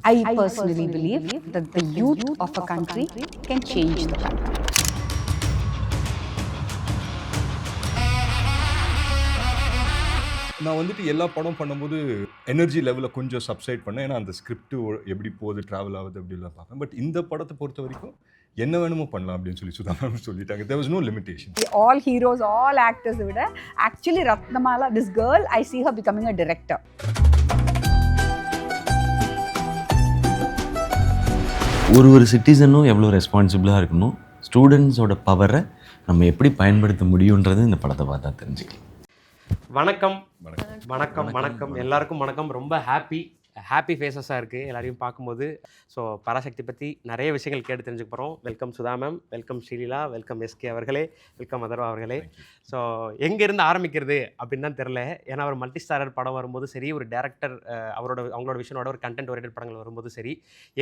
I personally believe that the youth of a country can change the country. நான் வந்துட்டு எல்லா படம் பண்ணும்போது எனர்ஜி லெவலில் கொஞ்சம் சப்சைட் பண்ணேன். ஏன்னா அந்த ஸ்கிரிப்ட் எப்படி போகுது, ட்ராவல் ஆகுது அப்படிலாம் பார்ப்பேன். பட் இந்த படத்தை பொறுத்த வரைக்கும் என்ன வேணுமோ பண்ணலாம் அப்படின்னு சொல்லி சுதா மேம் சொல்லிட்டாங்க. There was no limitation. All heroes, all actors விட actually Ratnamala, this girl, I see her becoming a director. ஒரு சிட்டிசனும் எவ்வளோ ரெஸ்பான்சிபிளாக இருக்கணும், ஸ்டூடெண்ட்ஸோட பவரை நம்ம எப்படி பயன்படுத்த முடியுன்றது இந்த படத்தை பார்த்தா தெரிஞ்சுக்கலாம். வணக்கம் வணக்கம் வணக்கம் எல்லாருக்கும் வணக்கம். ரொம்ப ஹாப்பி ஃபேஸஸாக இருக்குது எல்லாரையும் பார்க்கும்போது. ஸோ பராசக்தி பற்றி நிறைய விஷயங்கள் கேட்டு தெரிஞ்சுக்க போகிறோம். Welcome Sudha ma'am, welcome Sreeleela, welcome SK அவர்களே, வெல்கம் அதர்வா அவர்களே. ஸோ எங்கேருந்து ஆரம்பிக்கிறது அப்படின்னு தான் தெரில. ஏன்னா ஒரு மல்டி ஸ்டாரர் படம் வரும்போது சரி, ஒரு டேரக்டர் அவங்களோட விஷனோட ஒரு கண்டென்ட் ஓரியன்டட் படங்கள் வரும்போது சரி,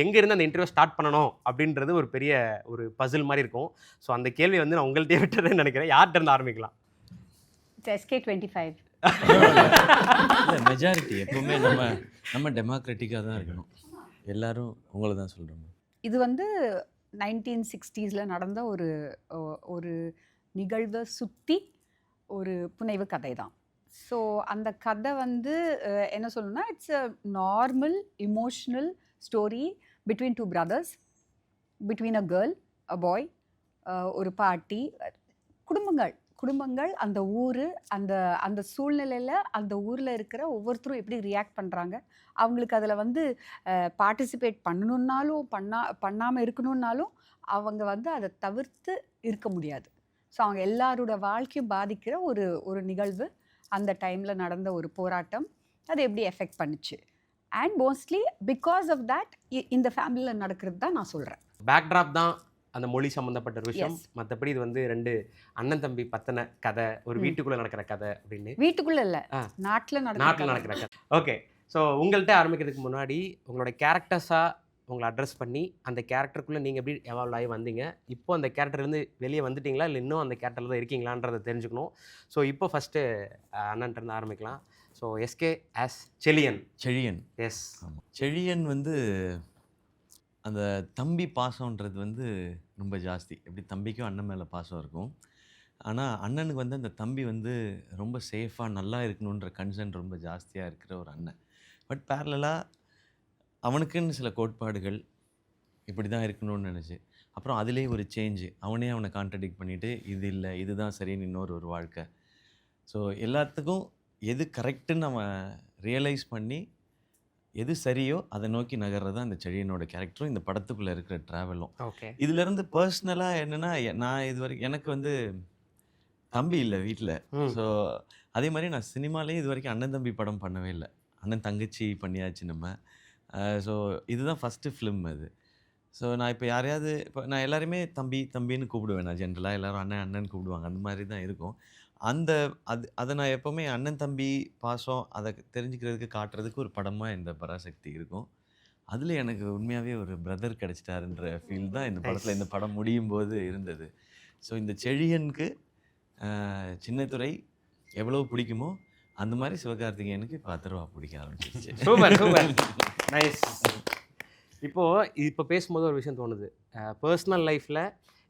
எங்கேருந்து அந்த இன்டர்வியூ ஸ்டார்ட் பண்ணணும் அப்படின்றது ஒரு பெரிய ஒரு பசில் மாதிரி இருக்கும். ஸோ அந்த கேள்வி வந்து நான் உங்கள்கிட்டயே விட்டுறேன்னு நினைக்கிறேன். யார்கிட்ட இருந்து ஆரம்பிக்கலாம்? SK25. மெஜாரிட்டி எப்பவுமே நம்ம டெமோக்ராட்டிக்காக தான் இருக்கணும். எல்லாரும் உங்களை தான் சொல்கிறோம். இது வந்து 1960s நடந்த ஒரு நிகழ்வை சுற்றி ஒரு புனைவு கதை தான். ஸோ அந்த கதை வந்து என்ன சொல்லணும்னா, it's a normal emotional story between two brothers, between a girl, a boy, ஒரு பாட்டி, குடும்பங்கள், அந்த ஊர், அந்த சூழ்நிலையில் அந்த ஊரில் இருக்கிற ஒவ்வொருத்தரும் எப்படி ரியாக்ட் பண்ணுறாங்க, அவங்களுக்கு அதில் வந்து பார்ட்டிசிபேட் பண்ணணுன்னாலும் பண்ணாமல் இருக்கணுன்னாலும் அவங்க வந்து அதை தவிர்த்து இருக்க முடியாது. ஸோ அவங்க எல்லாரோட வாழ்க்கையும் பாதிக்கிற ஒரு நிகழ்வு, அந்த டைமில் நடந்த ஒரு போராட்டம், அது எப்படி எஃபெக்ட் பண்ணுச்சு. And mostly because of that இந்த ஃபேமிலியில் நடக்கிறது தான் நான் சொல்கிறேன். பேக்ட்ராப் தான் அந்த மொழி சம்மந்தப்பட்ட ஒரு விஷயம். மற்றபடி இது வந்து ரெண்டு அண்ணன் தம்பி பத்தின கதை, ஒரு வீட்டுக்குள்ளே நடக்கிற கதை அப்படின்னு. வீட்டுக்குள்ளே இல்லை, நாட்டில் நடக்கிற கதை. ஓகே. ஸோ உங்கள்கிட்ட ஆரம்பிக்கிறதுக்கு முன்னாடி உங்களோட கேரக்டர்ஸாக உங்களை அட்ரஸ் பண்ணி அந்த கேரக்டருக்குள்ளே நீங்கள் எப்படி எவால்வ் ஆகி வந்தீங்க, இப்போ அந்த கேரக்டர்லேருந்து வெளியே வந்துட்டிங்களா இல்லை இன்னும் அந்த கேரக்டரில் தான் இருக்கீங்களான்றதை தெரிஞ்சுக்கணும். ஸோ இப்போ ஃபஸ்ட்டு அண்ணன்ட்டு ஆரம்பிக்கலாம். So SK as Chezhiyan. Yes, Chezhiyan வந்து அந்த தம்பி பாசம்ன்றது வந்து ரொம்ப ஜாஸ்தி. எப்படி தம்பிக்கும் அண்ணன் மேலே பாசம் இருக்கும், ஆனால் அண்ணனுக்கு வந்து அந்த தம்பி வந்து ரொம்ப சேஃபாக நல்லா இருக்கணுன்ற கன்சர்ன் ரொம்ப ஜாஸ்தியாக இருக்கிற ஒரு அண்ணன். பட் பேரலாக அவனுக்குன்னு சில கோட்பாடுகள் இப்படி தான் இருக்கணும்னு நினச்சி, அப்புறம் அதிலே ஒரு சேஞ்சு, அவனை கான்ட்ரடிக்ட் பண்ணிவிட்டு இது இல்லை இதுதான் சரின்னு இன்னொரு வாழ்க்கை. ஸோ எல்லாத்துக்கும் எது கரெக்டுன்னு நம்ம ரியலைஸ் பண்ணி எது சரியோ அதை நோக்கி நகர்றது அந்த செழியனோட கேரக்டரும் இந்த படத்துக்குள்ளே இருக்கிற ட்ராவலும். ஓகே. இதுலேருந்து பர்சனலாக என்னென்னா, நான் இது வரைக்கும் எனக்கு வந்து தம்பி இல்லை வீட்டில். ஸோ அதே மாதிரி நான் சினிமாலேயே இது வரைக்கும் அண்ணன் தம்பி படம் பண்ணவே இல்லை. அண்ணன் தங்கச்சி பண்ணியாச்சு நம்ம. ஸோ இதுதான் ஃபஸ்ட்டு ஃபிலிம் அது. ஸோ நான் இப்போ யாரையாவது நான் எல்லாருமே தம்பின்னு கூப்பிடுவேன். நான் ஜென்ரலாக எல்லோரும் அண்ணன் கூப்பிடுவாங்க, அந்த மாதிரி தான் இருக்கும். அதை நான் எப்போவுமே அண்ணன் தம்பி பாசம் அதை தெரிஞ்சுக்கிறதுக்கு காட்டுறதுக்கு ஒரு படமாக இந்த பராசக்தி இருக்கும். அதில் எனக்கு உண்மையாகவே ஒரு பிரதர் கிடச்சிட்டாருன்ற ஃபீல் தான் இந்த படத்தில், இந்த படம் முடியும் போது இருந்தது. ஸோ இந்த செழியனுக்கு சின்னத்துறை எவ்வளோ பிடிக்குமோ அந்த மாதிரி சிவகார்த்திகேயனுக்கு இப்போ அதர்வா பிடிக்க ஆரம்பிச்சிருச்சு. Super nice. இப்போ பேசும்போது ஒரு விஷயம் தோணுது. பர்சனல் லைஃப்பில்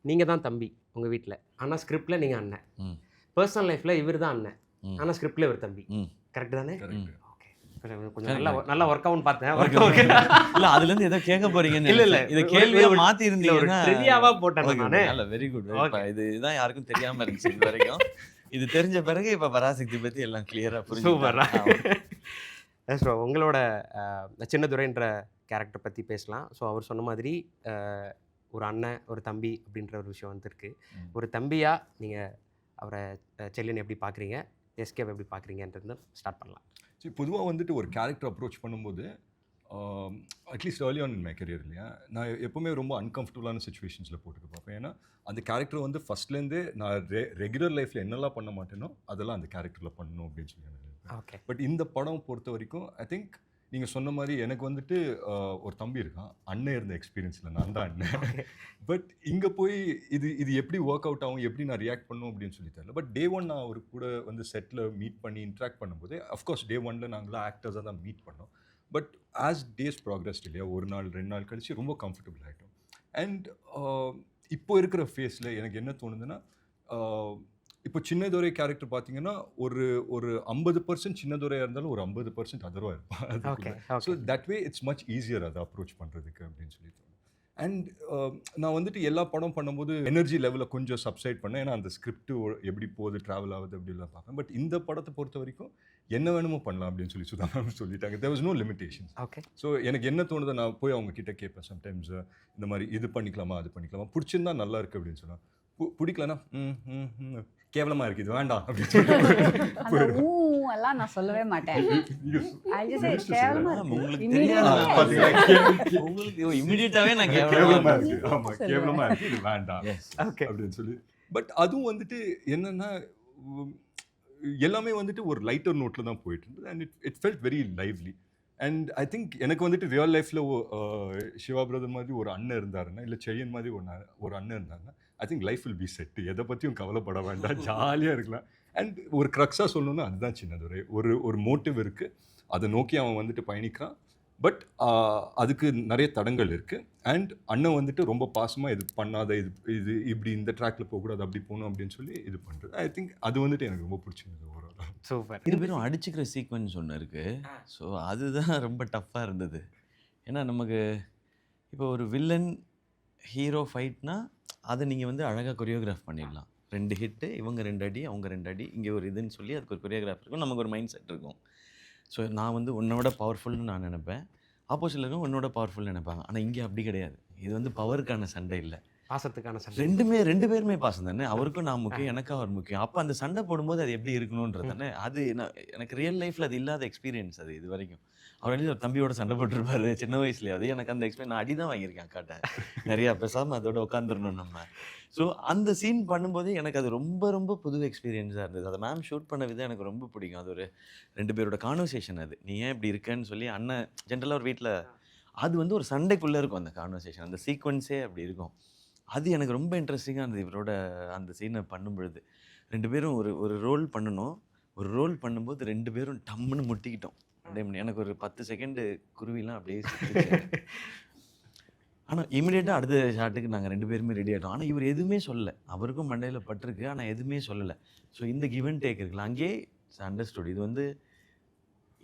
நீங்கள் தான் தம்பி உங்கள் வீட்டில், ஆனால் ஸ்கிரிப்டில் நீங்கள் அண்ணன். பர்சனல் லைஃப்பில் இவர் தான் அண்ணன், ஆனால் ஸ்கிரிப்டில் இவர் தம்பி. கரெக்ட் தானே? ஓகே. கொஞ்சம் நல்லா ஒர்க் அவுட் பார்த்தேன். இல்லை அதுலேருந்து ஏதோ கேட்க போறீங்கன்னு இல்லை இதை கேள்வியை மாற்றி இருந்தீங்கன்னா ட்ரிவியாவா போட்டேன் நான். இல்லை வெரி குட். இதுதான் யாருக்கும் தெரியாமல் இருந்துச்சு இது வரைக்கும். இது தெரிஞ்ச பிறகு இப்போ பராசக்தி பற்றி எல்லாம் கிளியராக புரிஞ்சு. சூப்பரா. ஸோ உங்களோட சின்னதுரைன்ற கேரக்டர் பற்றி பேசலாம். ஸோ அவர் சொன்ன மாதிரி ஒரு அண்ணன் ஒரு தம்பி அப்படின்ற ஒரு விஷயம் வந்துருக்கு. ஒரு தம்பியாக நீங்கள் அவரை செல்லியன் எப்படி பார்க்குறீங்க, எஸ்கேவை எப்படி பார்க்குறீங்கன்றது ஸ்டார்ட் பண்ணலாம். சரி, பொதுவாக வந்துட்டு ஒரு கேரக்டர் அப்ரோச் பண்ணும்போது at least early on in my career இல்லையா, நான் எப்போவுமே ரொம்ப அன்கம்ஃபர்டபுளான சுச்சுவேஷன்ஸில் போட்டுட்டு பார்ப்பேன். ஏன்னா அந்த கேரக்டர் வந்து ஃபஸ்ட்லேருந்தே நான் ரெகுலர் லைஃப்பில் என்னெல்லாம் பண்ண மாட்டேனோ அதெல்லாம் அந்த கேரக்டரில் பண்ணணும் அப்படின்னு சொல்லி நினைக்கிறேன். ஓகே. பட் இந்த படம் பொறுத்த வரைக்கும் ஐ திங்க் நீங்கள் சொன்ன மாதிரி எனக்கு வந்துட்டு ஒரு தம்பி இருக்கான், அண்ணன் இருந்த எக்ஸ்பீரியன்ஸில் நான் தான் அண்ணன். பட் இங்கே போய் இது எப்படி ஒர்க் அவுட் ஆகும், எப்படி நான் ரியாக்ட் பண்ணும் அப்படின்னு சொல்லி தெரியல. பட் டே ஒன் நான் அவர் கூட வந்து செட்டில் மீட் பண்ணி இன்ட்ராக்ட் பண்ணும்போது, அஃப்கோர்ஸ் டே ஒனில் நாங்களாம் ஆக்டர்ஸாக தான் மீட் பண்ணோம். பட் ஆஸ் டேஸ் ப்ராக்ரஸ்ட் இல்லையா, ஒரு நாள் 2 நாள் கழிச்சு ரொம்ப கம்ஃபர்டபுள் ஆகிட்டோம். அண்ட் இப்போ இருக்கிற ஃபேஸில் எனக்கு என்ன தோணுதுன்னா, இப்போ சின்னதுரை கேரக்டர் பார்த்தீங்கன்னா ஒரு 50% சின்னதுரையாக இருந்தாலும் ஒரு 50% அதர்வாக இருப்பான். So that way it's much easier அதை அப்ரோச் பண்ணுறதுக்கு அப்படின்னு சொல்லி தோணும். அண்ட் நான் வந்துட்டு எல்லா படம் பண்ணும்போது எனர்ஜி லெவலில் கொஞ்சம் சப்சைட் பண்ணேன், ஏன்னா அந்த ஸ்கிரிப்ட் எப்படி போகுது, ட்ராவல் ஆகுது அப்படிலாம் பார்ப்பேன். பட் இந்த படத்தை பொறுத்த வரைக்கும் என்ன வேணுமோ பண்ணலாம் அப்படின்னு சொல்லி சுதா மேம் சொல்லிட்டாங்க. There was no limitations. Okay. So எனக்கு என்ன தோணுதோ நான் போய் அவங்க கிட்ட கேட்பேன் சம்டைம்ஸ், இந்த மாதிரி இது பண்ணிக்கலாமா அது பண்ணிக்கலாமா, பிடிச்சிருந்தா நல்லா இருக்குது அப்படின்னு சொன்னால், பிடிக்கலன்னா கேவலமாக இருக்குது இது வேண்டாம் அப்படின்னு சொல்லி எல்லாம் நான் சொல்லவே மாட்டேன். உங்களுக்கு தெரியாது, உங்களுக்கு இமிடியேட்டாவே நான் கேவலமா இருக்கு, ஆமா கேவலமா இருக்கு இது வேண்டாம் அப்படின்னு சொல்லி. பட் அதுவும் வந்துட்டு என்னன்னா எல்லாமே வந்துட்டு ஒரு லைட்டர் நோட்ல தான் போயிட்டு இருந்தது. And it felt very lively. And I think எனக்கு வந்துட்டு ரியல் லைஃப்ல சிவா பிரதர் மாதிரி ஒரு அண்ணன் இருந்தாருன்னா, இல்லை செழியன் மாதிரி ஒரு அண்ணன் இருந்தாருன்னா, I think life will be set. எதை பற்றியும் கவலைப்பட வேண்டாம், ஜாலியாக இருக்கலாம். அண்ட் ஒரு க்ரக்ஸாக சொல்லணும்னா அதுதான் சின்னதுரை. ஒரு மோட்டிவ் இருக்குது, அதை நோக்கி அவன் வந்துட்டு பயணிக்கிறான். பட் அதுக்கு நிறைய தடங்கள் இருக்குது. அண்ட் அண்ணன் வந்துட்டு ரொம்ப பாசமாக இது பண்ணாத, இது இப்படி இந்த ட்ராக்ல போகக்கூடாது, அப்படி போகணும் அப்படின்னு சொல்லி இது பண்ணுறது. ஐ திங்க் அது வந்துட்டு எனக்கு ரொம்ப பிடிச்சிருந்தது. Overall super. இது பேரும் அடிச்சுக்கிற சீக்வன்ஸ் ஒன்று இருக்குது. ஸோ அதுதான் ரொம்ப டஃப்பாக இருந்தது. ஏன்னா நமக்கு இப்போ ஒரு வில்லன் ஹீரோ ஃபைட்னா அதை நீங்கள் வந்து அழகாக கொரியோகிராஃப் பண்ணிடலாம். 2 ஹிட்டு, இவங்க 2 அடி, அவங்க 2 அடி, இங்கே ஒரு இதுன்னு சொல்லி அதுக்கு ஒரு கொரியோகிராஃப் இருக்கும், நமக்கு ஒரு மைண்ட் செட் இருக்கும். ஸோ நான் வந்து உன்னோட பவர்ஃபுல்னு நான் நினைப்பேன், ஆப்போசிட்டில் இருக்கவங்க உன்னோட பவர்ஃபுல்னு நினைப்பாங்க. ஆனால் இங்கே அப்படி கிடையாது. இது வந்து பவருக்கான சண்டை இல்லை, பாசத்துக்கான சண்டை. 2 பேருமே பாசம் தானே. அவருக்கும் நான் முக்கியம், எனக்கும் அவர் முக்கியம். அப்போ அந்த சண்டை போடும்போது அது எப்படி இருக்கணுன்றது தானே. அது எனக்கு ரியல் லைஃப்பில் அது இல்லாத எக்ஸ்பீரியன்ஸ் அது இது வரைக்கும். அவர் வந்து ஒரு தம்பியோட சண்டை போட்டிருப்பாரு சின்ன வயசுலேயே. அது எனக்கு அந்த எக்ஸ்பீரியன்ஸ், நான் அடி தான் வாங்கியிருக்கேன் அக்காட்ட நிறையா. பேசாமல் அதோட உட்காந்துடணும் நம்ம. ஸோ அந்த சீன் பண்ணும்போது எனக்கு அது ரொம்ப ரொம்ப புது எக்ஸ்பீரியன்ஸாக இருந்தது. அதை மேம் ஷூட் பண்ண விதம் எனக்கு ரொம்ப பிடிக்கும். அது ஒரு 2 பேரோட கான்வர்சேஷன். அது நீ ஏன் இப்படி இருக்கேன்னு சொல்லி அண்ணன் ஜென்ரலாக ஒரு வீட்டில் அது வந்து ஒரு சண்டைக்குள்ளே இருக்கும் அந்த கான்வர்சேஷன், அந்த சீக்வன்ஸே அப்படி இருக்கும். அது எனக்கு ரொம்ப இன்ட்ரெஸ்டிங்காக இருந்தது இவரோட அந்த சீனை பண்ணும்பொழுது. 2 பேரும் ஒரு ரோல் பண்ணணும். ஒரு ரோல் பண்ணும்போது 2 பேரும் டம்முன்னு முட்டிக்கிட்டோம். எனக்கு ஒரு 10 செகண்டு குருவிலாம் அப்படியே ஆனால் இமீடியட்டாக அடுத்த ஷாட்டுக்கு நாங்கள் 2 பேருமே ரெடி ஆகிட்டோம். ஆனால் இவர் எதுவுமே சொல்லலை. அவருக்கும் மண்டையில் பட்டிருக்கு, ஆனால் எதுவுமே சொல்லலை. ஸோ இந்த கிவ் அண்ட் டேக் இருக்குல்ல, அங்கேயே அண்டர்ஸ்டுட். இது வந்து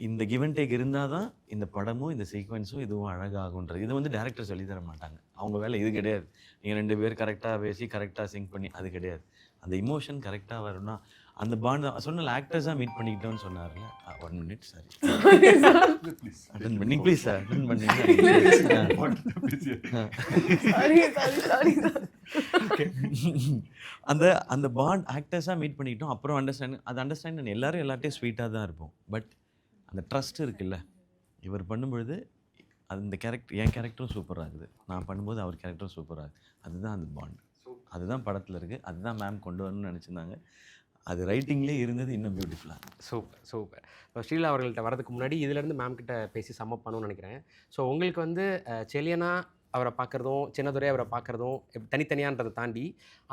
இந்த கிவ் அண்ட் டேக் இருந்தால் தான் இந்த படமும் இந்த சீக்வன்ஸும் இதுவும் அழகாகுன்றது. இது வந்து டேரக்டர் சொல்லி தர மாட்டாங்க, அவங்க வேலை இது கிடையாது. நீங்கள் 2 பேர் கரெக்டாக பேசி கரெக்டாக சிங்க் பண்ணி அது கிடையாது. அந்த இமோஷன் கரெக்டாக வரும்னா அந்த பாண்ட் சொன்ன ஆக்டர்ஸாக மீட் பண்ணிக்கிட்டோன்னு சொன்னார்ல. 1 மினிட் சாரி அட்டன் பண்ணி ப்ளீஸ் சார் அட்டன் பண்ணி அந்த பாண்ட் ஆக்டர்ஸாக மீட் பண்ணிக்கிட்டோம். அப்புறம் அண்டர்ஸ்டாண்ட் எல்லாரும் எல்லார்ட்டையும் ஸ்வீட்டாக தான் இருப்போம். பட் அந்த ட்ரஸ்ட் இருக்குல்ல, இவர் பண்ணும்பொழுது அந்த கேரக்டர், என் கேரக்டரும் சூப்பராக இருக்குது, நான் பண்ணும்போது அவர் கேரக்டரும் சூப்பராக இருக்குது. அதுதான் அந்த பாண்ட், அதுதான் படத்தில் இருக்குது. அதுதான் மேம் கொண்டு வரணும்னு நினச்சிருந்தாங்க. அது ரைட்டிங்லேயே இருந்தது இன்னும் பியூட்டிஃபுல்லாக. Super super. இப்போ ஸ்ரீலா அவர்கள்ட்ட வரதுக்கு முன்னாடி இதிலேருந்து மேம் கிட்ட பேசி சம்மப் பண்ணணும்னு நினைக்கிறேன். ஸோ உங்களுக்கு வந்து செலியனா அவரை பார்க்குறதும் சின்னதுரை அவரை பார்க்குறதும் தனித்தனியான்றதை தாண்டி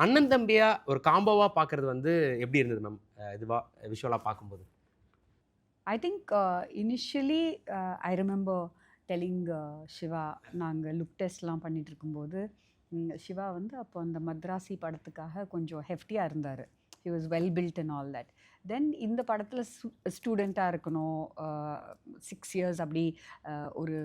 அண்ணன் தம்பியாக ஒரு காம்போவாக பார்க்குறது வந்து எப்படி இருந்தது மேம் இதுவாக விஷுவலாக பார்க்கும்போது? I think initially I remember telling Shiva, நாங்கள் லுக் டெஸ்ட்லாம் பண்ணிட்டு இருக்கும்போது சிவா வந்து அப்போ அந்த மத்ராசி படத்துக்காக கொஞ்சம் ஹெஃப்டியாக இருந்தார். He was well built and all that. Then இந்த படத்தில் ஸ்டூடெண்ட்டாக இருக்கணும், 6 years அப்படி ஒரு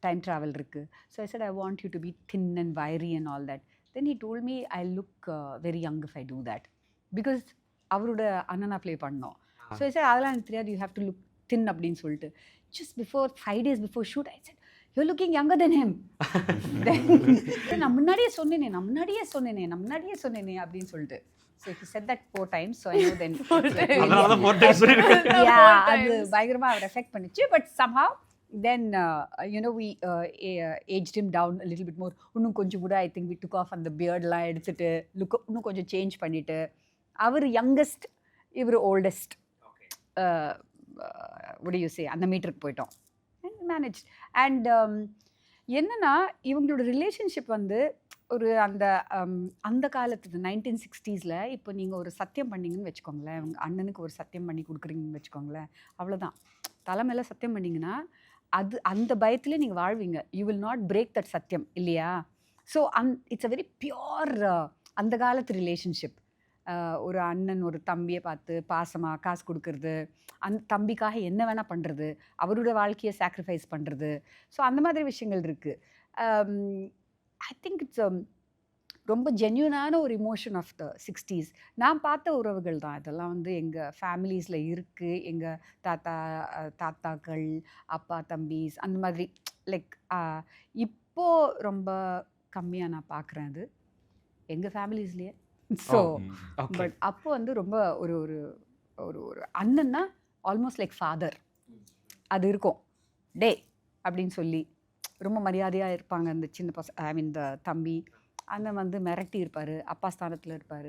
டைம் ட்ராவல் இருக்குது. So I said I want you to be thin and wiry and all that. Then he told me I look very young if I do that, because அவரோட அண்ணனா play பண்ணோம். So I said அதெல்லாம் எனக்கு தெரியாது, you have to look தின் அப்படின்னு சொல்லிட்டு. Just before 5 days before shoot I said you're looking younger than him. நான் முன்னாடியே சொன்னேனே அப்படின்னு சொல்லிட்டு. So he said that 4 times. So I know then அது பயங்கரமா அவர் எஃபெக்ட் பண்ணிச்சு. But somehow then we aged him down a little bit more. இன்னும் கொஞ்சம் கூட I think we took off அந்த beardலாம் எடுத்துட்டு லுக் இன்னும் கொஞ்சம் சேஞ்ச் பண்ணிட்டு, அவர் யங்கஸ்ட் இவர் oldest what do you say அந்த மீட்டருக்கு போயிட்டோம் and managed. and என்னன்னா இவங்களோட ரிலேஷன்ஷிப் வந்து ஒரு அந்த காலத்து 1960s இப்போ நீங்கள் ஒரு சத்தியம் பண்ணிங்கன்னு வச்சுக்கோங்களேன், உங்கள் அண்ணனுக்கு ஒரு சத்தியம் பண்ணி கொடுக்குறீங்கன்னு வச்சுக்கோங்களேன், அவ்வளோதான். தலைமையில் சத்தியம் பண்ணிங்கன்னா அந்த பயத்திலே நீங்கள் வாழ்வீங்க. You will not break that சத்தியம் இல்லையா? So it's a very pure அந்த காலத்து ரிலேஷன்ஷிப். ஒரு அண்ணன் ஒரு தம்பியை பார்த்து பாசமாக காசு கொடுக்கறது, அந்த தம்பிக்காக என்ன வேணால் பண்ணுறது, அவரோட வாழ்க்கையை சாக்ரிஃபைஸ் பண்ணுறது. ஸோ அந்த மாதிரி விஷயங்கள் இருக்குது. ஐ திங்க் இட்ஸ் ரொம்ப ஜென்யூனான ஒரு இமோஷன் ஆஃப் த 60s. நான் பார்த்த உறவுகள் தான் இதெல்லாம். வந்து எங்கள் ஃபேமிலிஸில் இருக்குது. எங்கள் தாத்தாக்கள், அப்பா தம்பிஸ், அந்த மாதிரி லைக் இப்போது ரொம்ப கம்மியாக நான் பார்க்குறேன் அது எங்கள் ஃபேமிலிஸ்லேயே. ஸோ பட் அப்போ வந்து ரொம்ப ஒரு ஒரு ஒரு ஒரு அண்ணன்னா ஆல்மோஸ்ட் லைக் ஃபாதர் அது இருக்கும். டே அப்படின்னு சொல்லி ரொம்ப மரியாதையாக இருப்பாங்க அந்த சின்ன ஐ மீன் த தம்பி. அந்த வந்து மிரட்டி இருப்பார், அப்பா ஸ்தானத்தில் இருப்பார்.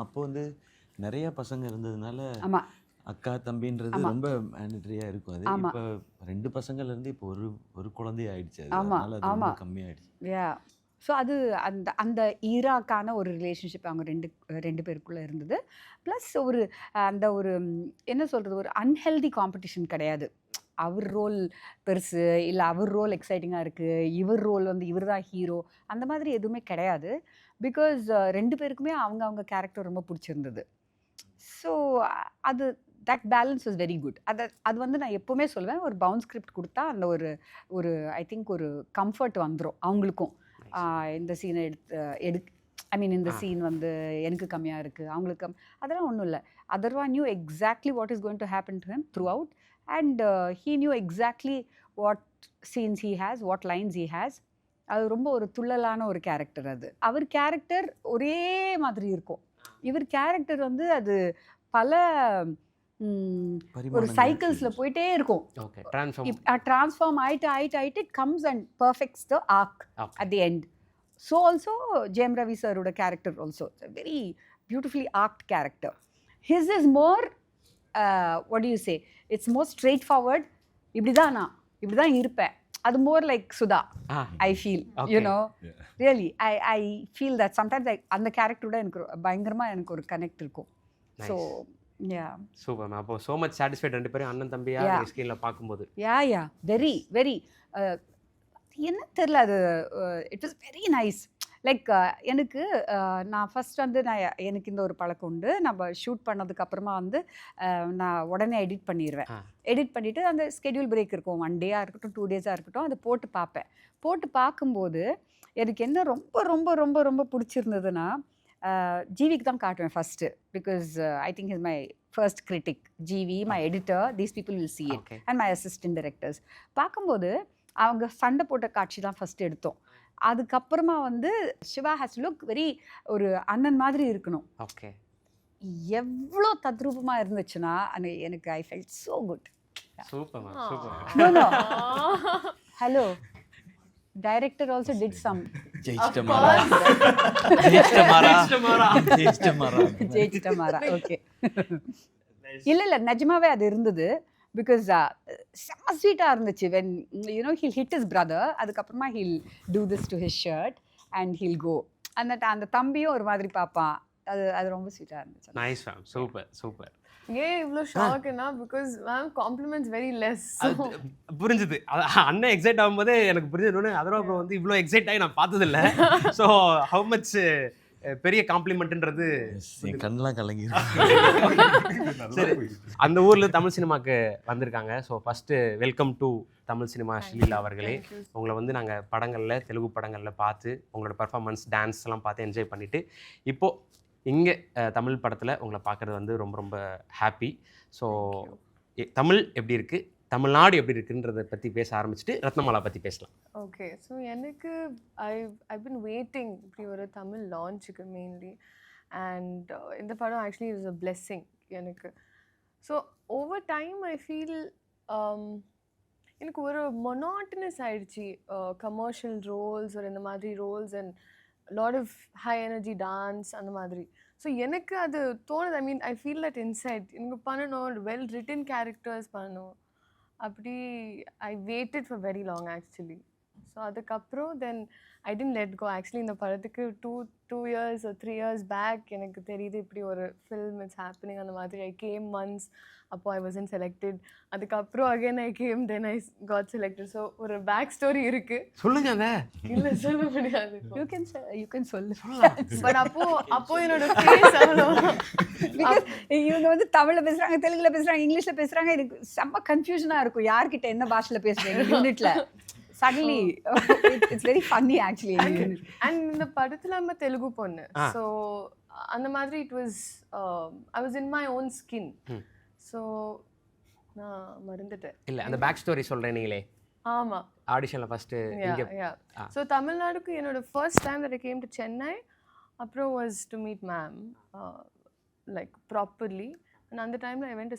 அப்போ வந்து நிறைய பசங்க இருந்ததுனால ஆமாம், அக்கா தம்பின்றது ரொம்ப மேண்டட்ரியாக இருக்கும். அது இப்போ 2 பசங்கள்லேருந்து இப்போ ஒரு குழந்தைய ஆயிடுச்சு. அதனால அது ரொம்ப கம்மியாயிடுச்சு. யா. ஸோ அது அந்த அந்த ஈராக்கான ஒரு ரிலேஷன்ஷிப் அவங்க ரெண்டு பேருக்குள்ளே இருந்தது. ப்ளஸ் ஒரு அந்த ஒரு என்ன சொல்கிறது, ஒரு அன்ஹெல்தி காம்படிஷன் கிடையாது. அவர் ரோல் பெருசு இல்லை அவர் ரோல் எக்ஸைட்டிங்காக இருக்குது, இவர் ரோல் வந்து இவர் தான் ஹீரோ, அந்த மாதிரி எதுவுமே கிடையாது. பிகாஸ் 2 பேருக்குமே அவங்க கேரக்டர் ரொம்ப பிடிச்சிருந்தது. ஸோ அது that balance was very good. அது வந்து நான் எப்போவுமே சொல்லுவேன், ஒரு பவுன்ஸ் ஸ்கிரிப்ட் கொடுத்தா அந்த ஒரு ஐ திங்க் ஒரு கம்ஃபர்ட் வந்துடும் அவங்களுக்கும். இந்த சீனை ஐ மீன் இந்த சீன் வந்து எனக்கு கம்மியாக இருக்குது, அவங்களுக்கு அதெல்லாம் ஒன்றும் இல்லை. Atharva knew exactly what is going to happen to him throughout. And he knew exactly what scenes he has, what lines he has. அது ரொம்ப ஒரு துள்ளலான ஒரு கேரக்டர். அது அவர் கேரக்டர் ஒரே மாதிரி இருக்கும். இவர் கேரக்டர் வந்து அது பல ஒரு சைக்கிள்ஸில் போயிட்டே இருக்கும். ட்ரான்ஸ்ஃபார்ம் ஆயிட்டு it comes and perfects the arc at the end. So also Jayam Ravi சரோட character also very beautifully arced character. His is more what do you say, it's more straightforward. இப்படி தான் இருப்பேன். அது more like Sudha, I feel. You know, really I feel that sometimes அந்த கேரக்டரோட எனக்கு பயங்கரமாக எனக்கு ஒரு கனெக்ட் இருக்கும். So yeah, super ma'am. அப்போ so much satisfied 2 பேரும் அண்ணன் தம்பியா ஸ்கிரீனில் பார்க்கும்போது. யா வெரி வெரி என்ன தெரியல, அது it was very nice. Like எனக்கு நான் ஃபஸ்ட் வந்து எனக்கு இந்த ஒரு பழக்கம் உண்டு. நம்ம ஷூட் பண்ணதுக்கப்புறமா வந்து நான் உடனே எடிட் பண்ணிடுவேன். எடிட் பண்ணிவிட்டு அந்த ஸ்கெடியூல் பிரேக் இருக்கும், 1 டேயாக இருக்கட்டும் 2 டேஸாக இருக்கட்டும், அதை போட்டு பார்ப்பேன். போட்டு பார்க்கும்போது எனக்கு என்ன ரொம்ப ரொம்ப ரொம்ப ரொம்ப பிடிச்சிருந்ததுன்னா, ஜிவிக்கு தான் காட்டுவேன் first. Because I think is my first critic. GV, my editor, these people will see it, and my assistant directors. பார்க்கும்போது அவங்க சண்டை போட்ட காட்சி தான் ஃபஸ்ட்டு எடுத்தோம். அதுக்கப்புறமா வந்து Siva has to look very ஒரு அண்ணன் மாதிரி இருக்கணும். ஓகே, எவ்வளோ தத்ரூபமாக இருந்துச்சுன்னா எனக்கு I felt so good. Super ma'am, super. Hello, director also did some ஜெயிச்சிட்டமாரா. ஓகே, இல்லை நிஜமாவே அது இருந்தது. பிகாஸ் செம்ம ஸ்வீட்டாக இருந்துச்சு. When you know he'll hit his brother, அதுக்கப்புறமா he'll do this to his shirt and he'll go. அந்த தம்பியும் ஒரு மாதிரி பார்ப்பான். அது ரொம்ப ஸ்வீட்டாக இருந்துச்சு. Nice ma'am, super super. ஏன் இவ்வளோ ஷாக்குன்னா, because ma'am compliments very less. புரிஞ்சுது. அண்ணன் எக்ஸைட் ஆகும்போதே எனக்கு புரிஞ்சது. அதோட அப்புறம் வந்து இவ்வளோ எக்ஸைட் ஆகி நான் பார்த்ததில்ல. ஸோ ஹவு மச் பெரிய காம்ப்ளிமெண்ட்ன்றது கண்ணெலாம் கலங்கி. சரி, அந்த ஊரில் தமிழ் சினிமாவுக்கு வந்திருக்காங்க. So first welcome to Tamil cinema Sreeleela அவர்களே. உங்களை வந்து நாங்கள் படங்களில், தெலுங்கு படங்களில் பார்த்து உங்களோட பர்ஃபார்மன்ஸ், டான்ஸ் எல்லாம் பார்த்து என்ஜாய் பண்ணிவிட்டு இப்போது இங்கே தமிழ் படத்தில் உங்களை பார்க்குறது வந்து ரொம்ப ரொம்ப ஹாப்பி. ஸோ தமிழ் எப்படி இருக்குது, தமிழ்நாடு எப்படி இருக்குன்றதை பற்றி பேச ஆரம்பிச்சுட்டு ரத்னமாலா பற்றி பேசலாம். ஓகே, ஸோ எனக்கு ஐ பின் வெயிட்டிங் இப்படி ஒரு தமிழ் லான்ச்சுக்கு மெயின்லி. அண்ட் இந்த படம் ஆக்சுவலி இஸ் அ பிளெஸ்ஸிங் எனக்கு. So over time I feel எனக்கு ஒரு மொனாட்டனஸ் ஆயிடுச்சு. கமர்ஷியல் ரோல்ஸ் ஒரு இந்த மாதிரி roles and lot of high energy dance அந்த மாதிரி. ஸோ எனக்கு அது தோணுது. I mean I feel that inside எனக்கு பண்ணணும், வெல் ரிட்டன் கேரக்டர்ஸ் பண்ணணும். அப்படி I waited for very long actually. So so அதுக்கப்புறம் then I tend let go. Actually இந்த படத்துக்கு 2 years or 3 years பேக் எனக்கு தெரியுது இப்படி ஒரு ஃபில்ம் இட்ஸ் ஹேப்பனிங் அந்த மாதிரி. ஐ கேம் ஒன்ஸ், அப்போ ஐ வாசன்ட் செலக்டட். அதுக்கப்புறம் again I came, then I got selected. So ஒரு பேக் ஸ்டோரி இருக்கு. சொல்லுங்க அத. இல்லை சொல்ல முடியாது. யூ கேன் சொல்லு. பட் அப்போ என்னோட ஃபேஸ் அவ்வளோ Because இவங்க வந்து தமிழ்ல பேசுறாங்க, தெலுங்குல பேசுறாங்க, இங்கிலீஷ்ல பேசுறாங்க. எனக்கு செம்ம கன்ஃபியூஷனா இருக்கும் யார்கிட்ட என்ன பாஷையில பேசுறீங்க யூனிட்ல. Suddenly, it's very funny actually. And இந்த படத்துல நம்ம தெலுங்கு பொண்ணு. ஸோ அந்த மாதிரி it was I was in my own skin. So நான் மறந்துட்டேன். இல்ல அந்த பேக் ஸ்டோரி சொல்றேன் நீங்களே. ஆமா. ஆடிஷன்ல ஃபர்ஸ்ட் இங்க. ஸோ தமிழ்நாடுக்கு என்னோட first time that I came to Chennai அப்புறம் was to meet ma'am like properly. And அந்த டைம்ல I went to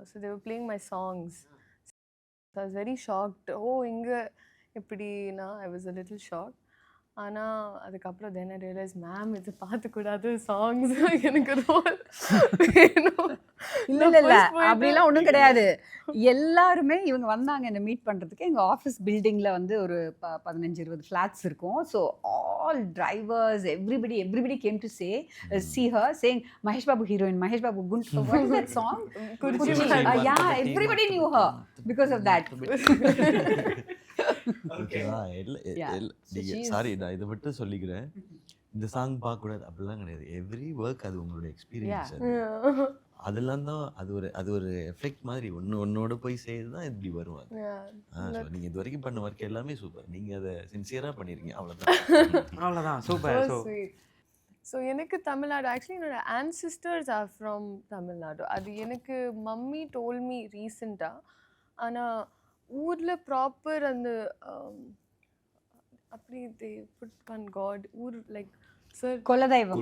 so they were playing my songs. So I was very shocked. Oh இங்க எப்படின்னா I was a little shocked. ஆனால் அதுக்கப்புறம் then ஐ realise ma'am இது பார்த்துக்கூடாது songs எனக்கு role வேணும். இல்ல அப்படிலாம் ஒன்றும் கிடையாது. எல்லாருமே இவங்க வந்தாங்க என்னை மீட் பண்ணுறதுக்கு. எங்கள் ஆஃபீஸ் பில்டிங்கில் வந்து ஒரு 15-20 ஃப்ளாட்ஸ் இருக்கும். So all drivers everybody came to see her saying Mahesh Babu heroine, Mahesh Babu குண்ட். What is that song? Yeah, everybody knew her because of that. ஓகேவா? சாரி, நான் இதை மட்டும் சொல்லிக்கிறேன். இந்த சாங் பார்க்கக்கூடாது அப்படிலாம் கிடையாது. எவ்ரி ஒர்க் அது உங்களோட எக்ஸ்பீரியன்ஸ். அதெல்லாம் தான் அது ஒரு எஃபெக்ட் மாதிரி ஒன்னோட போய் செய்து தான் இப்படி வரும். அது நீங்கள் இது வரைக்கும் பண்ண ஒர்க் எல்லாமே சூப்பர். நீங்கள் அதை சின்சியராக பண்ணியிருக்கீங்க. அவ்வளோதான். சூப்பர். ஸோ எனக்கு தமிழ்நாடு ஆக்சுவலி என்னோட ancestors are from தமிழ்நாடு. அது எனக்கு மம்மி டோல் மீ ரீசெண்டாக. ஆனால் ஊரில் ப்ராப்பர் அந்த அப்படி தே புட் ஒன் காட் ஊர் லைக் சார் குலதெய்வம்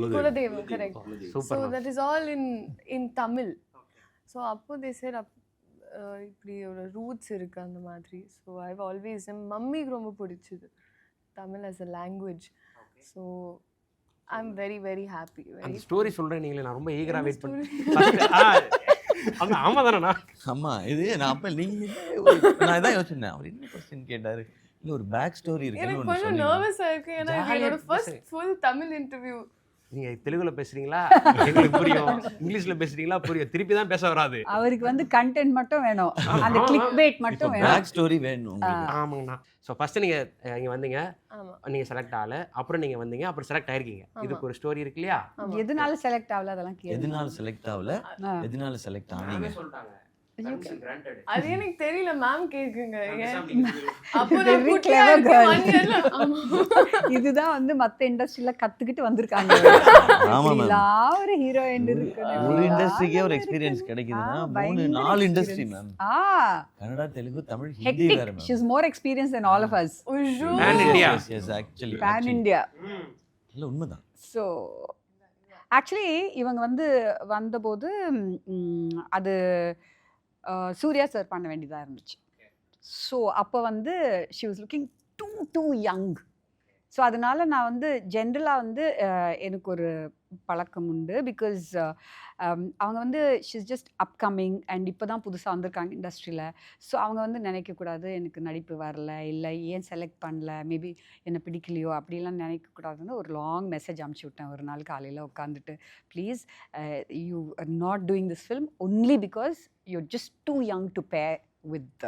correct. So that is all in Tamil. So அப்போ தே சேர் இப்படி ஒரு ரூட்ஸ் இருக்குது அந்த மாதிரி. ஸோ ஐவ் ஆல்வேஸ் என் மம்மிக்கு ரொம்ப பிடிச்சது Tamil as a language. So I am very very happy. அந்த ஸ்டோரி சொல்றேன் நீங்களே, நான் ரொம்ப ஈகரா வெயிட் பண்ணேன். ஆமா தானே? ஆமா, இது நான் அப்ப நான் இதான் யோசிச்சேன். அவர் என்ன கொஸ்டின் கேட்டாரு, இல்லை ஒரு பேக் ஸ்டோரி இருக்கு. எனக்கு கொஞ்சம் நர்வஸாக இருக்கு. ஏன்னா என்னோட ஃபர்ஸ்ட் ஃபுல் தமிழ் இன்டர்வியூ. நீங்க தெலுங்குல பேசுறீங்களா எங்களுக்கு புரியும், இங்கிலீஷ்ல பேசுறீங்களா புரியும், திருப்பி தான் பேச வராது. அவருக்கு வந்து கண்டென்ட் மட்டும் வேணும், அந்த கிளிக் பேட் மட்டும் வேணும், பேக் ஸ்டோரி வேணும். ஆமாங்கண்ணா. ஸோ ஃபர்ஸ்ட் நீங்க இங்க வந்தீங்க, நீங்க செலக்ட் ஆகல, அப்புறம் நீங்க வந்தீங்க, அப்புறம் செலக்ட் ஆயிருக்கீங்க. இதுக்கு ஒரு ஸ்டோரி இருக்கு இல்லையா? எதனால செலக்ட் ஆகல அதெல்லாம் கேளு. எதனால செலக்ட் ஆகல, எதனால செலக்ட் ஆனீங்க சொல்லிட்டாங்க. அது எனக்கு தெரியல, மேம் கேக்குங்க. இதுதான் வந்து மத்த இண்டஸ்ட்ரியில கத்துக்கிட்டு வந்திருக்காங்க. ஒரு ஹீரோயின் இருக்கு, ஒரு இண்டஸ்ட்ரிக்கே ஒரு எக்ஸ்பீரியன்ஸ் கிடைக்குதுன்னா 3-4 இண்டஸ்ட்ரி மேம். கன்னடா, தெலுங்கு, தமிழ், ஹிந்தி வேற ma'am. She is more experienced than all of us. Pan India. Yes, actually. Pan India. இல்ல உண்மைதான். So actually இவங்க வந்து வந்தபோது அது சூர்யா சார் பண்ண வேண்டியதாக இருந்துச்சு. ஸோ அப்போ வந்து she was looking too young. So அதனால் நான் வந்து ஜென்ரலாக வந்து எனக்கு ஒரு பழக்கம் உண்டு. பிகாஸ் அவங்க வந்து she is just upcoming and இப்போ தான் புதுசாக வந்திருக்காங்க இண்டஸ்ட்ரியில். ஸோ அவங்க வந்து நினைக்கக்கூடாது எனக்கு நடிப்பு வரல, இல்லை ஏன் செலக்ட் பண்ணல, மேபி என்னை பிடிக்கலையோ அப்படிலாம் நினைக்கக்கூடாதுன்னு ஒரு லாங் மெசேஜ் அனுப்பிச்சி விட்டேன் ஒரு நாள் காலையில் உட்காந்துட்டு. Please you are not doing this film only because you're just too young to pair with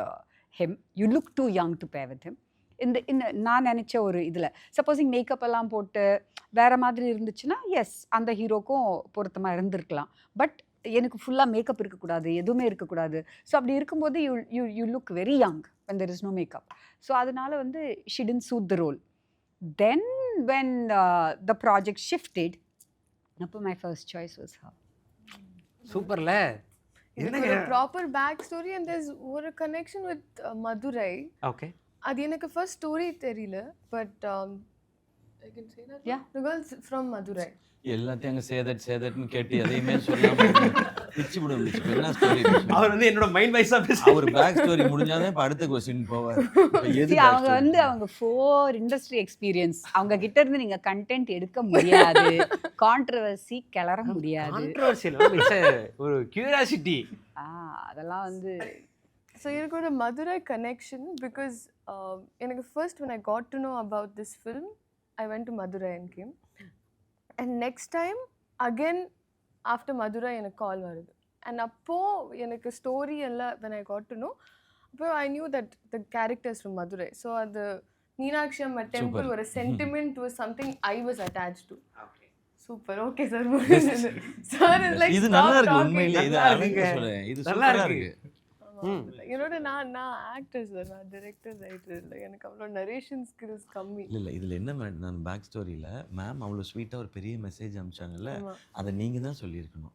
him. You look too young to pair with him. இந்த நான் நினச்ச ஒரு இதில் சப்போஸிங் மேக்கப் எல்லாம் போட்டு வேறு மாதிரி இருந்துச்சுன்னா எஸ் அந்த ஹீரோக்கும் பொருத்தமாக இருந்திருக்கலாம். பட் எனக்கு ஃபுல்லாக மேக்கப் இருக்கக்கூடாது, எதுவுமே இருக்கக்கூடாது. ஸோ அப்படி இருக்கும்போது you look very young when there is no makeup. So அதனால வந்து she didn't suit the role. Then when the project shifted, அப்போ my first choice was her. சூப்பர்ல. இதுக்கு ஒரு proper back story and there's ஒரு connection with Madurai. Okay. அது எனக்கு first story தெரியல, but I can say that yeah the girls from Madurai. எல்லாத்தையும் அங்கே சேதட்னு கேட்டு எதையுமே சொல்லாம பிச்சு முடிச்சு என்ன ஸ்டோரி. அவர் வந்து என்னோட மைண்ட் வைஸா பேச அவர் பேக் ஸ்டோரி முடிஞ்சாதான் இப்போ அடுத்த கொஸ்டின் போவார். அவங்க வந்து அவங்க 4 இண்டஸ்ட்ரி எக்ஸ்பீரியன்ஸ், அவங்க கிட்ட இருந்து நீங்க கண்டென்ட் எடுக்க முடியாது, கான்ட்ரோவர்சி கிளற முடியாது. கான்ட்ரோவர்சி இல்ல, ஒரு கியூரியாசிட்டி. அதெல்லாம் வந்து ஸோ எனக்கு ஒரு மதுரை கனெக்ஷன் பிகாஸ் எனக்கு first when I got to know about this film, I went to Madurai and came. And next time again after Madurai எனக்கு கால் வருது. And அப்போ எனக்கு ஸ்டோரி எல்லாம் when I got to know, அப்போ I knew that the characters from Madurai. So the Meenakshi Amma temple ஒரு sentiment was something I was attached to. Okay Super. Okay, sir. Sir is like இது stop நல்லா இருக்கு talking. உண்மையிலே இது நல்லா அழகா இருக்கு. சொல்றேன் இது நல்லா சூப்பரா இருக்கு. இருக்கு என்னோட நான் ஆக்டர் சார், நான் டிரெக்டர் ரைட்டர் இல்லை, எனக்கு அவ்வளோ நரேஷன் ஸ்கில்ஸ் கம்மி. இல்லை இதில் என்ன நான் பேக் ஸ்டோரியில் மேம் அவ்வளோ ஸ்வீட்டாக ஒரு பெரிய மெசேஜ் அனுப்பிச்சாங்கல்ல, ஆமா. அதை நீங்கள் தான் சொல்லியிருக்கணும்.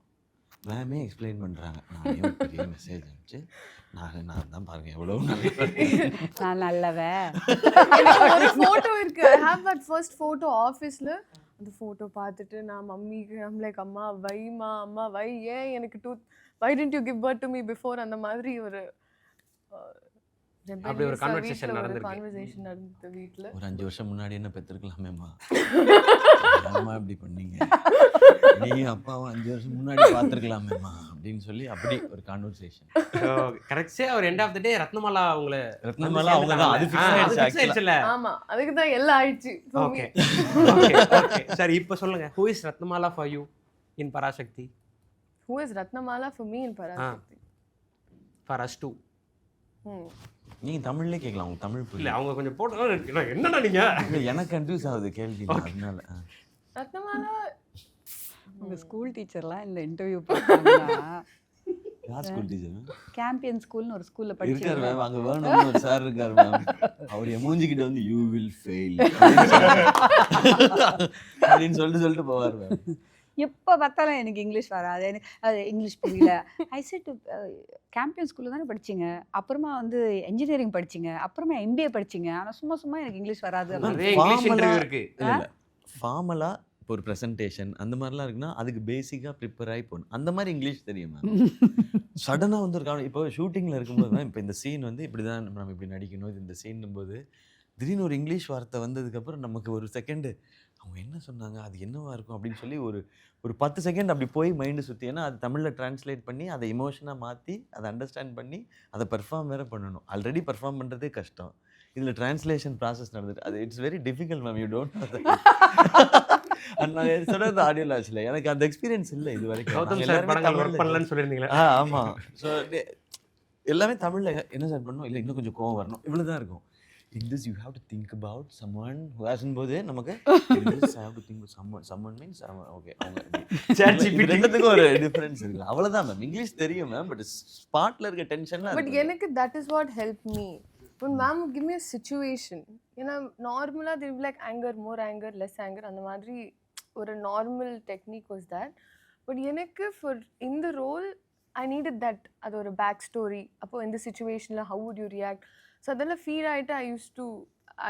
மேமே எக்ஸ்பிளைன் பண்ணுறாங்க, நானே ஒரு பெரிய மெசேஜ் அனுப்பிச்சு நான் தான் பாருங்க எவ்வளோ நான் நல்லவே. எனக்கு ஒரு ஃபோட்டோ இருக்கு. I have that first photo ஆஃபீஸில். அந்த ஃபோட்டோ பார்த்துட்டு நான் மம்மிக்கு ஐம் லைக் அம்மா வைமா, அம்மா வை, ஏன் எனக்கு why didn't you give birth to me before, அந்த மாதிரி ஒரு அப்படி ஒரு conversation நடந்திருக்கு. கான்வர்சேஷன் நடந்தது வீட்டில். ஒரு 5 வருஷம் முன்னாடி என்ன பெற்றிருக்கலாமேம்மா, அம்மா இப்படி பண்ணீங்க, நீ அப்பாவும் 5 வருஷம் முன்னாடி பார்த்துருக்கலாமேம்மா அப்படின்னு சொல்லி அப்படி ஒரு கான்வர்சேஷன். கரெக்டா ஒரு எண்ட் ஆஃப் த டே ரத்னமாலா உங்களை ரத்னமாலா அவங்க தான், அது ஃபிக்ஸ் ஆயிடுச்சு ஆயிடுச்சுல. ஆமா, அதுக்கு தான் எல்லாம் ஆயிடுச்சு. ஓகே ஓகே ஓகே சரி, இப்போ சொல்லுங்க, who is Ratnamala for you in Parasakthi? Who is Ratnamala for me in Parasakti? For us too. நீங்கள் தமிழ்லேயே கேட்கலாம், அவங்க தமிழ் இல்ல புரியல. அவங்க கொஞ்சம் போட்டு என்னடா நீங்க, இல்லை எனக்கு கன்ஃபியூஸ் ஆகுது கேள்வி, அதனால Ratnamala, உங்கள் ஸ்கூல் டீச்சர்லாம் இந்த இன்டர்வியூ பார்த்தாங்கன்னா யார் ஸ்கூல் டீச்சர்? கேம்பியன் ஸ்கூல்னு ஒரு ஸ்கூலில் இருக்கார் படிச்சிருக்காங்க. மேம், அங்கே வேணும்னு ஒரு சார் இருக்கார் மேம், அவர் என் மூஞ்சிக்கிட்ட வந்து யூ வில் ஃபெயில் அப்படின்னு சொல்லிட்டு போவார் மேம். எப்போ பார்த்தாலும் எனக்கு இங்கிலீஷ் வராது, எனக்கு அது இங்கிலீஷ் புரியல. ஐ செட் கேம்பியன் ஸ்கூலில் தானே படிச்சிங்க, அப்புறமா வந்து இன்ஜினியரிங் படிச்சிங்க, அப்புறமா எம்பிஏ படிச்சிங்க, ஆனால் சும்மா சும்மா எனக்கு இங்கிலீஷ் வராது. நிறைய இங்கிலீஷ் இன்டர்வியூ இருக்கு. இல்லை ஃபார்மலாக இப்போ ஒரு ப்ரெசன்டேஷன் அந்த மாதிரிலாம் இருக்குன்னா அதுக்கு பேசிக்காக ப்ரிப்பேர் ஆகி போகணும். அந்த மாதிரி இங்கிலீஷ் தெரியும் மேம். சடனாக வந்து ஒரு இப்போ ஷூட்டிங்கில் இருக்கும்போது தான், இப்போ இந்த சீன் வந்து இப்படி தான் நம்ம இப்படி நடிக்கணும், இது இந்த சீன் போது திடீர்னு ஒரு இங்கிலீஷ் வார்த்தை வந்ததுக்கப்புறம் நமக்கு ஒரு செகண்டு அவங்க என்ன சொன்னாங்க, அது என்னவா இருக்கும் அப்படின்னு சொல்லி ஒரு 10 செகண்ட் அப்படி போய் மைண்டு சுற்றி, ஏன்னா அது தமிழில் ட்ரான்ஸ்லேட் பண்ணி அதை இமோஷனாக மாற்றி அதை அண்டர்ஸ்டாண்ட் பண்ணி அதை பெர்ஃபார்ம் வேறு பண்ணணும். ஆல்ரெடி பெர்ஃபார்ம் பண்ணுறதே கஷ்டம், இதில் ட்ரான்ஸ்லேஷன் ப்ராசஸ் நடந்துட்டு அது it's very difficult ma'am. You don't நான் சொல்கிறது ஆடியோ லான்ச்சில் எனக்கு அந்த எக்ஸ்பீரியன்ஸ் இல்லை இது வரைக்கும். கௌதம் சார் படங்கள் ஒர்க் பண்ணலன்னு சொல்லியிருந்தீங்களா? ஆமாம். ஸோ எல்லாமே தமிழில் என்ன சார் பண்ணணும், இல்லை இன்னும் கொஞ்சம் கோவம் வரணும், இவ்வளோ தான் இருக்கும். In this you have to think about someone who has போது நமக்கு in this I have to think about someone means okay அவங்க ரெண்டுத்துக்கும் ஒரு டிஃபரன்ஸ் இருக்கு, அவ்வளவுதான் மேம். இங்கிலீஷ் தெரியும் மேம், பட் ஸ்பாட்ல இருக்க டென்ஷன்ல. but எனக்கு that is what helped me. When ma'am would give me a situation, ஏன்னா நார்மலா they will be like anger, more anger, less anger, அந்த மாதிரி ஒரு normal technique was that. but எனக்கு for in the role I needed that, அது ஒரு back story. அப்போ இந்த சிச்சுவேஷன்ல how would you react, so அதெல்லாம் ஃபீல் ஆகிட்டு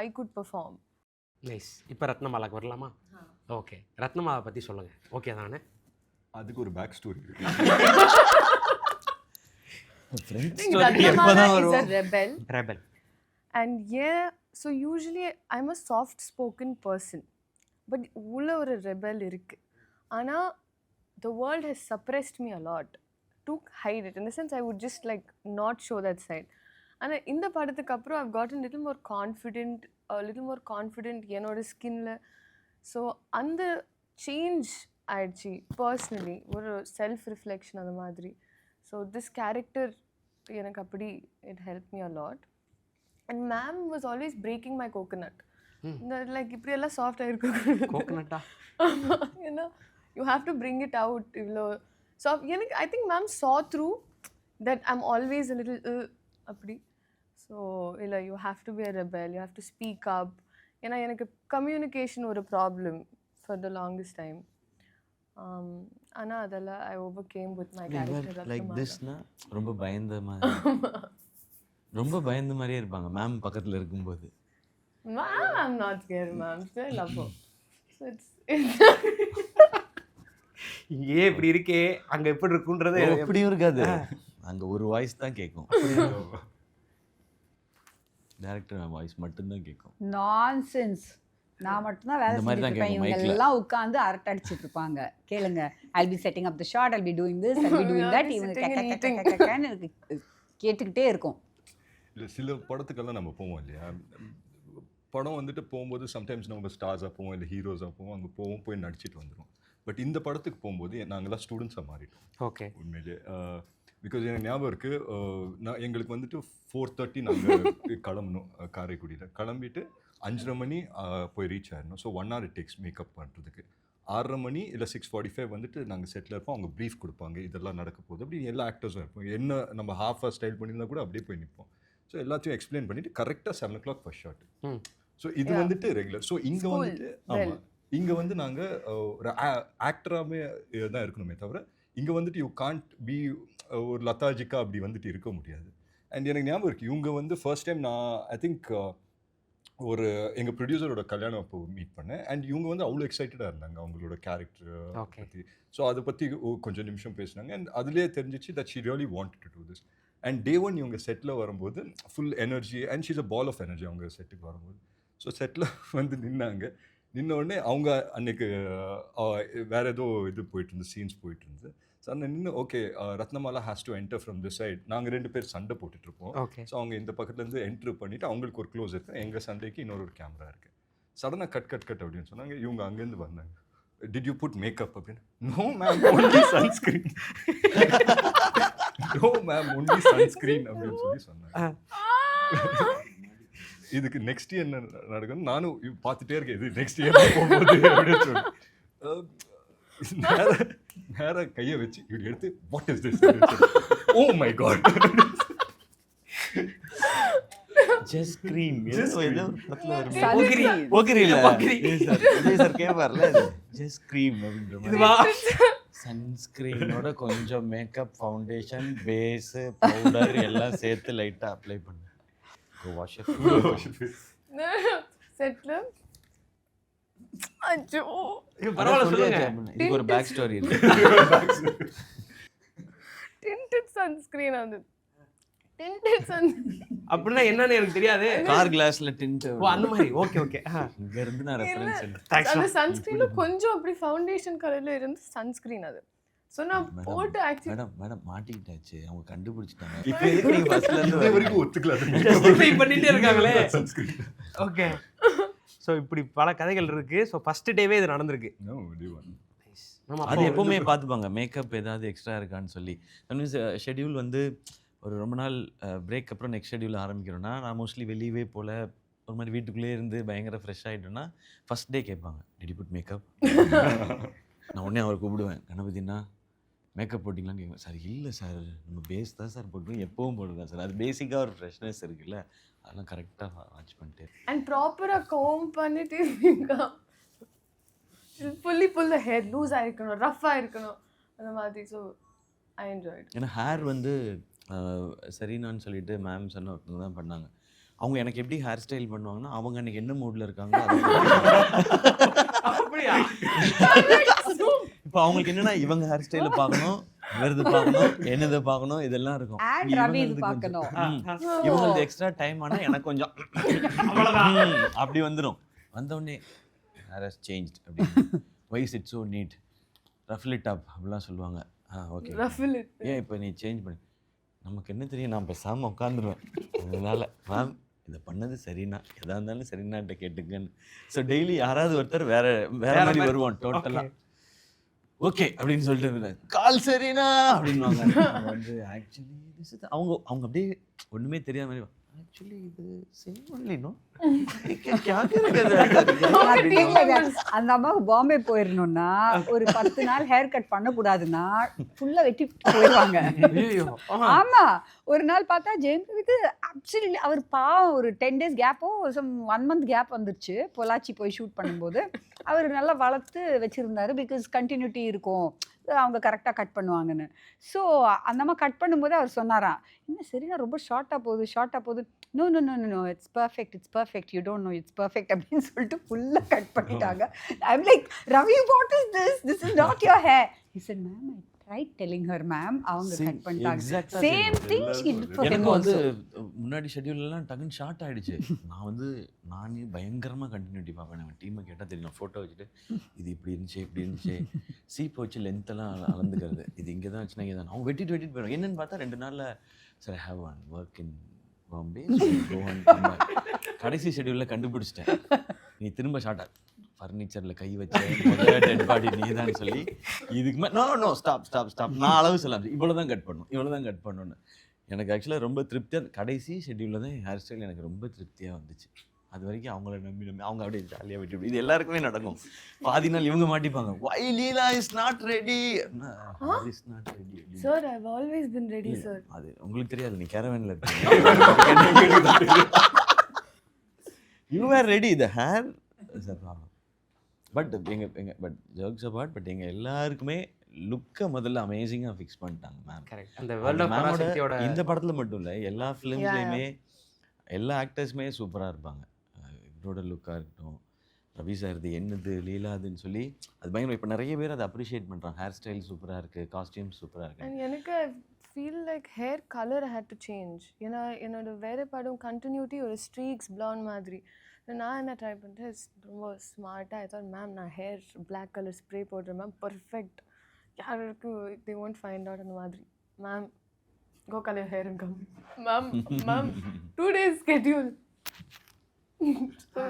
I could perform. நைஸ். இப்போ ரத்னமாலாக்கு வரலாமா? ஓகே, ரத்னமாலா பற்றி சொல்லுங்க. ஓகே தானே? அதுக்கு ஒரு பேக் ஸ்டோரி இருக்கு. Ratnamala is a rebel. Rebel. And yeah, so usually I'm a soft spoken person, but உள்ள ஒரு rebel இருக்கு. ஆனா the world has suppressed me a lot to hide it. In the sense I would just like not show that side. ஆனால் இந்த படத்துக்கு அப்புறம் I've gotten little more confident என்னோட ஸ்கின்ல. ஸோ அந்த சேஞ்ச் ஆயிடுச்சு பர்சனலி, ஒரு செல்ஃப் ரிஃப்ளெக்ஷன் அந்த மாதிரி. ஸோ திஸ் கேரக்டர் எனக்கு அப்படி it help me a lot. And ma'am was always breaking my coconut. இந்த லைக் இப்படியெல்லாம் சாஃப்டாக இருக்கும் கோகனட்டா, ஏன்னா you have to bring it out. இவ்வளோ சாஃப்ட் எனக்கு I think ma'am saw through that I'm always a little அப்படி. ஸோ இல்லை, you have to be a rebel, you have to speak up. ஏன்னா எனக்கு கம்யூனிகேஷன் ஒரு problem for the longest time. ஆனால் அதெல்லாம் I over game with my character. Like Thisna ரொம்ப பயந்த மாதிரியே இருப்பாங்க மேம் பக்கத்தில் இருக்கும்போது. I'm not scared, ma'am. Still love her. So it's இங்கே இப்படி இருக்கே, அங்கே எப்படி இருக்குன்றது எப்படியும் இருக்காது, அங்கே ஒரு வாய்ஸ் தான் கேட்கும், டைரக்டர் வாய்ஸ் மட்டும்தான் கேட்கும். நான்சென்ஸ். நான் மட்டும்தான் வேலை செஞ்சுட்டு இருப்பேன், இவங்க எல்லாம் உட்காந்து அரட்டை அடிச்சுட்டு இருப்பாங்க. கேளுங்க, I'll be setting up the shot, I'll be doing this, I'll be doing that. இவங்க கேட்டுக்கிட்டே இருக்கும். இல்லை சில படத்துக்கெல்லாம் நம்ம போவோம் இல்லையா, படம் வந்துட்டு போகும்போது சம்டைம்ஸ் நம்ம ஸ்டார்ஸாக போவோம் இல்லை ஹீரோஸாக போவோம், அங்கே போவோம் போய் நடிச்சிட்டு வந்துடும். பட் இந்த படத்துக்கு போகும்போது நாங்கள்லாம் ஸ்டூடெண்ட்ஸாக மாறிட்டோம் ஓகே. உண்மையிலே. பிகாஸ் எனக்கு ஞாபகம் இருக்குது, நான் எங்களுக்கு வந்துட்டு 4:30 நாங்கள் கிளம்பணும் காரைக்குடியில். கிளம்பிட்டு 5:30 மணி போய் ரீச் ஆயிடணும். So 1 hour it takes makeup பண்ணுறதுக்கு. 6:30 மணி இல்லை 6:45 வந்துட்டு நாங்கள் செட்டில் இருப்போம். அவங்க ப்ரீஃப் கொடுப்பாங்க, இதெல்லாம் நடக்க போகுது அப்படி. எல்லா ஆக்டர்ஸும் இருப்போம். என்ன நம்ம ஹாஃபாக ஸ்டைல் பண்ணியிருந்தா கூட அப்படியே போய் நிற்போம். ஸோ எல்லாத்தையும் எக்ஸ்பிளைன் பண்ணிவிட்டு கரெக்டாக 7 o'clock ஃபர்ஸ்ட் ஷாட். ஸோ இது வந்துட்டு ரெகுலர். ஸோ இங்கே வந்துட்டு ஆமாம், இங்கே வந்து நாங்கள் ஒரு ஆக்டராகவே தான் இருக்கணுமே தவிர, இங்கே வந்துட்டு யூ கான்ட் பி ஒரு லதாஜிக்கா அப்படி வந்துட்டு இருக்க முடியாது. அண்ட் எனக்கு ஞாபகம் இருக்குது, இவங்க வந்து ஃபர்ஸ்ட் டைம் நான் ஐ திங்க் ஒரு எங்கள் ப்ரொடியூசரோட கல்யாணம் அப்போ மீட் பண்ணேன். அண்ட் இவங்க வந்து அவ்வளோ எக்ஸைட்டடாக இருந்தாங்க அவங்களோட கேரக்டர் பற்றி. ஸோ அதை பற்றி கொஞ்சம் நிமிஷம் பேசினாங்க. அண்ட் அதுலேயே தெரிஞ்சிச்சு that she really wanted to do this. And day 1 இவங்க செட்டில் வரும்போது full energy and she's a ball of energy அவங்க செட்டுக்கு வரும்போது. ஸோ செட்டில் வந்து நின்ன உடனே அவங்க அன்னைக்கு வேறு ஏதோ இது போயிட்டு இருந்து சீன்ஸ் போயிட்டு இருந்தது. ஸோ அந்த நின்று okay Ratnamala has to enter from this side. நாங்கள் 2 பேர் சண்டை போட்டுட்ருப்போம். ஸோ அவங்க இந்த பக்கத்துலேருந்து என்ட்ரு பண்ணிவிட்டு அவங்களுக்கு ஒரு க்ளோஸ் இருக்குது, எங்கள் சண்டைக்கு இன்னொரு கேமரா இருக்குது. சடனாக கட் அப்படின்னு சொன்னாங்க. இவங்க அங்கேருந்து வந்தாங்க. டிட் யூ புட் மேக்கப் அப்படின்னு. No ma'am, only sunscreen. No ma'am, only sunscreen அப்படின்னு சொல்லி சொன்னாங்க. இதுக்கு நெக்ஸ்ட் இயர் என்ன நடக்கும்னு நானும் பார்த்துட்டே இருக்கேன், இது நெக்ஸ்ட் இயர் போகும்போது அப்படின்னு சொல்லி நேராக கையை வச்சு இப்படி எடுத்து what is this, oh my God, just screen ஏதோ ஒரு படத்துல வரும். Sunscreen. போகிரி இல்ல விஜய் சார் கேட்பார்ல, ஜஸ்ட் ஸ்கிரீன் அப்படின்ற மாதிரி. சன்ஸ்கிரீனோட கொஞ்சம் மேக்கப், ஃபவுண்டேஷன், பேஸ், பவுடர் எல்லாம் சேர்த்து லைட்டா அப்ளை பண்ணு. Go wash your face. செட்ல அச்சோ பரவாயில்ல சொல்லுங்க. இதுக்கு ஒரு பேக் ஸ்டோரி இருக்கு. டிண்டட் சன்ஸ்கிரீன் அது. டிண்டட் சன் அப்படின்னா என்னன்னு எனக்கு தெரியாது. கார் கிளாஸ்ல டிண்ட். ஓ அந்த மாதிரி. Okay okay. இங்க இருந்து நான் ரெஃபரன்ஸ் அந்த சன்ஸ்கிரீன்ல கொஞ்சம் அப்படி ஃபவுண்டேஷன் கலர்ல இருந்து சன்ஸ்கிரீன் அது. சோ நான் போட்டு ஆக்சுவலி மேடம் மாட்டிக்கிட்டாச்சு, அவங்க கண்டுபிடிச்சிட்டாங்க. இப்போ எதுக்கு நீங்க ஃபர்ஸ்ட்ல இருந்து இது வரைக்கும் ஒத்துக்கல. ஜஸ்டிஃபை பண்ணிட்டே இருக்காங்களே. ஓகே. ஸோ இப்படி பல கதைகள் இருக்கு. ஸோ ஃபர்ஸ்ட் டேவே இது நடந்திருக்கு. அது எப்பவுமே பார்த்துப்பாங்க மேக்கப் ஏதாவது எக்ஸ்ட்ரா இருக்கான்னு சொல்லி. ஷெட்யூல் வந்து ஒரு ரொம்ப நாள் பிரேக் அப்புறம் நெக்ஸ்ட் ஷெட்யூல் ஆரம்பிக்கிறோன்னா, நான் மோஸ்ட்லி வெளியவே போல் ஒரு மாதிரி வீட்டுக்குள்ளேயே இருந்து பயங்கர ஃப்ரெஷ் ஆகிட்டோன்னா ஃபஸ்ட் டே கேட்பாங்க, டிட் யூ புட் மேக்கப்? நான் உடனே அவரை கூப்பிடுவேன், கணபதினா மேக்கப் போட்டிங்களான்னு கேட்குவேன். சார் இல்லை சார், நம்ம பேஸ் தான் சார் போட்டுருவோம், எப்பவும் போட்டுருக்கேன் சார். அது பேசிக்காக ஒரு ஃப்ரெஷ்னஸ் இருக்குல்ல, அதெல்லாம் கரெக்டாக வாட்ச் பண்ணிட்டு அண்ட் ப்ராப்பரா கோம் பண்ணிட்டு ஃபுல்லி புல் த ஹேர் லூஸா இருக்கணும், ரஃப்பா இருக்கணும் அந்த மாதிரி. So I enjoyed. ஏன்னா ஹேர் வந்து சரினான்னு சொல்லிட்டு மேம் சொன்ன ஒருத்தவங்க தான் பண்ணாங்க. அவங்க எனக்கு எப்படி ஹேர் ஸ்டைல் பண்ணுவாங்கன்னா, அவங்க அன்னைக்கு என்ன மூடில் இருக்காங்க இப்போ அவங்களுக்கு என்னன்னா இவங்க ஹேர் ஸ்டைல பார்க்கணும், விருது பார்க்கணும், என்னது பார்க்கணும், இதெல்லாம் இருக்கும். இவங்களுக்கு எக்ஸ்ட்ரா டைம் ஆனால் எனக்கு கொஞ்சம் அப்படி வந்துடும். வந்தோடனே ஹேர் ஹஸ் சேஞ்ச்ட் அப்படின்னு, why's it's so neat, ruffle it up அப்படிலாம் சொல்லுவாங்க. ஓகே ஏன் இப்போ நீ சேஞ்ச் பண்ணி, நமக்கு என்ன தெரியும், நான் பேசாமல் உட்காந்துருவேன். அதனால மேம் இதை பண்ணது சரிண்ணா, எதாக இருந்தாலும் சரிண்ணாட்ட கேட்டுங்கன்னு. ஸோ டெய்லி யாராவது ஒருத்தர் வேற மாதிரி வருவான் டோட்டலாக. ஓகே அப்படின்னு சொல்லிட்டு கால் சரிண்ணா அப்படின்வாங்க. வந்து ஆக்சுவலி அவங்க அப்படியே ஒன்றுமே தெரியாத மாதிரி, ஆக்சுவலி இது செய்யணும். அந்த அம்மாவுக்கு பாம்பே போயிடணும்னா ஒரு 10 நாள் ஹேர் கட் பண்ணக்கூடாதுன்னா ஃபுல்லா வெட்டி போயிடுவாங்க. ஆமா, ஒரு நாள் பார்த்தா ஜெயந்திக்கு அப்சல்யூட்லி அவர் பாவம் ஒரு 10 days கேப்போ 1 month கேப் வந்துருச்சு பொள்ளாச்சி போய் ஷூட் பண்ணும்போது. அவர் நல்லா வளர்த்து வச்சுருந்தாரு, பிகாஸ் கண்டினியூட்டி இருக்கும், அவங்க கரெக்டாக கட் பண்ணுவாங்கன்னு. ஸோ அந்த அம்மா கட் பண்ணும்போது அவர் சொன்னாராம், இன்னும் சரினா ரொம்ப ஷார்ட்டாக போகுது. No no no no it's perfect, you don't know it's perfect அப்படின்னு சொல்லிட்டு ஃபுல்லாக கட் பண்ணிட்டாங்க. I'm like, Ravi what is this is not your hair. He said, ma'am, I tried telling her, ma'am. அவங்க கட் பண்ணிட்டாங்க. Same thing she did for him எனக்கு வந்து also. முன்னாடி ஷெட்யூல்லாம் டக்குன்னு ஷார்ட் ஆகிடுச்சு. நானே பயங்கரமாக கண்டினியூட்டி பார்ப்பேன். நம்ம டீமை கேட்டால் தெரியும், ஃபோட்டோ வச்சுட்டு இது இப்படி இருந்துச்சு சீப்பை வச்சு லென்த்தெல்லாம் அளந்துக்கிறது, இது இங்கே தான் வச்சுனா இங்கே தான். அவங்க வெட்டிட்டு போயிடும். என்னென்னு பார்த்தா 2 நாளில் sir I have one work in Bombay கோவன் கடைசி ஷெடியூலில் கண்டுபிடிச்சிட்டேன். நீ திரும்ப ஷார்ட்டாக ஃபர்னிச்சரில் கை வச்ச முதல்ல டெட் பாடி நீ தான் சொல்லி இதுக்கு மேலே நோ ஸ்டாப் நான் அளவு சொல்லலாம் இவ்வளோ தான் கட் பண்ணணும்னு. எனக்கு ஆக்சுவலாக ரொம்ப திருப்தியாக கடைசி ஷெட்யூலில் தான் ஹேர் ஸ்டைல் எனக்கு ரொம்ப திருப்தியாக வந்துச்சு. அது வரைக்கும் அவங்கள நம்பி அவங்க அப்படியே ஜாலியாக விட்டு இது எல்லாருக்குமே நடக்கும். பாதி நாள் இவங்க மாட்டிப்பாங்க, why Leela is not ready. Is not ready. Sir, I've always been ready, sir. அது உங்களுக்கு தெரியாது, நீ கேரவன்ல இருக்க. You were ready, the hair is a problem. But but jokes abort, but எங்கள் எல்லாருக்குமே லுக்கை முதல்ல அமேசிங்காக ஃபிக்ஸ் பண்ணிட்டாங்க மேம். கரெக்ட். அந்த வேர்ல்ட் ஆஃப் பராசக்தியோட இந்த படத்தில் மட்டும் இல்லை, எல்லா ஃபிலிம்ஸ்லையுமே எல்லா ஆக்டர்ஸுமே சூப்பராக இருப்பாங்க. இவரோட லுக்காக இருக்கட்டும், ரவி சார் இது என்னது லீலாதுன்னு சொல்லி அது பயங்கரம். இப்போ நிறைய பேர் அதை அப்ரிஷியேட் பண்ணுறாங்க. ஹேர் ஸ்டைல் சூப்பராக இருக்குது, காஸ்டியூம் சூப்பராக இருக்குது. And எனக்கு I feel like hair color I had to change. ஏன்னா என்னோட வேறு படம் கண்டினியூட்டி ஒரு ஸ்ட்ரீக்ஸ் blonde மாதிரி. நான் என்ன ட்ரை பண்ணிட்டேன், ரொம்ப ஸ்மார்ட்டாக ஐ தாட் மேம் நான் ஹேர் பிளாக் கலர் ஸ்ப்ரே போடுறேன் மேம், பர்ஃபெக்ட், யாருக்கும் they won't find out அந்த மாதிரி. Ma'am go color your hair and come. Ma'am 2 days schedule. So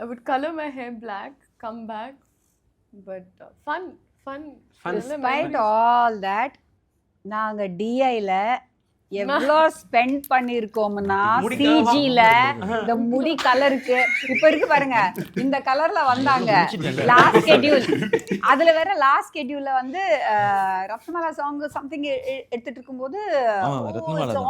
I would color my hair black, come back, but fun. Despite all that, நாங்க டிஐல எவ்வளோ spend பண்ணியிருக்கோம்னா சிஜியில் இந்த முடி கலருக்கு இப்போ இருக்கு பாருங்க, இந்த கலர்ல வந்தாங்க லாஸ்ட் ஸ்கெட்யூல். அதுல வேற லாஸ்ட் ஸ்கெட்யூல்ல வந்து ரத்னமாலா சாங் சம்திங் எடுத்துட்டு இருக்கும்போது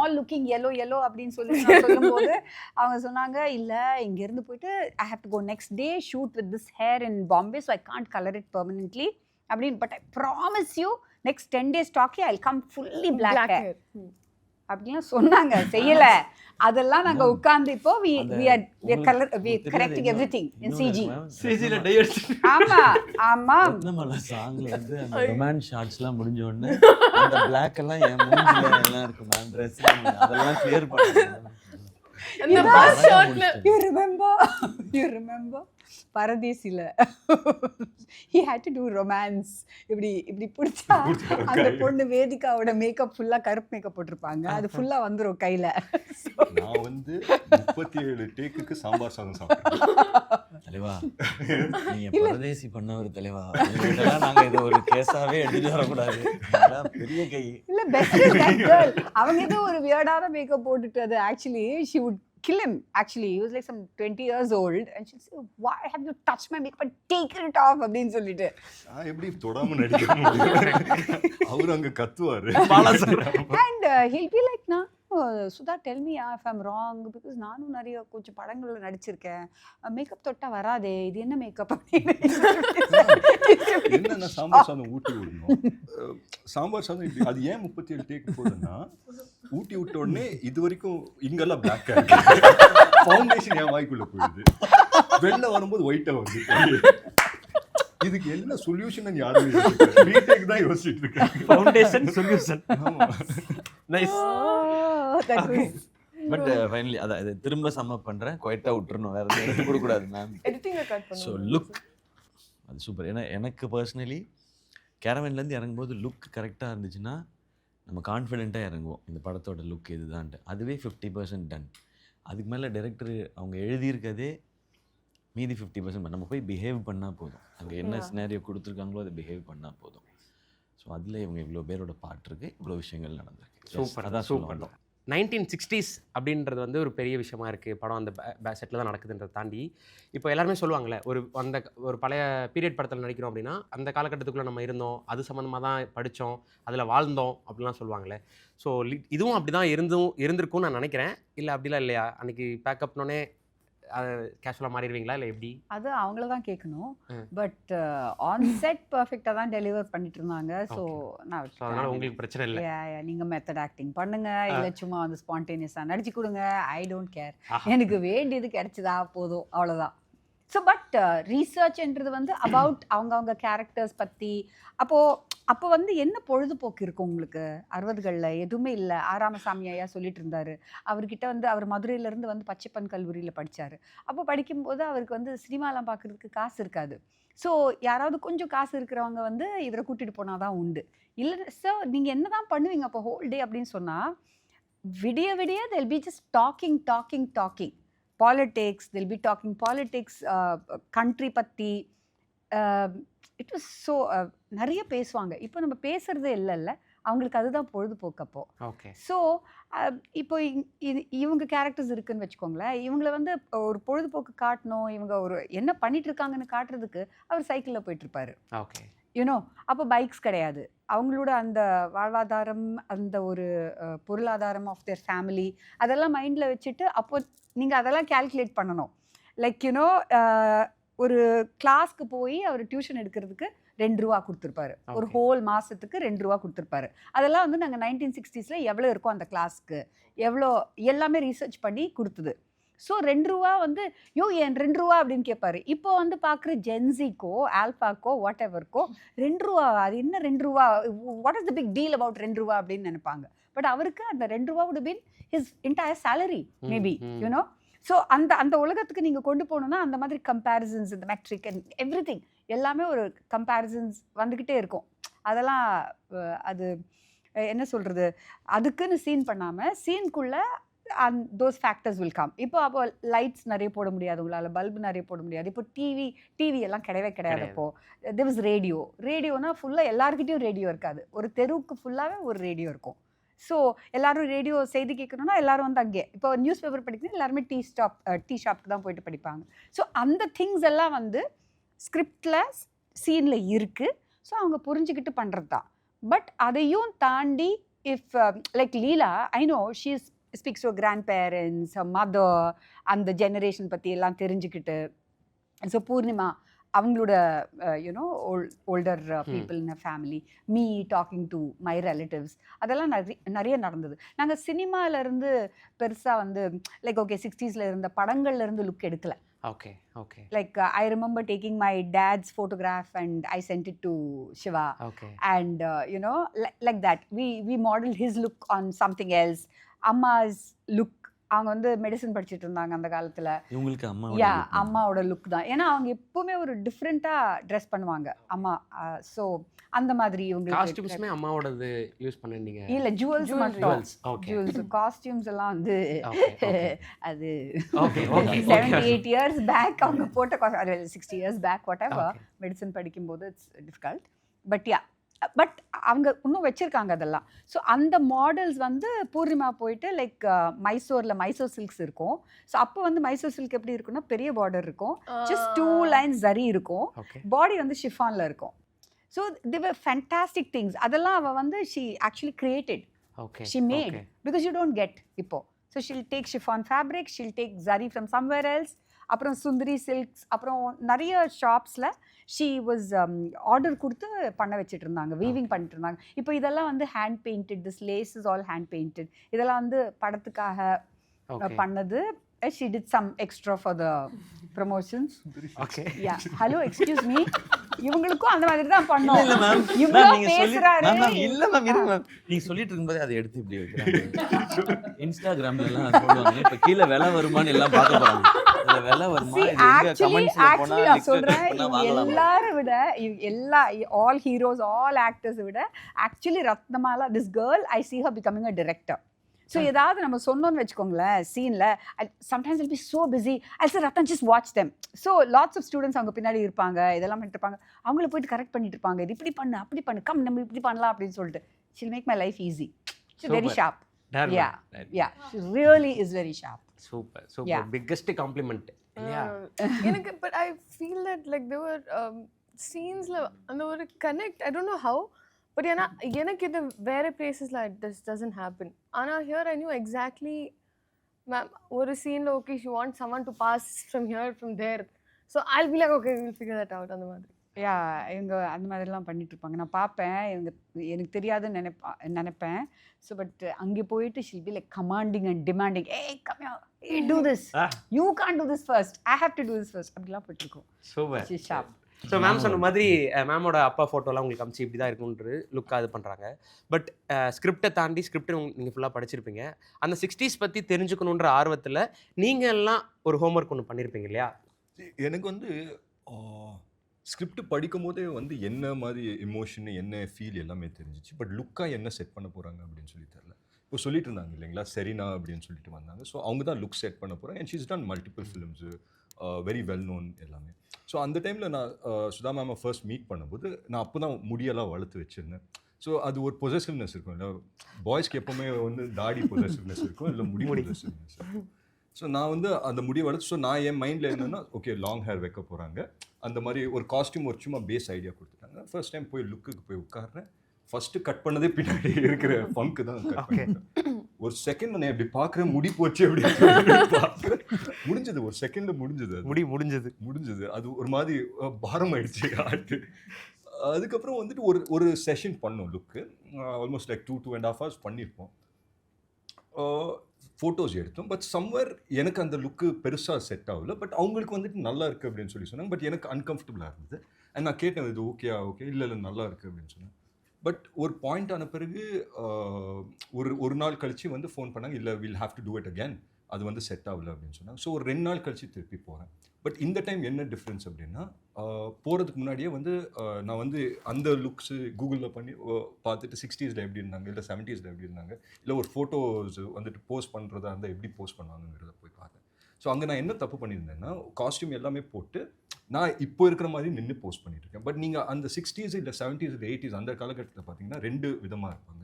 ஆல் லுக்கிங் yellow அப்படின்னு சொல்லி நான் சொல்லும்போது அவங்க சொன்னாங்க, இல்லை இங்கேருந்து போயிட்டு I have to go next day shoot with this hair in Bombay, so I can't colour it permanently அப்படின்னு. But I promise you next 10 days டாக்கி I come fully black hair அப்படிலாம் சொன்னாங்க. செய்யல, அதெல்லாம் நாங்க உட்கார்ந்து இப்போ we are correcting everything in CG ல டை அடிச்சு. ஆமா ரத்னமாலா சாங்ல வந்து அந்த ரொமான்ஸ் ஷாட்ஸ்லாம் முடிஞ்ச உடனே அந்த black எல்லாம் என் மூஞ்சில எல்லாம் இருக்கு மேம், Dress அதெல்லாம் கிளியர் பண்ணுங்க. அந்த பஸ் ஷாட்ல you remember பரதேசில he had to do romance. இப்படி பிடிச்சா அந்த பொண்ணு வேதிகாவோட மேக்கப் ஃபுல்லா கருப்பு மேக்கப் போட்டிருப்பாங்க, அது ஃபுல்லா வந்துரும் கையில. நான் வந்து 37 டேக்குக்கு சாம்பார் சாதம் சாப்பிட்டேன். தலைவா நீங்க பரதேசி பண்ணவர் தலைவா, இதெல்லாம் நாங்க இதை ஒரு கேஸாவே எடுத்துட்டு வரக்கூடாது, பெரிய கை இல்ல. பெஸ்ட் கேர்ள் அவங்க ஏதோ ஒரு வியர்டான மேக்கப் போட்டுட்டு அது actually she would kill him. Actually he was like some 20 years old and she'd say, why have you touched my makeup and taken it off அப்படின்னு சொல்லிட்டு. நான் எப்படி தொடாம நடிக்க முடியும், அவர் அங்க கத்துவாரு. And he'll be like, na Sudha, tell me if I'm wrong, because நானும் நிறைய கொஞ்சம் படங்கள்ல நடிச்சிருக்கேன், மேக்கப் தொட்டா வராதே, இது என்ன மேக்கப் அப்படின்னு. என்னன்னா சாம்பார் சாதம் ஊட்டி விடணும், சாம்பார் சாதம் இப்படி அது ஏன் 37 டேக் போகுதுன்னா, ஊட்டி விட்ட உடனே இது வரைக்கும் இங்கெல்லாம் பிளாக்கா இருக்கு, ஃபவுண்டேஷன் என் வாய்க்குள்ள போயிடுது, வெளில வரும்போது ஒயிட்டா வருது. இதுக்கு என்ன சொல்யூஷன் யாரும் ரீடேக் தான் யோசிச்சுட்டு இருக்கேன். Foundation solution. Nice. But finally அதை திரும்ப சம்மப் பண்ணுறேன், குவைட்டாக விட்டுறணும், வேறு எதுவும் எடுத்து கொடுக்கூடாது மேம். எடிட்டிங்கை கட் ஸோ பண்ணுவோம். லுக் அது சூப்பர். ஏன்னா எனக்கு பர்சனலி கேரவன்லேருந்து இறங்கும்போது லுக் கரெக்டாக இருந்துச்சுன்னா நம்ம கான்ஃபிடென்ட்டாக இறங்குவோம், இந்த படத்தோட லுக் இதுதான்ட்டு. அதுவே 50% டன். அதுக்கு மேலே டைரக்டர் அவங்க எழுதியிருக்கதே மீதி 50% நம்ம போய் பிஹேவ் பண்ணால் போதும், அங்கே என்ன சினாரியோ கொடுத்துருக்காங்களோ அதை பிஹேவ் பண்ணால் போதும். ஸோ அதில் இவங்க இவ்வளோ பேரோட பாட்டு இருக்குது, இவ்வளோ விஷயங்கள் நடந்திருக்கு. சூப்பர், அதான் சூப்பர். 1960s அப்படின்றது வந்து ஒரு பெரிய விஷயமா இருக்குது. படம் அந்த செட்டில் தான் நடக்குதுன்றதை தாண்டி இப்போ எல்லாருமே சொல்லுவாங்கள்ல, ஒரு பழைய பீரியட் படத்தில் நடிக்கிறோம் அப்படின்னா அந்த காலகட்டத்துக்குள்ளே நம்ம இருந்தோம், அது சம்மந்தமாக தான் படித்தோம், அதில் வாழ்ந்தோம் அப்படிலாம் சொல்லுவாங்களே. ஸோ இதுவும் அப்படி தான் இருந்திருக்கும்னு நான் நினைக்கிறேன். இல்லை அப்படிலாம் இல்லையா? அன்றைக்கி பேக்கப்னோடனே கேஷுவலாக மாறிடுவீங்களா இல்லை எப்படி? அது அவங்கள தான் கேட்கணும். பட் ஆன் செட் பர்ஃபெக்டாக தான் டெலிவர் பண்ணிட்டு இருந்தாங்க. ஸோ நான் அதனால் உங்களுக்கு பிரச்சனை இல்லை. நீங்கள் மெத்தட் ஆக்டிங் பண்ணுங்க, இல்லை சும்மா வந்து ஸ்பான்டேனியஸாக நடிச்சு கொடுங்க, ஐ டோன்ட் கேர், எனக்கு வேண்டியது கிடைச்சதா போதும், அவ்வளோதான். ஸோ பட் ரீசர்ச்ன்றது வந்து அபவுட் அவங்க கேரக்டர்ஸ் பற்றி. அப்போ வந்து என்ன பொழுதுபோக்கு இருக்கும் உங்களுக்கு? 60களில் எதுவுமே இல்லை. ஆராமசாமி ஐயா சொல்லிட்டு இருந்தார், அவர்கிட்ட வந்து அவர் மதுரையிலேருந்து வந்து பச்சைப்பன் கல்லூரியில் படித்தார். அப்போ படிக்கும்போது அவருக்கு வந்து சினிமாலாம் பார்க்குறதுக்கு காசு இருக்காது. ஸோ யாராவது கொஞ்சம் காசு இருக்கிறவங்க வந்து இவரை கூட்டிகிட்டு போனால் தான் உண்டு. இல்லை சார் நீங்கள் என்ன தான் பண்ணுவீங்க அப்போ ஹோல் டே அப்படின்னு சொன்னால், விடிய விடிய they'll be just talking politics, they'll be talking politics, country பத்தி. இட் வாஸ் ஸோ நிறைய பேசுவாங்க. இப்போ நம்ம பேசுறதே இல்லைல்ல, அவங்களுக்கு அதுதான் பொழுதுபோக்கு அப்போ. ஓகே. ஸோ இப்போ இவங்க கேரக்டர்ஸ் இருக்குன்னு வச்சுக்கோங்களேன், இவங்களை வந்து ஒரு பொழுதுபோக்கு காட்டணும், இவங்க ஒரு என்ன பண்ணிட்டு இருக்காங்கன்னு காட்டுறதுக்கு அவர் சைக்கிளில் போயிட்டு இருப்பாரு. ஓகே. யூனோ அப்போ பைக்ஸ் கிடையாது. அவங்களோட அந்த வாழ்வாதாரம், அந்த ஒரு பொருளாதாரம் ஆஃப் தேர் ஃபேமிலி, அதெல்லாம் மைண்டில் வச்சுட்டு அப்போ நீங்கள் அதெல்லாம் கேல்குலேட் பண்ணணும். லைக் யூனோ ஒரு கிளாஸ்க்கு போய் அவர் டியூஷன் எடுக்கிறதுக்கு 2 ரூபா கொடுத்துருப்பாரு. ஒரு ஹோல் மாதத்துக்கு 2 ரூபா கொடுத்துருப்பாரு. அதெல்லாம் வந்து நாங்கள் 1960s எவ்வளோ இருக்கோ அந்த கிளாஸ்க்கு எவ்வளோ எல்லாமே ரீசர்ச் பண்ணி கொடுத்தது. ஸோ 2 ரூபா வந்து ஏன் 2 ரூபா அப்படின்னு கேட்பாரு. இப்போ வந்து பார்க்குற ஜென்சிக்கோ ஆல்ஃபாக்கோ வாட் எவர்க்கோ 2 ரூபா அது என்ன 2 ரூபா, what is the big deal about 2 ரூபா அப்படின்னு நினைப்பாங்க. பட் அவருக்கு அந்த 2 ரூபா would have been his entire salary maybe, you know. So அந்த அந்த உலகத்துக்கு நீங்கள் கொண்டு போகணுன்னா அந்த மாதிரி கம்பேரிசன்ஸ், இந்த மெட்ரிக் அண்ட் எவ்ரிதிங் எல்லாமே ஒரு கம்பேரிசன்ஸ் வந்துக்கிட்டே இருக்கும். அதெல்லாம் அது என்ன சொல்கிறது, அதுக்குன்னு சீன் பண்ணாமல் சீனுக்குள்ளே தோஸ் ஃபேக்டர்ஸ் வில் கம். இப்போ அப்போ லைட்ஸ் நிறைய போட முடியாது உங்களால், பல்பு நிறைய போட முடியாது. இப்போ டிவி எல்லாம் கிடையவே கிடையாது. அப்போது there was ரேடியோனா ஃபுல்லாக எல்லாருக்கிட்டையும் ரேடியோ இருக்காது. ஒரு தெருவுக்கு ஃபுல்லாகவே ஒரு ரேடியோ இருக்கும். ஸோ எல்லாரும் ரேடியோ செய்தி கேட்கணுன்னா எல்லாரும் வந்து அங்கே, இப்போ நியூஸ் பேப்பர் படிக்கணும் எல்லாருமே டீ ஷாப்க்கு தான் போயிட்டு படிப்பாங்க. ஸோ அந்த திங்ஸ் எல்லாம் வந்து ஸ்கிரிப்டில் சீனில் இருக்குது. ஸோ அவங்க புரிஞ்சுக்கிட்டு பண்ணுறது தான். பட் அதையும் தாண்டி if like Leela, I know she speaks to grandparents, mother, அந்த ஜெனரேஷன் பற்றி எல்லாம் தெரிஞ்சுக்கிட்டு. ஸோ பூர்ணிமா அவங்களோட you know older people in a family, me talking to my relatives, அதெல்லாம் நிறைய நடந்தது. நாங்கள் சினிமாவிலேருந்து பெருசாக வந்து லைக் ஓகே 60s இருந்த படங்கள்லேருந்து லுக் எடுக்கலை. Okay. Okay. Like I remember taking my dad's photograph and I sent it to Shiva. Okay. And you know, like that we modeled his look on something else. Amma's look, அவங்க வந்து medicine படிச்சுட்டு இருந்தாங்க அந்த காலத்தில். இவங்களுக்கு அம்மாவோட look தான். ஏன்னா அவங்க எப்பவுமே ஒரு டிஃப்ரெண்ட்டாக ட்ரெஸ் பண்ணுவாங்க அம்மா. ஸோ அந்த மாதிரி இவங்களுக்கு காஸ்டியூம்ஸ்மே அம்மாவோடது யூஸ் பண்ணீங்க? இல்லை, ஜுவல்ஸ் மட்டும். ஜுவல்ஸ் காஸ்டியூம்ஸ் எல்லாம் வந்து அது 78 years பேக் அவங்க போட்ட 60 years back whatever medicine படிக்கும்போது இட்ஸ் டிஃபிகல்ட். பட் அவங்க இன்னும் வச்சுருக்காங்க அதெல்லாம். ஸோ அந்த மாடல்ஸ் வந்து பூர்ணிமா போயிட்டு லைக் மைசூர் சில்க்ஸ் இருக்கும். ஸோ அப்போ வந்து மைசூர் சில்க் எப்படி இருக்குன்னா பெரிய பார்டர் இருக்கும், ஜஸ்ட் 2 lines ஜரி இருக்கும், பாடி வந்து ஷிஃபானில் இருக்கும். So the were fantastic things. அதெல்லாம் அவள் வந்து she actually created, she made, because you don't get இப்போ. So she'll take chiffon fabric, she'll take zari from somewhere else. அப்புறம் சுந்தரி சில்க்ஸ், அப்புறம் நிறைய ஷாப்ஸில் ஷீ வாஸ் ஆர்டர் கொடுத்து பண்ண வச்சுட்டு இருந்தாங்க, வீவிங் பண்ணிட்டு இருந்தாங்க. இப்போ இதெல்லாம் வந்து hand painted, this lace is all hand painted. இதெல்லாம் வந்து படத்துக்காக பண்ணது. She did some extra for the promotions. Okay. Yeah. Hello, excuse me. இவங்களுக்கும் அந்த மாதிரி தான் பண்ணோம். இல்ல மேம், இவ்ளோ பேசுறாரு. இல்ல மேம், இருங்க மேம். நீங்க சொல்லிட்டு இருக்கும்போது அதை எடுத்து இப்படி வைக்கிறாங்க. இன்ஸ்டாகிராம்ல எல்லாம் போடுவாங்க. இப்ப கீழ விலை வருமான்னு எல்லாம் பார்க்க போறாங்க. இந்த விலை வருமா இது எங்க கமெண்ட்ஸ்ல போனா நான் சொல்றேன், எல்லாரும் விட எல்லா all heroes, all actors விட actually ரத்னமாலா, this girl I see her becoming a director. So ஏதாவது நம்ம சொன்னோன்னு வச்சுக்கோங்களேன் சீனில், sometimes will be so busy, I say Ratan just watch them. So lots of students அவங்க பின்னாடி இருப்பாங்க, இதெல்லாம் பண்ணிட்டு இருப்பாங்க, அவங்கள போயிட்டு கரெக்ட் பண்ணிட்டு இருப்பாங்க, இது இப்படி பண்ணு அப்படி பண்ணு, கம் நம்ம இப்படி பண்ணலாம் அப்படின்னு சொல்லிட்டு. She'll make my life easy. She very sharp. Yeah she really is very sharp. Super biggest compliment இல்லையா எனக்கு. But I feel that like there were சீன்ஸ்ல அந்த ஒரு connect, I don't know how, but ஏன்னா எனக்கு இது வேறு பிளேசஸில் திஸ் டசன்ட் ஹேப்பன். ஆனால் here I knew exactly ma'am ஒரு சீனில் okay she want someone to pass from here from there, so I'll be like okay will figure that out. அந்த மாதிரி இவங்க அந்த மாதிரிலாம் பண்ணிட்டு இருப்பாங்க. நான் பார்ப்பேன், இவங்க எனக்கு தெரியாதுன்னு நினைப்பேன். ஸோ பட் அங்கே போயிட்டு she'll be like commanding and demanding, come here, do this, you can't do this first, I have to do this first, அப்படிலாம் போயிட்டுருக்கோம். Super. She sharp. So ma'am சொன்ன மாதிரி மேமோட அப்பா ஃபோட்டோலாம் உங்களுக்கு அமிச்சு இப்படி தான் இருக்குன்றது லுக்காக இது பண்ணுறாங்க. பட் ஸ்கிரிப்டை தாண்டி ஸ்கிரிப்ட் நீங்கள் ஃபுல்லாக படிச்சிருப்பீங்க. அந்த 60s பற்றி தெரிஞ்சுக்கணுன்ற ஆர்வத்தில் நீங்கள் எல்லாம் ஒரு ஹோம்ஒர்க் ஒன்று பண்ணியிருப்பீங்க இல்லையா? எனக்கு வந்து ஸ்கிரிப்ட் படிக்கும் போதே வந்து என்ன மாதிரி எமோஷன், என்ன ஃபீல் எல்லாமே தெரிஞ்சிச்சு. பட் லுக்காக என்ன செட் பண்ண போகிறாங்க அப்படின்னு சொல்லி தெரில. இப்போ சொல்லிட்டு இருந்தாங்க இல்லைங்களா செரீனா அப்படின்னு சொல்லிட்டு வந்தாங்க. ஸோ அவங்க தான் லுக் செட் பண்ண போகிறேன். And she's ton multiple films, very well known எல்லாமே. ஸோ அந்த டைமில் நான் சுதா மேமை ஃபர்ஸ்ட் மீட் பண்ணும்போது நான் அப்போ தான் முடியெல்லாம் வளர்த்து வச்சுருந்தேன். ஸோ அது ஒரு பொசசிவ்னஸ் இருக்கும் இல்லை, பாய்ஸ்க்கு எப்போவுமே வந்து தாடி பொசசிவ்னஸ் இருக்கும், இல்லை முடி பொசசிவ்னஸ் இருக்கும். ஸோ நான் வந்து அந்த முடியை வளர்த்து, ஸோ நான் என் மைண்டில் என்னென்னா ஓகே லாங் ஹேர் வைக்க போகிறாங்க, அந்த மாதிரி ஒரு காஸ்டியூம் ஒரு சும்மா பேஸ் ஐடியா கொடுத்துட்டாங்க. ஃபர்ஸ்ட் டைம் போய் லுக்குக்கு போய் உட்கார்றேன். ஃபஸ்ட்டு கட் பண்ணதே பின்னாடி இருக்கிற ஃபங்க்கு தான் கட் பண்ணிட்டேன். ஒரு செகண்ட் நான் எப்படி பார்க்குறேன், முடி போச்சு அப்படின்னு பார்க்குறேன். முடிஞ்சது, ஒரு செகண்டில் முடிஞ்சது, முடி முடிஞ்சது. அது ஒரு மாதிரி பாரம் ஆயிடுச்சு ஆட்டு. அதுக்கப்புறம் வந்துட்டு ஒரு செஷன் பண்ணோம் லுக்கு, ஆல்மோஸ்ட் லைக் 2.5 hours பண்ணியிருப்போம். ஃபோட்டோஸ் எடுத்தோம். பட் சம்வேர் எனக்கு அந்த லுக்கு பெருசாக செட் ஆகல. பட் அவங்களுக்கு வந்துட்டு நல்லா இருக்குது அப்படின்னு சொல்லி சொன்னாங்க. பட் எனக்கு அன்கம்ஃபர்டபுளாக இருந்தது. அண்ட் நான் கேட்டேன், இது ஓகே இல்லை நல்லா இருக்குது அப்படின்னு சொன்னேன். பட் ஒரு பாயிண்ட் ஆன பிறகு ஒரு நாள் கழிச்சு வந்து ஃபோன் பண்ணாங்க, இல்லை will have to do it again, அது வந்து செட் ஆகல அப்படின்னு சொன்னாங்க. ஸோ ஒரு 2 நாள் கழிச்சு திருப்பி போகிறேன். பட் இந்த டைம் என்ன டிஃப்ரென்ஸ் அப்படின்னா, போகிறதுக்கு முன்னாடியே வந்து நான் வந்து அந்த லுக்ஸு கூகுளில் பண்ணி பார்த்துட்டு 60s எப்படி இருந்தாங்க, இல்லை 70s எப்படி இருந்தாங்க, இல்லை ஒரு ஃபோட்டோஸ் வந்துட்டு போஸ்ட் பண்ணுறதா இருந்தால் எப்படி போஸ்ட் பண்ணுவாங்கிறத போய் பார்த்தேன். ஸோ அங்கே நான் என்ன தப்பு பண்ணியிருந்தேன்னா, காஸ்டியூம் எல்லாமே போட்டு நான் இப்போ இருக்கிற மாதிரி நின்று போஸ்ட் பண்ணிட்டு இருக்கேன். பட் நீங்கள் அந்த 60s இல்லை 70s இல்லை 80s அந்த காலகட்டத்தில் பார்த்தீங்கன்னா 2 விதமாக இருப்பாங்க.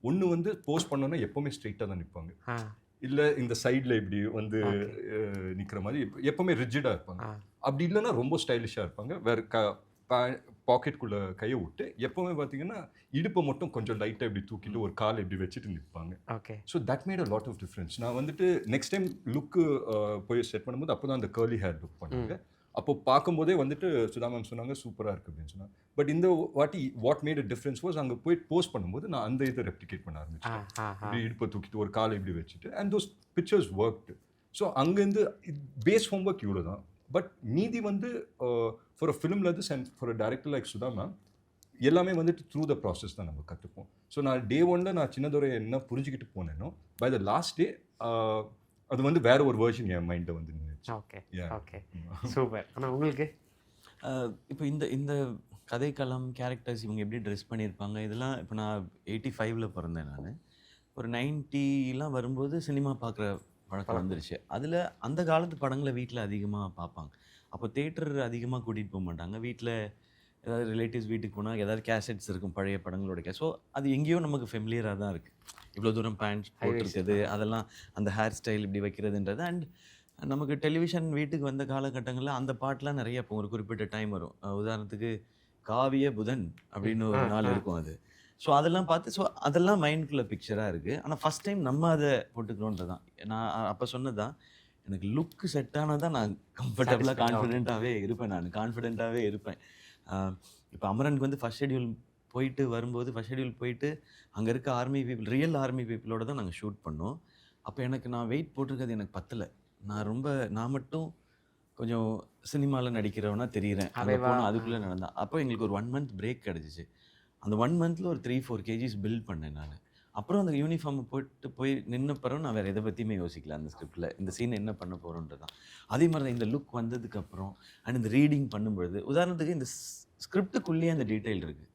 ஒன்று வந்து போஸ்ட் பண்ணோன்னா எப்போவுமே ஸ்ட்ரெயிட்டாக தான் நிற்பாங்க, இல்லை இந்த சைடில் இப்படி வந்து நிற்கிற மாதிரி எப்போவுமே ரிஜிடாக இருப்பாங்க. அப்படி இல்லைன்னா ரொம்ப ஸ்டைலிஷாக இருப்பாங்க. வேறு பாக்கெட்டுக்குள்ளே கையை விட்டு எப்போவுமே பார்த்தீங்கன்னா இடுப்பை மட்டும் கொஞ்சம் லைட்டாக இப்படி தூக்கிட்டு ஒரு கால் இப்படி வச்சுட்டு நிற்பாங்க. ஓகே. So that made a lot of difference. நான் வந்துட்டு நெக்ஸ்ட் டைம் லுக்கு போய் செட் பண்ணும்போது அப்போ தான் அந்த கர்லி ஹேர் லுக் பண்ணாங்க. அப்போ பார்க்கும்போதே வந்துட்டு சுதா மேம் சொன்னாங்க சூப்பராக இருக்குது அப்படின்னு சொன்னாங்க. பட் இந்த வாட்டி what made a difference was, அங்கே போய் போஸ்ட் பண்ணும்போது நான் அந்த இதை ரெப்ளிகேட் பண்ண ஆரம்பிச்சேன். இப்படி இடுப்பை தூக்கிட்டு ஒரு காலை இப்படி வச்சுட்டு, and those pictures worked. So அங்கேருந்து பேஸ் ஹோம்ஒர்க் இவ்வளோ தான். பட் மீதி வந்து ஃபார் அ ஃபிலிமில் இது and for a director like Sudha ma'am எல்லாமே வந்துட்டு த்ரூ த ப்ராசஸ் தான் நம்ம கற்றுப்போம். ஸோ நான் டே 1 நான் சின்னதுரை என்ன புரிஞ்சுக்கிட்டு போனேனோ, பை த லாஸ்ட் டே அது வந்து வேற ஒரு வெர்ஷன் என் மைண்டில் வந்து நின்றுச்சு. Okay super. ஆனால் உங்களுக்கு இப்போ இந்த கதைக்களம் கேரக்டர்ஸ் இவங்க எப்படி ட்ரெஸ் பண்ணியிருப்பாங்க இதெல்லாம், இப்போ நான் 85ல் பிறந்தேன். நான் ஒரு 90லாம் வரும்போது சினிமா பார்க்குற பழக்கம் வந்துருச்சு. அதில் அந்த காலத்து படங்களை வீட்டில் அதிகமாக பார்ப்பாங்க. அப்போ தேட்டர் அதிகமாக கூட்டிகிட்டு போக மாட்டாங்க. வீட்டில் ஏதாவது ரிலேட்டிவ்ஸ் வீட்டுக்கு போனால் ஏதாவது கேசட்ஸ் இருக்கும் பழைய படங்களோட. ஸோ அது எங்கேயோ நமக்கு ஃபெமிலியராக தான் இருக்குது. இவ்வளோ தூரம் பேண்ட் போட்டிருக்குது, அதெல்லாம் அந்த ஹேர் ஸ்டைல் இப்படி வைக்கிறதுன்றது. அண்ட் நமக்கு டெலிவிஷன் வீட்டுக்கு வந்த காலகட்டங்களில் அந்த பாட்டெலாம் நிறைய இப்போ ஒரு குறிப்பிட்ட டைம் வரும். உதாரணத்துக்கு காவிய புதன் அப்படின்னு ஒரு நாள் இருக்கும் அது. ஸோ அதெல்லாம் பார்த்து அதெல்லாம் மைண்டுக்குள்ளே பிக்சராக இருக்குது. ஆனால் ஃபஸ்ட் டைம் நம்ம அதை போட்டுக்கிறோன்றது தான். நான் அப்போ சொன்னது தான், எனக்கு லுக்கு செட் ஆனால் தான் நான் கம்ஃபர்டபுளாக கான்ஃபிடென்ட்டாகவே இருப்பேன். இப்போ அமரனுக்கு வந்து ஃபஸ்ட் ஷெட்யூல் போயிட்டு அங்கே இருக்க ஆர்மி பீப்புள், ரியல் ஆர்மி பீப்புளோட தான் நாங்கள் ஷூட் பண்ணோம். அப்போ நான் வெயிட் போட்டிருக்கிறது எனக்கு பத்தலை. நான் மட்டும் கொஞ்சம் சினிமாவில் நடிக்கிறவனா தெரிகிறேன். அதுக்குள்ளே நடந்தேன். அப்போ எங்களுக்கு ஒரு 1 month பிரேக் கிடச்சிச்சு. அந்த 1 monthல ஒரு 3-4 kgs பில்ட் பண்ணேன் நான். அப்புறம் அந்த யூனிஃபார்மை போய் நின்ன பிறகு நான் வேறு எதை பற்றியுமே யோசிக்கல. அந்த ஸ்கிரிப்டில் இந்த சீன் என்ன பண்ண போகிறோன்றது தான். அதே மாதிரி தான் இந்த லுக் வந்ததுக்கப்புறம் அண்ட் இந்த ரீடிங் பண்ணும்பொழுது, உதாரணத்துக்கு இந்த ஸ்கிரிப்டுக்குள்ளேயே அந்த டீட்டெயில் இருக்குது.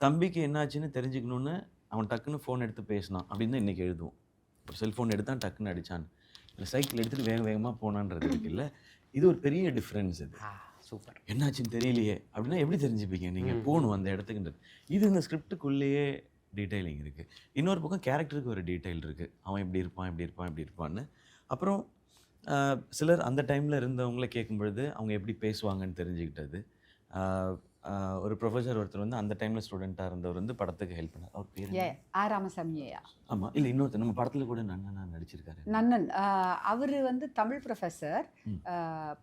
தம்பிக்கு என்னாச்சுன்னு தெரிஞ்சுக்கணுன்னு அவன் டக்குன்னு ஃபோன் எடுத்து பேசினான் அப்படின்னு தான் இன்றைக்கி எழுதுவோம். ஒரு செல்ஃபோன் எடுத்தான் டக்குன்னு அடித்தான், இல்லை சைக்கிள் எடுத்துகிட்டு வேகமாக போனான்றது இருக்குல்ல. இது ஒரு பெரிய டிஃப்ரென்ஸ். இது சூப்பர். என்னாச்சுன்னு தெரியலையே அப்படின்னா எப்படி தெரிஞ்சுப்பீங்க நீங்கள் போகணும் அந்த இடத்துக்குன்றது. இது இந்த ஸ்கிரிப்டுக்குள்ளேயே டீட்டெயிலிங் இருக்குது. இன்னொரு பக்கம் கேரக்டருக்கு ஒரு டீட்டெயில் இருக்குது. அவன் இப்படி இருப்பான்னு. அப்புறம் சிலர் அந்த டைமில் இருந்தவங்கள கேட்கும்பொழுது அவங்க எப்படி பேசுவாங்கன்னு தெரிஞ்சுக்கிட்டது. ஒரு ப்ரொஃபஸர் ஒருத்தர் வந்து அந்த டைமில் ஸ்டூடெண்ட்டாக இருந்தவர் வந்து படத்துக்கு ஹெல்ப் பண்ணார். அவர் பேர் ஆர் ராமசாமியா? ஆமாம். இல்லை இன்னொருத்தர் நம்ம படத்தில் கூட நன்னனா நடிச்சிருக்காரு. நன்னன். அவர் வந்து தமிழ் ப்ரொஃபஸர்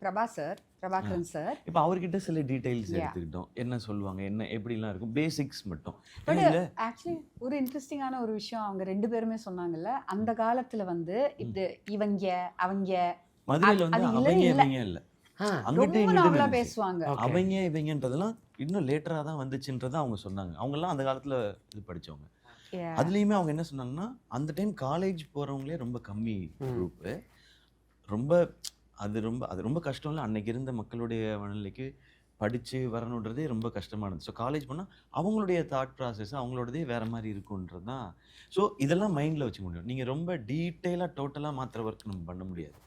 பிரபாகரன் சார். இப்போ அவர்கிட்ட சில டீட்டெயில்ஸ் எடுத்துக்கிட்டோம். என்ன சொல்லுவாங்க, என்ன எப்படிலாம் இருக்கும், பேசிக்ஸ் மட்டும். பட் ஆக்சுவலி ஒரு இன்ட்ரெஸ்டிங்கான ஒரு விஷயம் அவங்க 2 பேருமே சொன்னாங்கல்ல, அந்த காலத்தில் வந்து இப்படி இவங்க அவங்க மதுரையில் வந்து அவங்க இல்லை, அங்கிட்ட பேசுவாங்க. அவங்க இவங்கன்றதெல்லாம் இன்னும் லேட்டராக தான் வந்துச்சுன்றதை அவங்க சொன்னாங்க. அவங்கெல்லாம் அந்த காலத்தில் இது படித்தவங்க. அதுலேயுமே அவங்க என்ன சொன்னாங்கன்னா, அந்த டைம் காலேஜ் போகிறவங்களே ரொம்ப கம்மி குரூப்பு. அது ரொம்ப கஷ்டம் இல்லை. அன்னைக்கு இருந்த மக்களுடைய மனநிலைக்கு படித்து வரணுன்றதே ரொம்ப கஷ்டமானது. ஸோ காலேஜ் போனால் அவங்களுடைய தாட் ப்ராசஸ் அவங்களோடதே வேறு மாதிரி இருக்குன்றது தான். ஸோ இதெல்லாம் மைண்டில் வச்சுக்க முடியும். நீங்கள் ரொம்ப டீட்டெயிலாக டோட்டலாக மாற்றுற ஒர்க் நம்ம பண்ண முடியாது.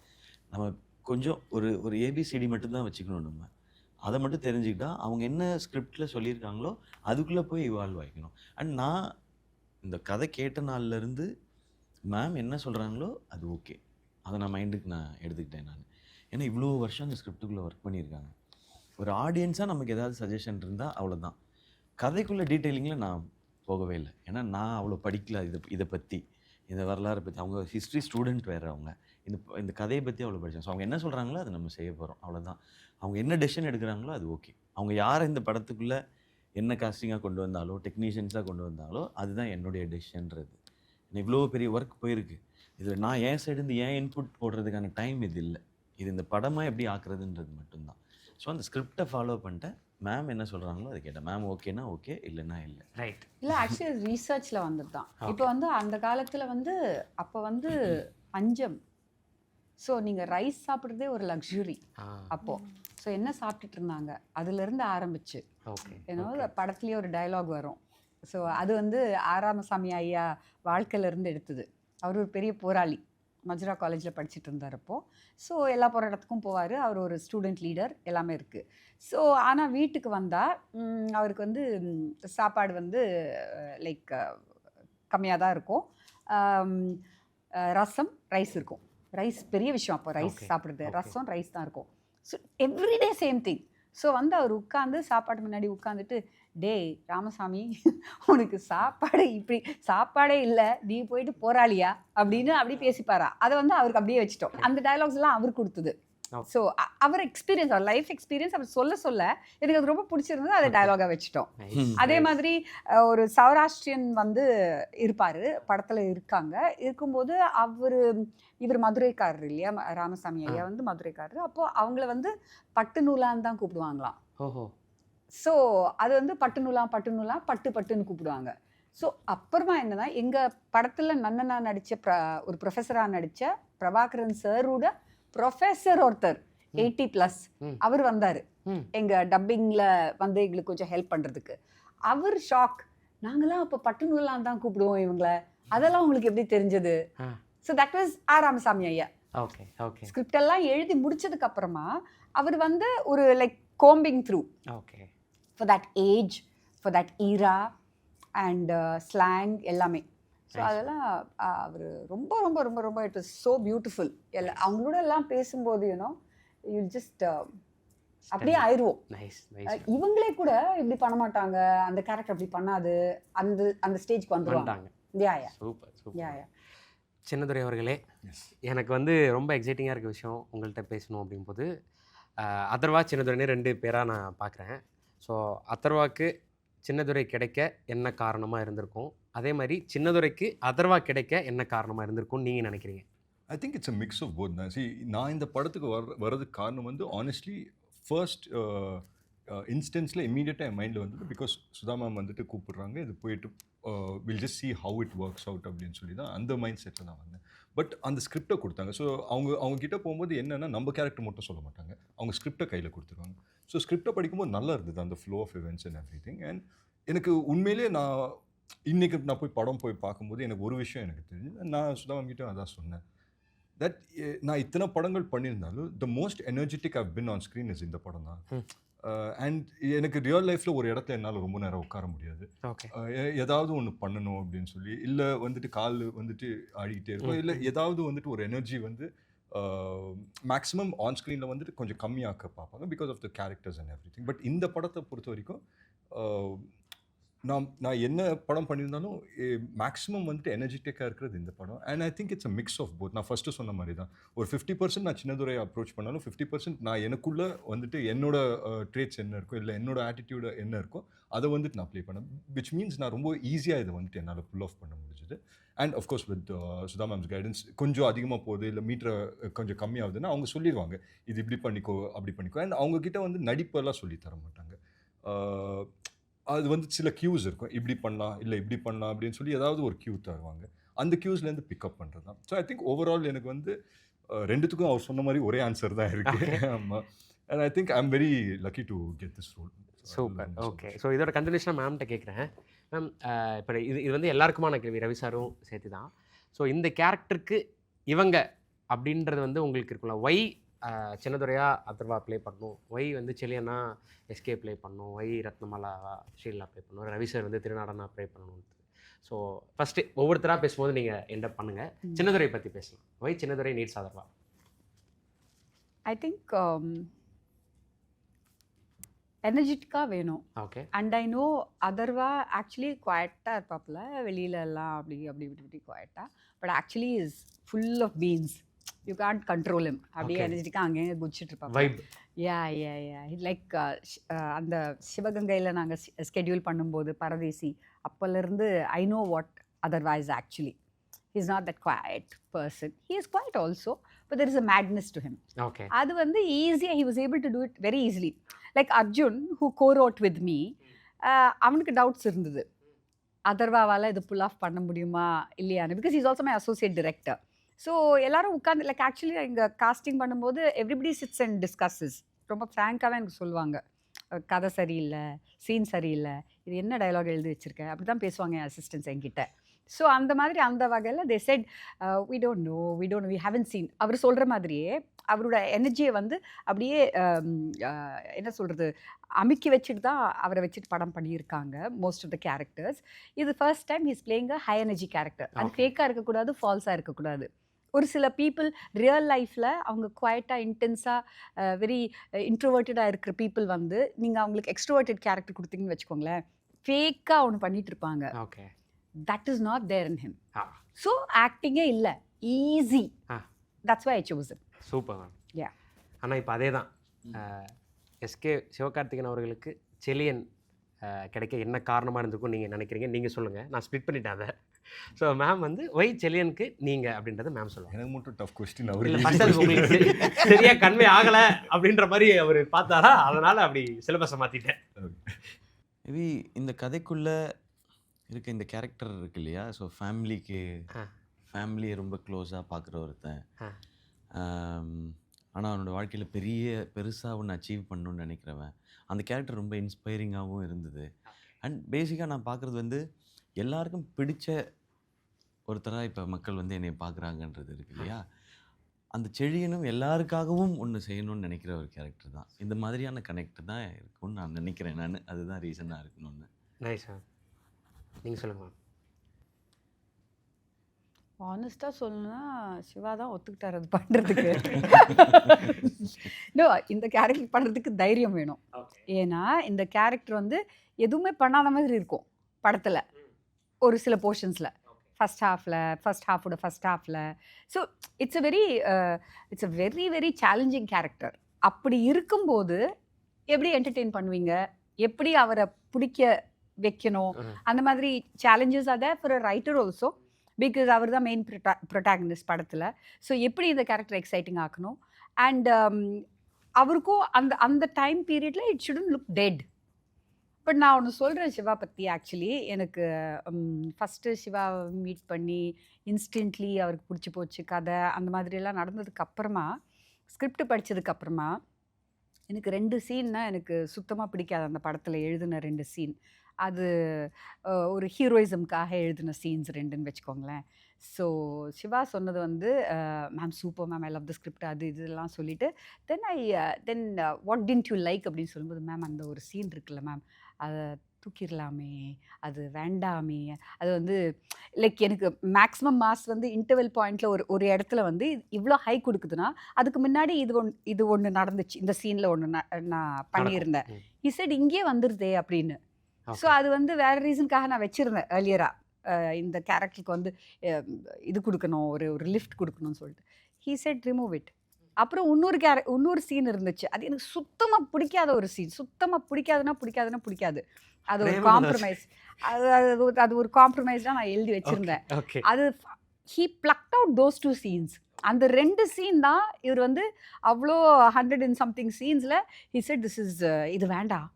நம்ம கொஞ்சம் ஒரு ஏபிசிடி மட்டும்தான் வச்சுக்கணும். நம்ம அதை மட்டும் தெரிஞ்சுக்கிட்டா அவங்க என்ன ஸ்கிரிப்டில் சொல்லியிருக்காங்களோ அதுக்குள்ளே போய் இவால்வ் ஆகிக்கணும். அண்ட் நான் இந்த கதை கேட்ட நாள்லேருந்து மேம் என்ன சொல்கிறாங்களோ அது ஓகே, அதை நான் மைண்டுக்கு நான் எடுத்துக்கிட்டேன் நான். ஏன்னா இவ்வளோ வருஷம் அந்த ஸ்கிரிப்டுக்குள்ளே ஒர்க் பண்ணியிருக்காங்க. ஒரு ஆடியன்ஸாக நமக்கு ஏதாவது சஜஷன் இருந்தால் அவ்வளோதான். கதைக்குள்ளே டீட்டெயிலிங்கில் நான் போகவே இல்லை. ஏன்னா நான் அவ்வளோ படிக்கல இதை பற்றி, இந்த வரலாறை பற்றி. அவங்க ஹிஸ்ட்ரி ஸ்டூடெண்ட் வேறு. அவங்க இந்த கதையை பற்றி அவ்வளோ படித்தாங்க. ஸோ அவங்க என்ன சொல்கிறாங்களோ அதை நம்ம செய்ய போகிறோம், அவ்வளோதான். அவங்க என்ன டெசிஷன் எடுக்கிறாங்களோ அது ஓகே. அவங்க யாரை இந்த படத்துக்குள்ளே என்ன காஸ்டிங்காக கொண்டு வந்தாலோ டெக்னீஷியன்ஸாக கொண்டு வந்தாலோ அதுதான் என்னுடைய டெசிஷன்றது. இவ்வளோ பெரிய ஒர்க் போயிருக்கு. இதில் நான் என் சைடு ஏன் இன்புட் போடுறதுக்கான டைம் இது இல்லை. இது இந்த படமாக எப்படி ஆக்குறதுன்றது மட்டும்தான். ஸோ அந்த ஸ்கிரிப்டை ஃபாலோ பண்ணிட்டேன். மேம் என்ன சொல்கிறாங்களோ அதை கேட்டேன். மேம் ஓகேனா ஓகே, இல்லைன்னா இல்லை. ரைட். இல்லை ஆக்சுவலி ரீசர்ச்சில் வந்தது தான். இப்போ வந்து அந்த காலத்தில் வந்து அப்போ வந்து பஞ்சம். ஸோ நீங்கள் ரைஸ் சாப்பிட்றதே ஒரு லக்ஸுரி அப்போது. ஸோ என்ன சாப்பிட்டுட்டு இருந்தாங்க அதுலேருந்து ஆரம்பிச்சு ஏன்னா படத்துலேயே ஒரு டயலாக் வரும். ஸோ அது வந்து ஆராமசாமி ஐயா வாழ்க்கையிலேருந்து எடுத்தது. அவர் ஒரு பெரிய போராளி, மஜ்ரா காலேஜில் படிச்சுட்டு இருந்தாரப்போ. ஸோ எல்லா போராட்டத்துக்கும் போவார். அவர் ஒரு ஸ்டூடெண்ட் லீடர், எல்லாமே இருக்குது. ஸோ ஆனால் வீட்டுக்கு வந்தால் அவருக்கு வந்து சாப்பாடு வந்து லைக் கம்மியாக தான் இருக்கும். ரசம் ரைஸ் இருக்கும். ரைஸ் பெரிய விஷயம் அப்போ, ரைஸ் சாப்பிட்றது. ரசம் ரைஸ் தான் இருக்கும். So everyday same thing. So வந்து அவர் உட்காந்து சாப்பாடு முன்னாடி உட்காந்துட்டு, டேய் ராமசாமி, உனக்கு சாப்பாடு இப்படி சாப்பாடே இல்லை, நீ போயிட்டு போராளியா அப்படின்னு அப்படி பேசிப்பாரா. அதை வந்து அவருக்கு அப்படியே வச்சுட்டோம். அந்த டயலாக்ஸ் எல்லாம் அவர் கொடுத்தது. ஸோ அவர் எக்ஸ்பீரியன்ஸ், அவர் லைஃப் எக்ஸ்பீரியன்ஸ் அவர் சொல்ல எனக்கு அது ரொம்ப பிடிச்சிருந்தது. அதை டயலாகாக வச்சுட்டோம். அதே மாதிரி ஒரு சௌராஷ்டிரியன் வந்து இருப்பார், படத்தில் இருக்கும்போது இவர் மதுரைக்காரர் இல்லையா, ராமசாமி ஐயா வந்து மதுரைக்காரர். அப்போது அவங்கள வந்து பட்டு நூலான்னு தான் கூப்பிடுவாங்களாம். ஸோ அது வந்து பட்டு நூலா பட்டுன்னு கூப்பிடுவாங்க. ஸோ அப்புறமா என்னன்னா, எங்கள் படத்தில் நன்னனா நடித்த ஒரு ப்ரொஃபஸராக நடித்த பிரபாகரன் சாரோட ப்ரொஃபஸர் ஒருத்தர் 80+ அவர் வந்தார் எங்கள் டப்பிங்கில் வந்து எங்களுக்கு கொஞ்சம் ஹெல்ப் பண்ணுறதுக்கு. அவர் ஷாக், நாங்களாம் அப்போ பட்டு நூலான்னு தான் கூப்பிடுவோம் இவங்கள, அதெல்லாம் உங்களுக்கு எப்படி தெரிஞ்சது? ஸோ தட் வாஸ் ராமசாமி ஐயா. ஸ்கிரிப்ட் எல்லாம் எழுதி முடிச்சதுக்கு அப்புறமா அவர் வந்து ஒரு like combing through for that age, for that era and slang எல்லாமே. ஸோ அதெல்லாம் அவர் ரொம்ப ரொம்ப ரொம்ப ரொம்ப இட் வாஸ் ஸோ பியூட்டிஃபுல். அவங்களோட எல்லாம் பேசும்போது யூனோ யூ ஜஸ்ட் அப்படியே ஆயிடுவோம். இவங்களே கூட இப்படி பண்ண மாட்டாங்க, அந்த கேரக்டர் அப்படி பண்ணாது, அந்த ஸ்டேஜ்க்கு வந்துருவாங்க. சின்னதுரை அவர்களே, எனக்கு வந்து ரொம்ப எக்ஸைட்டிங்காக இருக்க விஷயம் உங்கள்கிட்ட பேசணும் அப்படிங்கும்போது, அதர்வா சின்னதுரைனே 2 பேராக நான் பார்க்குறேன். ஸோ அதர்வாக்கு சின்னதுரை கிடைக்க என்ன காரணமாக இருந்திருக்கும், அதே மாதிரி சின்னதுரைக்கு அதர்வா கிடைக்க என்ன காரணமாக இருந்திருக்கும் நீங்கள் நினைக்கிறீங்க? I think it's a mix of both தான். நான் இந்த படத்துக்கு வர்றதுக்கு காரணம் வந்து ஆனஸ்ட்லி ஃபர்ஸ்ட் இன்ஸ்டன்ஸில் இம்மீடியட்டாக என் மைண்டில் வந்தது. பிகாஸ் சுதா மேம் வந்துட்டு கூப்பிடுறாங்க, இது போயிட்டு will just see how it works out அப்படின்னு சொல்லி தான் அந்த மைண்ட் செட்டில் தான் வந்தேன். பட் அந்த ஸ்கிரிப்டை கொடுத்தாங்க. ஸோ அவங்க கிட்டே போகும்போது என்னென்னா, நம்ம கேரக்டர் மட்டும் சொல்ல மாட்டாங்க, அவங்க ஸ்கிரிப்டை கையில் கொடுத்துருவாங்க. ஸோ ஸ்கிரிப்டை படிக்கும்போது நல்லா இருந்தது அந்த flow of events and everything. அண்ட் எனக்கு உண்மையிலே இன்றைக்கி நான் படம் போய் பார்க்கும்போது எனக்கு ஒரு விஷயம் எனக்கு தெரிஞ்சு, நான் சுதா மேம் கிட்டே அதான் சொன்னேன், தட் நான் இத்தனை படங்கள் பண்ணியிருந்தாலும் the most energetic I've pin on screen is இந்த படம் தான். அண்ட் எனக்கு ரியல் லைஃப்பில் ஒரு இடத்துல என்னால் ரொம்ப நேரம் உட்கார முடியாது. ஏதாவது ஒன்று பண்ணணும் அப்படின்னு சொல்லி, இல்லை வந்துட்டு கால் வந்துட்டு ஆடிக்கிட்டே இருக்கும், இல்லை ஏதாவது வந்துட்டு ஒரு எனர்ஜி வந்து மேக்ஸிமம் ஆன் ஸ்க்ரீனில் வந்துட்டு கொஞ்சம் கம்மியாக்க பார்ப்பாங்க because of the characters and everything. But இந்த படத்தை பொறுத்த வரைக்கும் நான் என்ன படம் பண்ணியிருந்தாலும் மேக்ஸிமம் வந்துட்டு எனர்ஜெட்டிக்காக இருக்கிறது இந்த படம். And I think it's a mix of both. நான் ஃபஸ்ட்டு சொன்ன மாதிரி தான், ஒரு 50% நான் சின்னதுரையை அப்ரோச் பண்ணாலும் 50% நான் எனக்குள்ளே வந்துட்டு என்னோட ட்ரேட்ஸ் என்ன இருக்கோ, இல்லை என்னோட ஆட்டிடியூடு என்ன இருக்கோ அதை வந்துட்டு நான் ப்ளே பண்ணேன். விச் மீன்ஸ் நான் ரொம்ப ஈஸியாக இதை வந்துட்டு என்னால் புல் ஆஃப் பண்ண முடிஞ்சுது. And of course with Sudha mams guidance, கொஞ்சம் அதிகமாக போகுது இல்லை மீட்டரை கொஞ்சம் கம்மியாகுதுன்னா அவங்க சொல்லிடுவாங்க, இது இப்படி பண்ணிக்கோ அப்படி பண்ணிக்கோ. அண்ட் அவங்கக்கிட்ட வந்து நடிப்பெல்லாம் சொல்லி தர மாட்டாங்க. அது வந்து சில க்யூஸ் இருக்கும், இப்படி பண்ணலாம் இல்லை இப்படி பண்ணலாம் அப்படின்னு சொல்லி ஏதாவது ஒரு க்யூ தருவாங்க. அந்த க்யூஸ்லேருந்து பிக்கப் பண்ணுறது தான். ஸோ ஐ திங்க் ஓவரால் எனக்கு வந்து ரெண்டுத்துக்கும் அவர் சொன்ன மாதிரி ஒரே ஆன்சர் தான் இருக்குது. ஆமாம். and I think I'm very lucky to get this role. Super. Okay. So இதோட கண்டினியூஷனாக மேம்கிட்ட கேட்குறேன். மேம், இப்போ இது வந்து எல்லாருக்குமான கேள்வி, ரவி சாரும் சேர்த்து தான். ஸோ இந்த கேரக்டருக்கு இவங்க அப்படின்றது வந்து உங்களுக்கு இருக்குல்ல, ஒய் சின்னதுரையா அதர்வா ப்ளே பண்ணணும், ஒய் வந்து செலியனா எஸ்கே ப்ளே பண்ணணும், ஒய் ரத்னமாலாவா ஷீலா ப்ளே பண்ணணும், ரவி சார் வந்து திருநாடனா ப்ளே பண்ணணும். ஸோ ஃபஸ்ட்டு ஒவ்வொருத்தராக பேசும்போது நீங்கள் எண்ட் அப் பண்ணுங்கள். சின்னதுரை பற்றி பேசலாம். Why Chinnadurai needs Atharvaa? I think எனர்ஜெட்டிக்காக வேணும். Okay. And I know Atharvaa actually குவாய்ட்டாக இருப்பாப்புல, வெளியில எல்லாம் அப்படி அப்படி இப்படி இப்படி குவாய்ட்டாக, but actually is full of beans. You can't control him. அப்படியே Okay. எனர்ஜெட்டிக்காக அங்கேயே குதிச்சுட்டு இருப்பாங்க. வைப். யா யா யா லைக் அந்த சிவகங்கையில் நாங்கள் ஸ்கெடியூல் பண்ணும்போது பரதேசி அப்போலேருந்து I know what Atharvaa is actually. He is not that quite person. He is quite also, but there is a madness to him. Okay. அது வந்து ஈஸியாக he was able to do it very easily. Like Arjun who cowrote with me, அவனுக்கு doubts இருந்தது அதர்வாவால் இது pull off பண்ண முடியுமா இல்லையான்னு, because is also my associate director. So எல்லாரும் உட்காந்து லைக் ஆக்சுவலி இங்கே காஸ்டிங் பண்ணும்போது எவ்ரிபடி சிட்ஸ் அண்ட் டிஸ்கஸஸ். ரொம்ப ஃப்ராங்காகவே எனக்கு சொல்லுவாங்க, கதை சரியில்லை, சீன் சரியில்லை, இது என்ன டயலாக் எழுதி வச்சுருக்க, அப்படி தான் பேசுவாங்க என் அசிஸ்டன்ஸ் என்கிட்ட. ஸோ அந்த மாதிரி அந்த வகையில் they said we don't know we haven't seen. அவர் சொல்கிற மாதிரியே அவரோட எனர்ஜியை வந்து அப்படியே என்ன சொல்கிறது, அமுக்கி வச்சுட்டு தான் அவரை வச்சுட்டு படம் பண்ணியிருக்காங்க மோஸ்ட் ஆஃப் த கேரக்டர்ஸ். இது first time he's playing a high energy character. அது ஃபேக்காக இருக்கக்கூடாது, ஃபால்ஸாக இருக்கக்கூடாது. ஒரு சில பீப்புள் ரியல் லைஃப்பில் அவங்க குவாய்ட்டாக இன்டென்ஸாக வெரி இன்ட்ரோவர்ட்டடாக இருக்கிற பீப்புள் வந்து நீங்கள் அவங்களுக்கு எக்ஸ்ட்ரோவர்ட்டட் கேரக்டர் கொடுத்தீங்கன்னு வச்சுக்கோங்களேன், ஃபேக்காக ஒன்று பண்ணிட்டு இருப்பாங்க. Okay. That is not there in him. Ah. So ஆக்டிங்கே இல்லை, easy. Ah. That's why I choose it. Super ma'am. Yeah. ஆனால் இப்போ அதே தான் எஸ்கே சிவகார்த்திகேயன் அவர்களுக்கு செலியன் கிடைக்க என்ன காரணமாக இருந்திருக்கும் நீங்கள் நினைக்கிறீங்க? நீங்கள் சொல்லுங்கள், நான் ஸ்ப்ளிட் பண்ணிட்டேன் அதை. ஸோ மேம் வந்து ஒய் செலியனுக்கு நீங்கள் அப்படின்றத மேம் சொல்லுவாங்க. எனக்கு மட்டும் டஃப் கொஸ்டின். இல்லை, அவர் ஃபர்ஸ்ட் அது உங்களுக்கு சரியாக கன்வே ஆகலை அப்படின்ற மாதிரி அவர் பார்த்தாரா, அதனால் அப்படி சிலபஸை மாற்றிட்டேன். மேபி இந்த கதைக்குள்ளே இருக்க இந்த கேரக்டர் இருக்கு இல்லையா, ஸோ ஃபேமிலியை ரொம்ப க்ளோஸாக பார்க்குற ஒருத்தன், ஆனால் அவனோட வாழ்க்கையில் பெருசாக ஒன்று அச்சீவ் பண்ணணும்னு நினைக்கிறவன், அந்த கேரக்டர் ரொம்ப இன்ஸ்பைரிங்காகவும் இருந்தது. அண்ட் பேசிக்காக நான் பார்க்குறது வந்து எல்லாருக்கும் பிடிச்ச ஒருத்தராக இப்போ மக்கள் வந்து என்னை பார்க்குறாங்கன்றது இருக்கு இல்லையா, அந்த செழியனும் எல்லாருக்காகவும் ஒன்று செய்யணும்னு நினைக்கிற ஒரு கேரக்டர் தான். இந்த மாதிரியான கனெக்ட் தான் இருக்கும்னு நான் நினைக்கிறேன். நான் அதுதான் ரீசனாக இருக்கணும்னு. Nice ma'am. நீங்கள் சொல்லுங்கள் மேம். ஆனஸ்ட்டாக சொல்லணும்னா சிவா தான் ஒத்துக்கிட்டார் அது பண்ணுறதுக்கு. நோ, இந்த கேரக்டர் பண்ணுறதுக்கு தைரியம் வேணும். ஏன்னா இந்த கேரக்டர் வந்து எதுவுமே பண்ணாத மாதிரி இருக்கும் படத்தில் ஒரு சில போர்ஷன்ஸில், ஃபஸ்ட் ஹாஃபில். So it's a very very challenging character. அப்படி இருக்கும்போது எப்படி என்டர்டெயின் பண்ணுவீங்க, எப்படி அவரை பிடிக்க வைக்கணும், அந்த மாதிரி சேலஞ்சஸ் அதை for a writer also, because அவர் தான் மெயின் ப்ரொட்டாகனிஸ்ட் படத்தில். ஸோ எப்படி இந்த கேரக்டர் எக்ஸைட்டிங் ஆக்கணும், அண்ட் அவருக்கும் அந்த அந்த டைம் பீரியடில் it shouldn't look dead. But நான் ஒன்று சொல்கிறேன் சிவா பற்றி. ஆக்சுவலி எனக்கு ஃபஸ்ட்டு சிவாவை மீட் பண்ணி இன்ஸ்டன்ட்லி அவருக்கு பிடிச்சி போச்சு கதை, அந்த மாதிரியெல்லாம் நடந்ததுக்கப்புறமா, ஸ்கிரிப்ட் படித்ததுக்கப்புறமா எனக்கு 2 சீன்னா எனக்கு சுத்தமாக பிடிக்காது. அந்த படத்தில் எழுதின 2 சீன், அது ஒரு ஹீரோயிசம்காக எழுதின சீன்ஸ் 2ன்னு வச்சுக்கோங்களேன். ஸோ சிவா சொன்னது வந்து ma'am super ma'am, I love the script, அது இதெல்லாம் சொல்லிவிட்டு then what didn't you like அப்படின்னு சொல்லும்போது, மேம் அந்த ஒரு சீன் இருக்குல்ல மேம், அதை தூக்கிடலாமே, அது வேண்டாமே, அது வந்து லைக் எனக்கு மேக்ஸிமம் மாஸ் வந்து இன்டர்வெல் பாயிண்டில் ஒரு இடத்துல வந்து இவ்வளோ ஹை கொடுக்குதுன்னா அதுக்கு முன்னாடி இது ஒன்று நடந்துச்சு, இந்த சீனில் ஒன்று நான் பண்ணியிருந்தேன், இசட் இங்கே வந்துடுதே அப்படின்னு. ஸோ அது வந்து வேறு ரீசனுக்காக நான் வச்சுருந்தேன் ஏர்லியராக, இந்த கேரக்டருக்கு வந்து இது கொடுக்கணும், ஒரு லிஃப்ட் கொடுக்கணும்னு சொல்லிட்டு. He set remove it. அப்புறம் இன்னொரு சீன் இருந்துச்சு, அது எனக்கு சுத்தமாக பிடிக்காத ஒரு சீன். சுத்தமாக பிடிக்காதுன்னா பிடிக்காது. அது ஒரு காம்ப்ரமைஸ், அது ஒரு காம்ப்ரமைஸ் தான் நான் எழுதி வச்சுருந்தேன். அது he plugged out those 2 scenes. அந்த 2 சீன் தான் இவர் வந்து அவ்வளோ 100 and something சீன்ஸில் ஹீ செட் திஸ் இஸ், இது வேண்டாம்,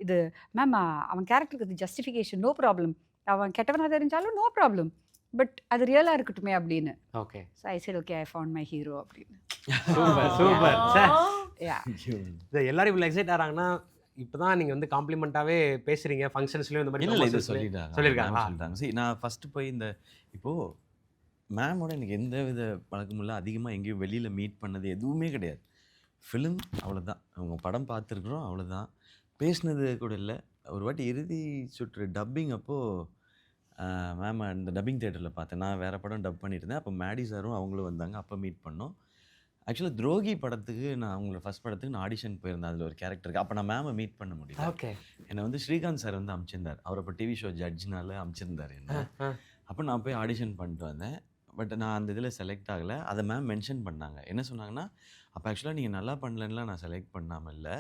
இது மேம் அவன் கேரக்டருக்கு இது ஜஸ்டிஃபிகேஷன், நோ ப்ராப்ளம், அவன் கெட்டவனாக தெரிஞ்சாலும் நோ ப்ராப்ளம், பட் அது ரியலாக இருக்கட்டுமே அப்படின்னு. Okay so I said okay I found my hero அப்படின்னு. Super super sir. யா இது எல்லாரும் இவ்வளோ எக்ஸைட் ஆகிறாங்கன்னா இப்போ தான் நீங்கள் வந்து காம்ப்ளிமெண்ட்டாகவே பேசுகிறீங்க ஃபங்க்ஷன்ஸ்லேயும் இந்த இல்லை இது மாதிரி சொல்லியிருக்காங்களா? சொல்லிட்டாங்க. சரி, நான் ஃபஸ்ட்டு போய் இந்த இப்போது மேமோட எனக்கு எந்த வித பழக்கமும் இல்லை. அதிகமாக எங்கேயும் வெளியில் மீட் பண்ணது எதுவுமே கிடையாது. ஃபிலிம் அவ்வளோதான், அவங்க படம் பார்த்துருக்குறோம் அவ்வளோதான், பேசினது கூட இல்லை. ஒரு வாட்டி இறுதி சுற்று டப்பிங் அப்போது மேம் அந்த டப்பிங் தேட்டரில் பார்த்தேன். நான் வேறு படம் டப் பண்ணிட்டு இருந்தேன். அப்போ மேடி சாரும் அவங்களும் வந்தாங்க. அப்போ மீட் பண்ணோம். ஆக்சுவலாக துரோகி படத்துக்கு நான் அவங்களோட ஃபஸ்ட் படத்துக்கு நான் ஆடிஷன் போயிருந்தேன். அதில் ஒரு கேரக்டருக்கு அப்போ நான் மேமை மீட் பண்ண முடியல. ஓகே என்னை வந்து ஸ்ரீகாந்த் சார் வந்து அனுப்பிச்சிருந்தார். அவர் அப்போ டிவி ஷோ ஜட்ஜ்னால அனுப்பிச்சிருந்தார் என்ன. அப்போ நான் போய் ஆடிஷன் பண்ணிட்டு வந்தேன். பட் நான் அந்த இதில் செலக்ட் ஆகலை. அதை மேம் மென்ஷன் பண்ணாங்க. என்ன சொன்னாங்கன்னா, அப்போ ஆக்சுவலாக நீங்கள் நல்லா பண்ணலன்னா நான் செலக்ட் பண்ணாமல் இல்லை,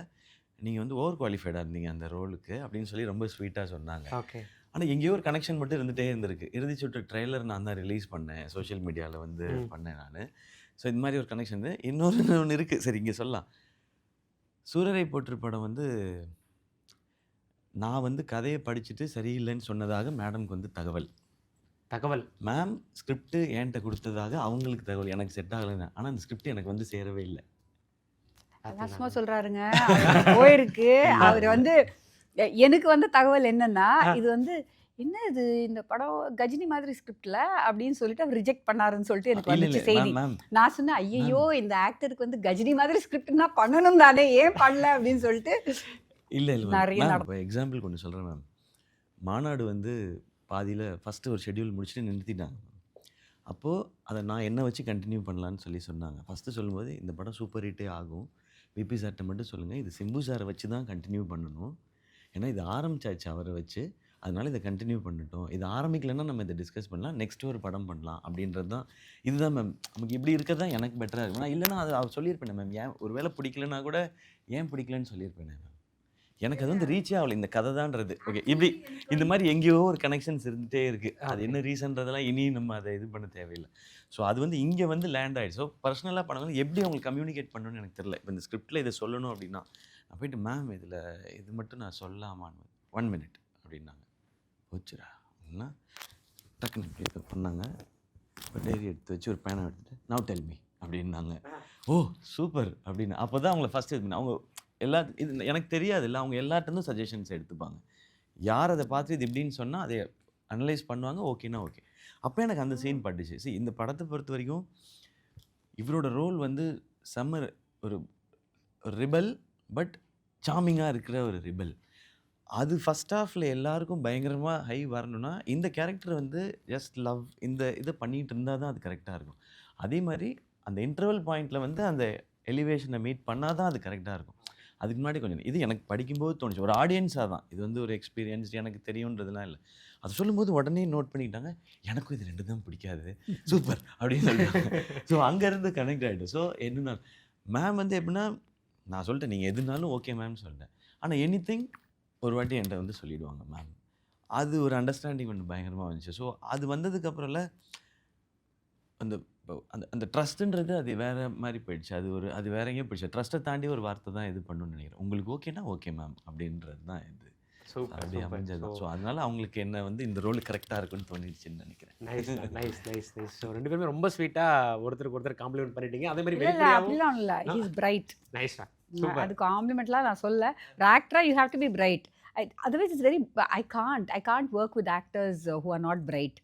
நீங்கள் வந்து ஓவர் குவாலிஃபைடாக இருந்தீங்க அந்த ரோலுக்கு அப்படின்னு சொல்லி ரொம்ப ஸ்வீட்டாக சொன்னாங்க. ஓகே ஆனால் எங்கேயோ ஒரு கனெக்ஷன் மட்டும் இருந்துகிட்டே இருந்திருக்கு. இறுதி சுற்று ட்ரெய்லர் நான் தான் ரிலீஸ் பண்ணேன், சோஷியல் மீடியாவில் வந்து பண்ணேன் நான். ஸோ இந்த மாதிரி ஒரு கனெக்ஷன் ஒன்று இருக்குது. சரி, இங்கே சொல்லலாம். சூரரை போற்று படம் வந்து நான் வந்து கதையை படிச்சுட்டு சரியில்லைன்னு சொன்னதாக மேடம்க்கு வந்து தகவல். மேம் ஸ்கிரிப்ட் என்கிட்ட கொடுத்ததாக அவங்களுக்கு தகவல். எனக்கு செட் ஆகலைன்னு. ஆனால் அந்த ஸ்கிரிப்ட் எனக்கு வந்து சேரவே இல்லை. அதான் சும்மா சொல்கிறாருங்க. போயிருக்கு. அவர் வந்து எனக்கு வந்து தகவல் என்னன்னா, இது வந்து என்ன இது இந்த படம் கஜினி மாதிரி ஸ்கிரிப்ட்ல அப்படின்னு சொல்லிட்டு அவர் ரிஜெக்ட் பண்ணாருன்னு சொல்லிட்டு எனக்கு வந்துச்சு செய்தி. நான் சொன்னேன், ஐயோ இந்த ஆக்டருக்கு வந்து கஜினி மாதிரி ஸ்கிரிப்ட்னா பண்ணணும் தானே, ஏன் பண்ணல அப்படின்னு சொல்லிட்டு. இல்லை நிறைய இப்போ எக்ஸாம்பிள் கொண்டு சொல்கிறேன் மேம். மாநாடு வந்து பாதியில் ஃபஸ்ட்டு ஒரு ஷெட்யூல் முடிச்சுட்டு நிறுத்திட்டாங்க. அப்போது அதை நான் என்ன வச்சு கண்டினியூ பண்ணலான்னு சொல்லி சொன்னாங்க. ஃபஸ்ட்டு சொல்லும்போது இந்த படம் சூப்பர் ஹிட்டே ஆகும், விபி சார்கிட்ட மட்டும் சொல்லுங்கள், இது சிம்பு சாரை வச்சு தான் கண்டினியூ பண்ணணும், ஏன்னா இது ஆரம்பிச்சாச்சு அவரை வச்சு, அதனால் இதை கண்டினியூ பண்ணிட்டோம், இது ஆரம்பிக்கலைன்னா நம்ம இதை டிஸ்கஸ் பண்ணலாம், நெக்ஸ்ட் ஒரு படம் பண்ணலாம் அப்படின்றது தான். இதுதான் மேம் நமக்கு இப்படி இருக்கிறது தான் எனக்கு பெட்டராக இருக்கும். நான் இல்லைன்னா அது அவர் சொல்லியிருப்பேன் மேம். ஏன் ஒரு வேளை பிடிக்கலன்னா கூட ஏன் பிடிக்கலன்னு சொல்லியிருப்பேன் மேம். எனக்கு அது வந்து ரீச்சே ஆகலை இந்த கதை தான்றது. ஓகே, இப்படி இந்த மாதிரி எங்கேயோ ஒரு கனெக்ஷன்ஸ் இருந்துகிட்டே இருக்குது. அது என்ன ரீசன்றதெல்லாம் இனி நம்ம அதை இது பண்ண தேவையில்லை. ஸோ அது வந்து இங்கே வந்து லேண்ட் ஆகிடுச்சு. ஸோ பர்சனலாக பண்ணும்போது எப்படி அவங்களுக்கு கம்யூனிகேட் பண்ணணும்னு எனக்கு தெரியல. இப்போ இந்த ஸ்கிரிப்டில் இதை சொல்லணும் அப்படின்னா நான் போயிட்டு மேம் இதில் இது மட்டும் நான் சொல்லாமான்னு 1 minute அப்படின்னாங்க. போச்சுரா அப்படின்னா டக்குன்னு இப்படி பண்ணாங்க. இப்போ டைரி எடுத்து வச்சு ஒரு பேனை எடுத்துட்டு நவ் டெல் மீ அப்படின்னாங்க. ஓ சூப்பர் அப்படின்னு. அப்போ தான் அவங்கள ஃபஸ்ட்டு இது பண்ணி அவங்க இது எனக்கு தெரியாது இல்லை, அவங்க எல்லார்ட்டேருந்தும் சஜஷன்ஸ் எடுத்துப்பாங்க. யார் அதை பார்த்து இது எப்படின்னு சொன்னால் அதை அனலைஸ் பண்ணுவாங்க. ஓகேனா ஓகே. அப்போ எனக்கு அந்த சீன் பட்டுச்சு. சரி, இந்த படத்தை பொறுத்த வரைக்கும் இவரோட ரோல் வந்து செம்ம ஒரு ரிபல், பட் சாமிங்காக இருக்கிற ஒரு ரிபல். அது ஃபஸ்ட் ஹாஃபில் எல்லாருக்கும் பயங்கரமாக ஹை வரணும்னா இந்த கேரக்டர் வந்து ஜஸ்ட் லவ் இந்த இதை பண்ணிகிட்டு இருந்தால் தான் அது கரெக்டாக இருக்கும். அதே மாதிரி அந்த இன்டர்வல் பாயிண்டில் வந்து அந்த எலிவேஷனை மீட் பண்ணால் தான் அது கரெக்டாக இருக்கும். அதுக்கு முன்னாடி கொஞ்சம் இது எனக்கு படிக்கும்போது தோணுச்சு. ஒரு ஆடியன்ஸாக தான் இது வந்து ஒரு எக்ஸ்பீரியன்ஸ் எனக்கு தெரியுன்றதுலாம் இல்லை. அது சொல்லும்போது உடனே நோட் பண்ணிக்கிட்டாங்க, எனக்கும் இது 2 தான் பிடிக்காது, சூப்பர் அப்படின்னு சொல்லிட்டாங்க. ஸோ அங்கேருந்து கனெக்ட் ஆகிடும். ஸோ என்னன்னா மேம் வந்து எப்படின்னா நான் சொல்லிட்டேன் நீங்கள் எதுனாலும் ஓகே மேம் சொல்லிட்டேன். ஆனால் எனிதிங் ஒரு வாட்டி என்கிட்ட வந்து சொல்லிவிடுவாங்க மேம். அது ஒரு அண்டர்ஸ்டாண்டிங் ஒன்று பயங்கரமாக வந்துச்சு. ஸோ அது வந்ததுக்கப்புறம்ல அந்த அந்த அந்த ட்ரஸ்ட்டுன்றது அது வேறு மாதிரி போயிடுச்சு. அது வேற எங்கேயும் போயிடுச்சு. ட்ரஸ்ட்டை தாண்டி ஒரு வார்த்தை தான் இது பண்ணணும்னு நினைக்கிறேன். உங்களுக்கு ஓகேனா ஓகே மேம் அப்படின்றது தான் இது. அப்படி அமைஞ்சது. ஸோ அதனால அவங்களுக்கு என்ன வந்து இந்த ரோல் கரெக்டாக இருக்குன்னு தோணிடுச்சுன்னு நினைக்கிறேன். நைஸ். ஸோ 2 பேருமே ரொம்ப ஸ்வீட்டாக ஒருத்தர் காம்ப்ளிமெண்ட் பண்ணிட்டீங்க. அதே மாதிரி அப்படிலாம் இல்லை, ஹி இஸ் பிரைட். நைஸ்டா. அது காம்ப்ளிமெண்ட்லாம் நான் சொல்ல. ஒரு ஆக்டரா you have to be bright. Otherwise it's very I can't work with actors who are not bright.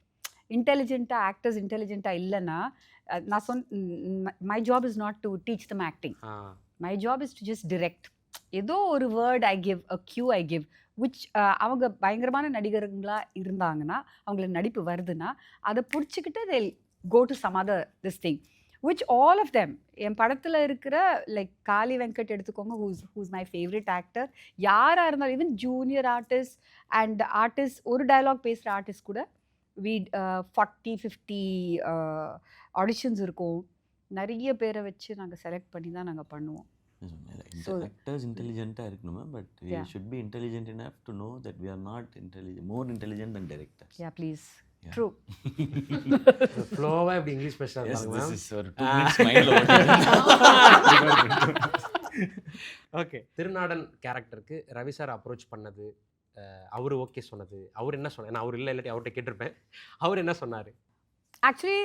இன்டெலிஜென்ட்டாக ஆக்டர்ஸ் இன்டெலிஜென்ட்டாக இல்லைன்னா நான் my job is not to teach them acting. My job is to just direct. ஏதோ ஒரு word I give, a cue I give, which அவங்க பயங்கரமான நடிகர்களாக இருந்தாங்கன்னா அவங்களுக்கு நடிப்பு வருதுன்னா அதை பிடிச்சிக்கிட்டு they go to some other this thing which all of them. என் படத்தில் இருக்கிற லைக் காளி வெங்கட் எடுத்துக்கோங்க, ஹூஸ் மை ஃபேவரட் ஆக்டர். யாராக இருந்தாலும் even junior artist and artist, ஒரு டயலாக் பேசுகிற ஆர்டிஸ்ட் கூட 40-50 ஆடிஷன்ஸ் இருக்கும். நிறைய பேரை வச்சு நாங்கள் செலக்ட் பண்ணி தான் நாங்கள் பண்ணுவோம். ஆக்டர்ஸ் இன்டெலிஜென்ட்டாக இருக்கணுமா, but we should be intelligent enough to know that we are not more intelligent than directors. Yeah, please. True. ஃப்ளோவா இப்படி இங்கிலீஷ் பேசுறாங்க. Yes, this is ஒரு 2 minutes மைண்ட்ல ஓகே. திருநாடன் கேரக்டருக்கு ரவி சார் அப்ரோச் பண்ணது, அவர் ஓகே சொன்னது, அவர் என்ன சொன்னார்? நான் அவர் இல்லாட்டி அவர்கிட்ட கேட்டிருப்பேன். அவர் என்ன சொன்னார்? ஆக்சுவலி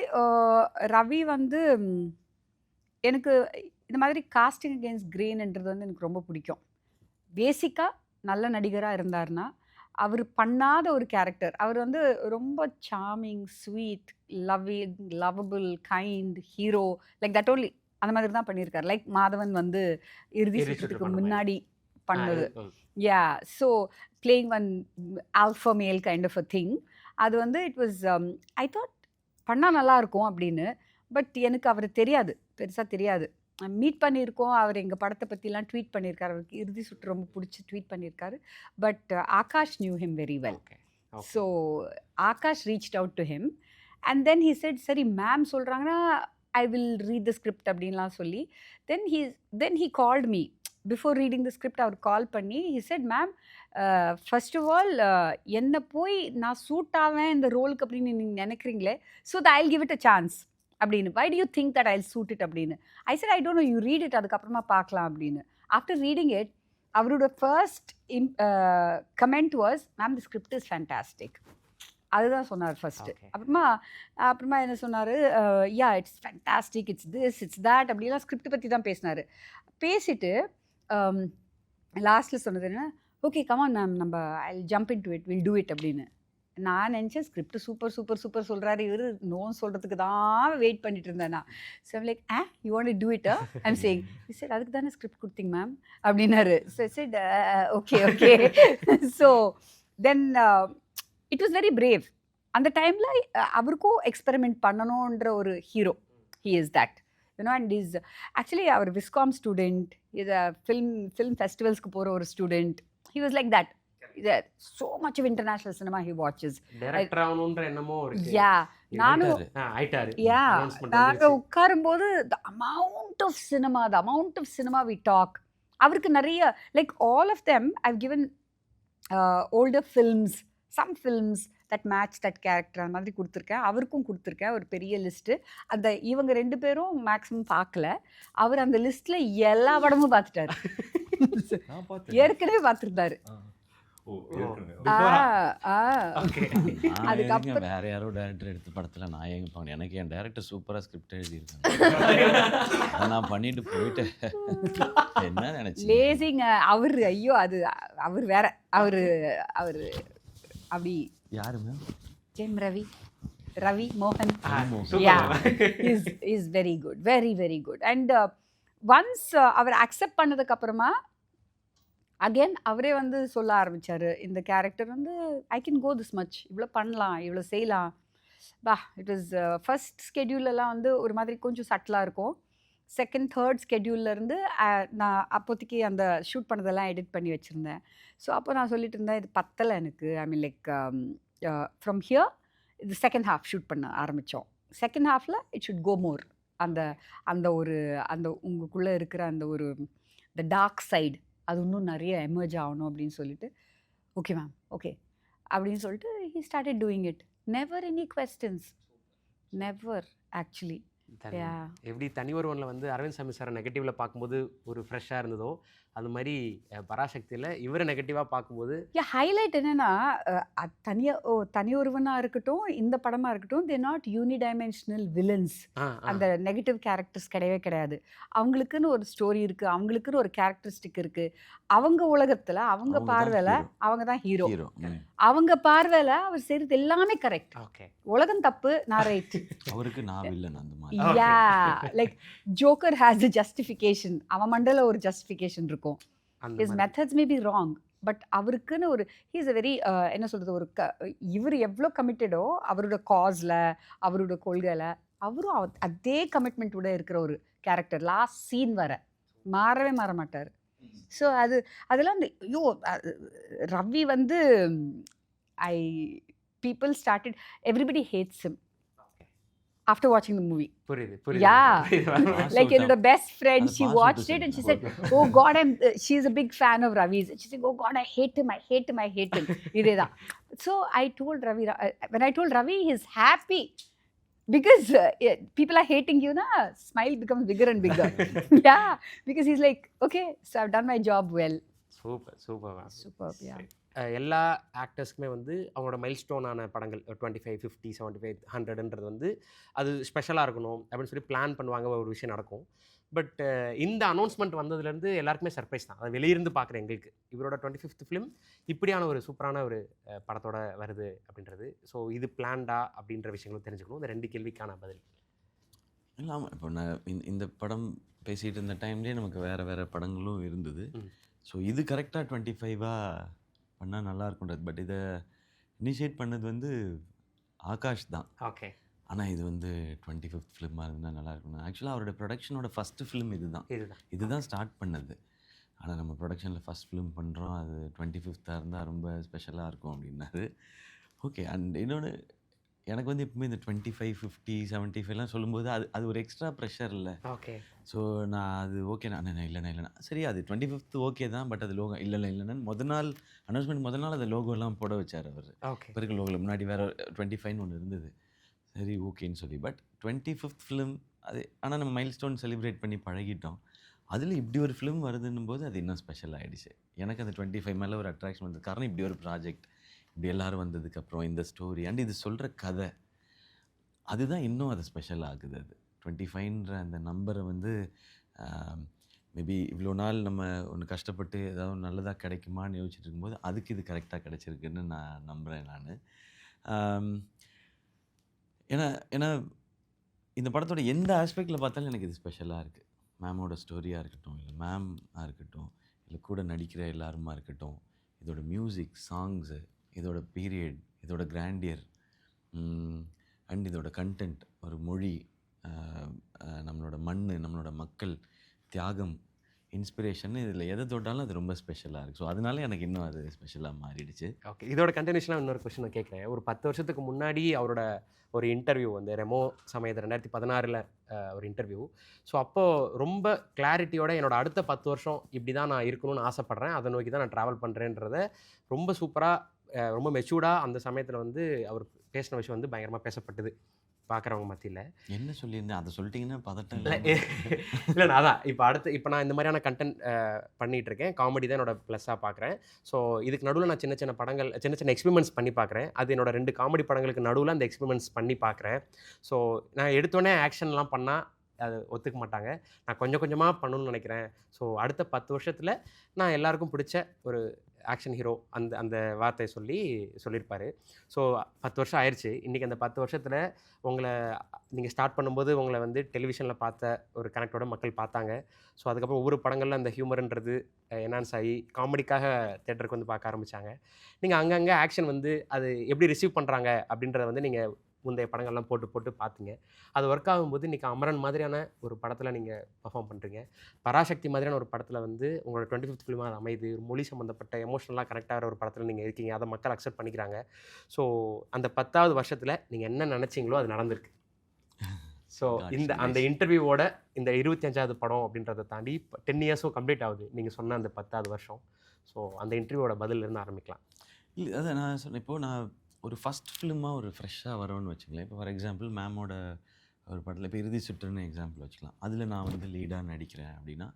ரவி வந்து எனக்கு இந்த மாதிரி காஸ்டிங் அகேன்ஸ்ட் கிரேன்ன்றது வந்து எனக்கு ரொம்ப பிடிக்கும். பேசிக்காக நல்ல நடிகராக இருந்தார்னா அவர் பண்ணாத ஒரு கேரக்டர். அவர் வந்து ரொம்ப charming, sweet, lovable, kind hero like that only அந்த மாதிரி தான் பண்ணியிருக்காரு. லைக் மாதவன் வந்து இறுதி இறுதி சுற்று சுற்றுக்கு பண்ண மாதிரி. முன்னாடி பண்ணது. ம். Yeah so playing one alpha மேல் கைண்ட் ஆஃப் அ திங். அது வந்து இட் வாஸ் ஐ தாட் பண்ணால் நல்லாயிருக்கும் அப்படின்னு. பட் எனக்கு அவர் தெரியாது, பெருசாக தெரியாது. மீட் பண்ணியிருக்கோம். அவர் எங்கள் படத்தை பற்றிலாம் ட்வீட் பண்ணியிருக்காரு. அவருக்கு இறுதி சுற்று ரொம்ப பிடிச்சி ட்வீட் பண்ணியிருக்காரு. But Akash knew him very well. Okay okay so Akash reached out to him and then he said சரி மேம் சொல்கிறாங்கன்னா I will read the script அப்படின்லாம் சொல்லி then he called me before reading the script. அவர் call பண்ணி he said ma'am first of all என்னை போய் நான் suit ஆவேன் இந்த ரோலுக்கு அப்படின்னு நீங்கள் நினைக்கிறீங்களே, so the I'll give it a chance அப்படின்னு. Why do you think that I'll suit it அப்படின்னு. I said I don't know, you read it, அதுக்கப்புறமா பார்க்கலாம் அப்படின்னு. ஆஃப்டர் ரீடிங் இட் அவரோட first comment was ma'am the script is fantastic. அதுதான் சொன்னார் first. Okay. அப்புறமா என்ன சொன்னார், yeah it's fantastic, it's this it's that அப்படிலாம் ஸ்கிரிப்ட் பற்றி தான் பேசினார். பேசிட்டு லாஸ்ட்டில் சொன்னது என்ன, ஓகே கமான் மேம் நம்ம ஐ jump in to it, will do it அப்படின்னு. நான் நினச்சேன் ஸ்கிரிப்ட் சூப்பர் சூப்பர் சூப்பர் சொல்கிறாரு இவர், நோ சொல்கிறதுக்கு தான் வெயிட் பண்ணிட்டு இருந்தேன் நான். So like you want do it I'm saying. சரி அதுக்கு தானே ஸ்கிரிப்ட் கொடுத்தீங்க மேம் அப்படின்னாரு. ஸோ சரி okay okay. So then it was very brave. அந்த டைமில் அவருக்கும் எக்ஸ்பெரிமெண்ட் பண்ணணுன்ற ஒரு hero. He is that you know. And is actually அவர் விஸ்காம் ஸ்டூடெண்ட், இது ஃபில்ம் ஃபெஸ்டிவல்ஸ்க்கு போகிற ஒரு student. He was like that. So much of international cinema he watches. Director ஆகணும்ன்ற எண்ணமோ இருக்கு. Yeah, நானும் ஆயிட்டாரு. yeah, Announcement நாங்க வந்துருச்சு. உட்காரும்போது the amount of cinema we talk. அவருக்கு நிறைய like all of them I've given older films, some films that match that character அந்த மாதிரி கொடுத்துருக்கேன். அவருக்கும் கொடுத்துருக்கேன் ஒரு பெரிய லிஸ்ட்டு. அந்த இவங்க 2 பேரும் மேக்ஸிமம் பார்க்கல. அவர் அந்த லிஸ்ட்டில் எல்லா படமும் பார்த்துட்டாரு. நான் பார்த்தேன். ஏற்கனவே பார்த்துருந்தாரு. ஓ ஏற்கனவே. Okay. நான் அதுக்கப்புறம் எதுங்க வேற யாரோ டேரக்டர் எடுத்த படத்துல நான் எங்க போனேன்? எனக்கு என் டேரக்டர் சூப்பரா ஸ்கிரிப்ட் எழுதியிருக்காங்க. அதை நான் பண்ணிட்டு போயிட்டேன். என்ன நினைச்சீங்க? லேசிங்க அவர். ஐயோ அது அவர் வேற. அவர் அப்படி யாரு மேம்? ஜெயம் ரவி மோகன். Super. Yeah, is very good, very good. And once அவர் அக்செப்ட் பண்ணதுக்கு அப்புறமா அகெயின் அவரே வந்து சொல்ல ஆரம்பிச்சாரு, இந்த கேரக்டர் வந்து I can go this much, இவ்வளோ பண்ணலாம், இவ்வளோ செய்யலாம். இட் வாஸ் ஃபர்ஸ்ட் ஸ்கெடியூலெல்லாம் வந்து ஒரு மாதிரி கொஞ்சம் சட்டிலாக இருக்கும். செகண்ட் தேர்ட் ஸ்கெடியூல்லேருந்து நான் அப்போதைக்கு அந்த ஷூட் பண்ணதெல்லாம் எடிட் பண்ணி வச்சுருந்தேன். ஸோ அப்போ நான் சொல்லிட்டு இருந்தேன் இது பத்தலை எனக்கு. ஐ மீன் லைக் ஃப்ரம் ஹியர் இது செகண்ட் ஹாஃப் ஷூட் பண்ண ஆரம்பித்தோம். செகண்ட் ஹாஃபில் இட் ஷுட் கோ மோர். அந்த உங்களுக்குள்ளே இருக்கிற அந்த ஒரு த டார்க் சைடு அது இன்னும் நிறைய எமர்ஜ் ஆகணும் அப்படின்னு சொல்லிட்டு ஓகே மேம் ஓகே அப்படின்னு சொல்லிட்டு he started doing it. Never any questions, never actually. எப்படி தனி ஒருவனில் வந்து அரவிந்த் சாமி சாரை நெகட்டிவ்ல பார்க்கும்போது ஒரு ஃப்ரெஷ்ஷாக இருந்ததோ அது மாதிரி பராசக்தியில் இவரை நெகட்டிவாக பார்க்கும்போது ஹைலைட் என்னன்னா தனி ஒருவனாக இருக்கட்டும் இந்த படமாக இருக்கட்டும், தே நாட் யூனிடைமென்ஷனல் வில்லன்ஸ். அந்த நெகட்டிவ் கேரக்டர்ஸ் கிடையவே கிடையாது. அவங்களுக்குன்னு ஒரு ஸ்டோரி இருக்குது, அவங்களுக்குன்னு ஒரு கேரக்டரிஸ்டிக் இருக்குது. அவங்க உலகத்தில் அவங்க பார்வையில் அவங்க தான் ஹீரோ. அவங்க பார்வையில் அவர் செய்கிறது எல்லாமே கரெக்ட். ஓகே உலகம் தப்பு, நான் ரைட். அவருக்கு நான் வில்லன் அந்த மாதிரி. Yeah like joker has a justification. அவன் மண்டல ஒரு ஜஸ்டிஃபிகேஷன் இருக்கும். His methods may be wrong, but அவருக்குன்னு ஒரு ஹீஸ் அ வெரி என்ன சொல்கிறது, ஒரு இவர் எவ்வளோ கமிட்டடோ அவரோட காஸில் அவரோட கொள்கையில் அவரும் அதே கமிட்மெண்ட்டோட இருக்கிற ஒரு கேரக்டர். லாஸ்ட் சீன் வர மாறவே மாற மாட்டார். ஸோ அதெல்லாம் வந்து ஐயோ ரவி வந்து people started, everybody hates him after watching the movie. புரியுது. Yeah. Pass Like out என்னோட best friend, அது she pass out watched it and she said, oh God, she's a big fan of Ravi's. She said, oh God, I hate him. இதேதான். So I told Ravi, when I told Ravi, he's happy because people are hating you, na smile becomes bigger and bigger. Yeah, because he's like, okay, so I've done my job well. Super Superb, yeah. எல்லா ஆக்டர்ஸ்க்குமே வந்து அவங்களோட மைல்ஸ்டோனான படங்கள் 25, 50, 75, 100ன்றது வந்து அது ஸ்பெஷலாக இருக்கணும் அப்படின்னு சொல்லி பிளான் பண்ணுவாங்க, ஒரு விஷயம் நடக்கும். பட் இந்த அனௌன்ஸ்மெண்ட் வந்ததுலேருந்து எல்லாருக்குமே சர்ப்ரைஸ் தான். அதை வெளியிருந்து பார்க்குற எங்களுக்கு இவரோட 25th ஃபிலிம் இப்படியான ஒரு சூப்பரான ஒரு படத்தோட வருது அப்படின்றது. ஸோ இது பிளான்டா அப்படின்ற விஷயங்களும் தெரிஞ்சுக்கணும். இந்த 2 கேள்விக்கான பதில். இல்லாம இப்போ நான் இந்த படம் பேசிட்டு இருந்த டைம்லேயே நமக்கு வேறு வேறு படங்களும் இருந்தது. ஸோ இது கரெக்டாக 25ஆ பண்ணால் நல்லா இருக்கும்ன்றது. பட் இதை இனிஷியேட் பண்ணது வந்து ஆகாஷ் தான். ஓகே. ஆனால் இது வந்து 25th ஃபிலிமாக இருந்தால் நல்லா இருக்கணும். ஆக்சுவலாக அவரோட ப்ரொடக்ஷனோட ஃபஸ்ட்டு ஃபிலிம் இதுதான் ஸ்டார்ட் பண்ணது. ஆனால் நம்ம ப்ரொடக்ஷனில் ஃபஸ்ட் ஃபிலிம் பண்ணுறோம், அது 25th இருந்தால் ரொம்ப ஸ்பெஷலாக இருக்கும் அப்படின்னாரு. ஓகே. அண்ட் இன்னொன்று, எனக்கு வந்து எப்பவுமே இந்த 25, 50, 75லாம் சொல்லும்போது அது ஒரு எக்ஸ்ட்ரா ப்ரெஷர் இல்லை. ஓகே. ஸோ நான் அது ஓகே இல்லைண்ணா சரி அது 25th ஓகே தான். பட் அது லோகோ இல்லைன்னு முதல் நாள் அனௌன்ஸ்மெண்ட் முதல் நாள் அந்த லோகோலாம் போட வச்சார் அவர். ஓகே. இப்போ இருக்க லோகோவில் முன்னாடி வேறு 25ன்னு ஒன்று இருந்தது. சரி ஓகேன்னு சொல்லி. பட் 25th ஃபிலிம் அது, ஆனால் நம்ம மைல்ஸ்டோன் செலிப்ரேட் பண்ணி பழகிட்டோம். அதில் இப்படி ஒரு ஃபிலிம் வருதுன்னும் போது அது இன்னும் ஸ்பெஷல் ஆகிடுச்சு. எனக்கு அந்த 25 மேலே ஒரு அட்ராக்ஷன் வந்தது. காரணம் இப்படி ஒரு ப்ராஜெக்ட், இப்படி எல்லோரும் வந்ததுக்கப்புறம் இந்த ஸ்டோரி அண்ட் இது சொல்கிற கதை, அதுதான் இன்னும் அது ஸ்பெஷல் ஆகுது. அது 25ன்ற அந்த நம்பரை வந்து மேபி இவ்வளோ நாள் நம்ம ஒன்று கஷ்டப்பட்டு ஏதாவது நல்லதாக கிடைக்குமான்னு யோசிச்சுட்டு இருக்கும்போது அதுக்கு இது கரெக்டாக கிடச்சிருக்குன்னு நான் நம்புகிறேன் நான். ஏன்னா இந்த படத்தோட எந்த ஆஸ்பெக்டில் பார்த்தாலும் எனக்கு இது ஸ்பெஷலாக இருக்குது. மேமோட ஸ்டோரியாக இருக்கட்டும், இல்லை மேமாக இருக்கட்டும், இல்லை கூட நடிக்கிற எல்லாருமா இருக்கட்டும், இதோட மியூசிக், சாங்ஸு, இதோட பீரியட், இதோட கிராண்டியர் அண்ட் இதோட கண்டென்ட், ஒரு மொழி, நம்மளோட மண், நம்மளோட மக்கள், தியாகம், இன்ஸ்பிரேஷன், இதில் எதை தொட்டாலும் அது ரொம்ப ஸ்பெஷலாக இருக்குது. ஸோ அதனால எனக்கு இன்னும் அது ஸ்பெஷலாக மாறிடுச்சு. ஓகே. இதோட கண்டினியூஷனாக இன்னொரு கொஸ்டின் கேட்குறேன். ஒரு 10 வருஷத்துக்கு முன்னாடி அவரோட ஒரு இன்டர்வியூ வந்து ரெமோ சமயத்தில் 2016ல் ஒரு இன்டர்வியூ. ஸோ அப்போது ரொம்ப கிளாரிட்டியோட என்னோட அடுத்த 10 வருஷம் இப்படி தான் நான் இருக்கணும்னு ஆசைப்பட்றேன், அதை நோக்கி தான் நான் ட்ராவல் பண்ணுறேன்றத ரொம்ப சூப்பராக, ரொம்ப மெச்சூர்டாக அந்த சமயத்தில் வந்து அவர் பேசின விஷயம் வந்து பயங்கரமாக பேசப்பட்டது பார்க்குறவங்க மத்தியில். என்ன சொல்லியிருந்தேன் அதை சொல்லிட்டீங்கன்னா பதட்டம் இல்லை நான் அதான் இப்போ நான் இந்த மாதிரியான கண்டென்ட் பண்ணிகிட்ருக்கேன். காமெடி தான் என்னோட ப்ளஸ்ஸாக பார்க்குறேன். ஸோ இதுக்கு நடுவில் நான் சின்ன சின்ன படங்கள், சின்ன சின்ன எக்ஸ்பெரிமெண்ட்ஸ் பண்ணி பார்க்குறேன். அது என்னோட 2 காமெடி படங்களுக்கு நடுவில் அந்த எக்ஸ்பெரிமெண்ட்ஸ் பண்ணி பார்க்குறேன். ஸோ நான் எடுத்தோடனே ஆக்ஷன்லாம் பண்ணால் அது ஒத்துக்க மாட்டாங்க. நான் கொஞ்சம் கொஞ்சமாக பண்ணணும்னு நினைக்கிறேன். ஸோ அடுத்த 10 வருஷத்தில் நான் எல்லாருக்கும் பிடிச்ச ஒரு ஆக்ஷன் ஹீரோ அந்த வார்த்தையை சொல்லியிருப்பார். ஸோ 10 வருஷம் ஆயிடுச்சு. இன்றைக்கி அந்த 10 வருஷத்தில் உங்களை நீங்கள் ஸ்டார்ட் பண்ணும்போது உங்களை வந்து டெலிவிஷனில் பார்த்த ஒரு கனெக்டோட மக்கள் பார்த்தாங்க. ஸோ அதுக்கப்புறம் ஒவ்வொரு படங்களில் அந்த ஹியூமர்ன்றது என்ஹான்ஸ் ஆகி காமெடிக்காக தேட்டருக்கு வந்து பார்க்க ஆரம்பித்தாங்க. நீங்கள் அங்கங்கே ஆக்ஷன் வந்து அது எப்படி ரிசீவ் பண்ணுறாங்க அப்படின்றத வந்து நீங்கள் முந்தைய படங்கள்லாம் போட்டு பார்த்தீங்க. அது ஒர்க் ஆகும்போது இன்றைக்கி அமரன் மாதிரியான ஒரு படத்தில் நீங்கள் பர்ஃபார்ம் பண்ணுறீங்க. பராசக்தி மாதிரியான ஒரு படத்தில் வந்து உங்களோட 25th ஃபிலிமாக அது அமைது. ஒரு மொழி சம்மந்தப்பட்ட எமோஷனலாக கனெக்ட் ஆகிற ஒரு படத்தில் நீங்கள் இருக்கீங்க. அதை மக்கள் அக்செப்ட் பண்ணிக்கிறாங்க. ஸோ அந்த 10வது வருஷத்தில் நீங்கள் என்ன நினச்சிங்களோ அது நடந்திருக்கு. ஸோ அந்த இன்டர்வியூவோட இந்த 25வது படம் அப்படின்றத தாண்டி 10 இயர்ஸும் கம்ப்ளீட் ஆகுது நீங்கள் சொன்ன அந்த 10வது வருஷம். ஸோ அந்த இன்டர்வியூவோட பதிலிருந்து ஆரம்பிக்கலாம். இல்லை அதான் நான் சொன்னேன். இப்போது நான் ஒரு ஃபஸ்ட் ஃபிலிமாக ஒரு ஃப்ரெஷ்ஷாக வரணும்னு வச்சுக்கலாம். இப்போ ஃபார் எக்ஸாம்பிள் மேமோட ஒரு படத்தில் இப்போ இறுதி சுற்றுன்னு எக்ஸாம்பிள் வச்சுக்கலாம். அதில் நான் வந்து லீடாக நடிக்கிறேன் அப்படின்னா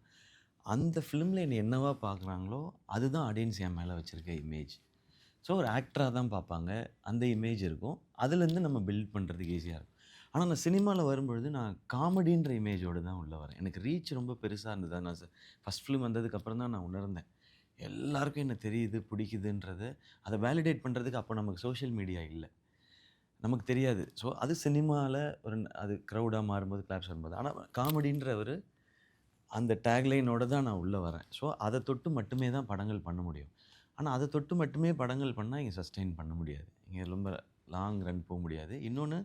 அந்த ஃபிலிமில் என்னை என்னவா பார்க்குறாங்களோ அதுதான் ஆடியன்ஸ் என் மேலே வச்சுருக்க இமேஜ். ஸோ ஒரு ஆக்டராக தான் பார்ப்பாங்க, அந்த இமேஜ் இருக்கும். அதுலேருந்து நம்ம பில்ட் பண்ணுறதுக்கு ஈஸியாக இருக்கும். ஆனால் நான் சினிமாவில் வரும்பொழுது நான் காமெடின்ற இமேஜோடு தான் உள்ளே வரேன். எனக்கு ரீச் ரொம்ப பெருசாக இருந்தது. நான் ஃபஸ்ட் ஃபிலிம் வந்ததுக்கப்புறம் தான் நான் உணர்ந்தேன் எல்லாருக்கும் என்ன தெரியுது, பிடிக்குதுன்றது. அதை வேலிடேட் பண்ணுறதுக்கு அப்போ நமக்கு சோஷியல் மீடியா இல்லை, நமக்கு தெரியாது. ஸோ அது சினிமாவில் ஒரு அது க்ரௌடாக மாறும்போது, கிளாப்ஸ் வரும்போது. ஆனால் காமெடின்ற ஒரு அந்த டேக்லைனோடு தான் நான் உள்ளே வரேன். ஸோ அதை தொட்டு மட்டுமே தான் படங்கள் பண்ண முடியும். ஆனால் அதை தொட்டு மட்டுமே படங்கள் பண்ணால் இங்கே சஸ்டெயின் பண்ண முடியாது, இங்கே ரொம்ப லாங் ரன் போக முடியாது. இன்னொன்று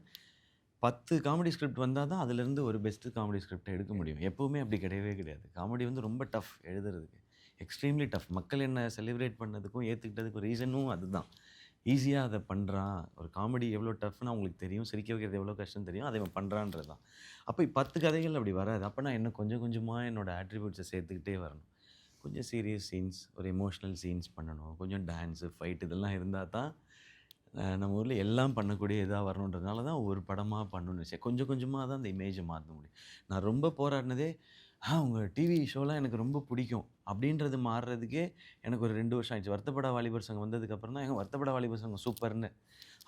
10 காமெடி ஸ்கிரிப்ட் வந்தால் தான் அதுலேருந்து ஒரு பெஸ்ட்டு காமெடி ஸ்கிரிப்டை எடுக்க முடியும். எப்போவுமே அப்படி கிடையவே கிடையாது. காமெடி வந்து ரொம்ப டஃப் எழுதுறதுக்கு, எக்ஸ்ட்ரீம்லி டஃப். மக்கள் என்ன செலிப்ரேட் பண்ணதுக்கும் ஏற்றுக்கிட்டதுக்கும் ரீசனும் அதுதான். ஈஸியாக அதை பண்ணுறான். ஒரு காமெடி எவ்வளோ டஃப்னு அவங்களுக்கு தெரியும், சிரிக்க வைக்கிறது எவ்வளோ கஷ்டம் தெரியும், அதை அவன் பண்ணுறான்றது தான். அப்போ 10 கதைகள் அப்படி வராது. அப்போ நான் இன்னும் கொஞ்சம் கொஞ்சமாக என்னோடய ஆட்ரிபியூட்ஸை சேர்த்துக்கிட்டே வரணும். கொஞ்சம் சீரியஸ் சீன்ஸ், ஒரு எமோஷ்னல் சீன்ஸ் பண்ணணும், கொஞ்சம் டான்ஸு, ஃபைட் இதெல்லாம் இருந்தால் தான் நம்ம ஊரில் எல்லாம் பண்ணக்கூடிய இதாக வரணுன்றதுனால தான் ஒவ்வொரு படமாக பண்ணணும்னு வச்சேன். கொஞ்சம் கொஞ்சமாக தான் அந்த இமேஜை மாற்ற முடியும். நான் ரொம்ப போராடினதே உங்கள் டிவி ஷோலாம் எனக்கு ரொம்ப பிடிக்கும் அப்படின்றது மாறுறதுக்கே எனக்கு ஒரு 2 வருஷம் ஆயிடுச்சு. வருத்தப்பட வாலிபர் சங்கம் வந்ததுக்கப்புறம் தான் வருத்தப்பட வாலிபர் சங்கம் சூப்பர்னு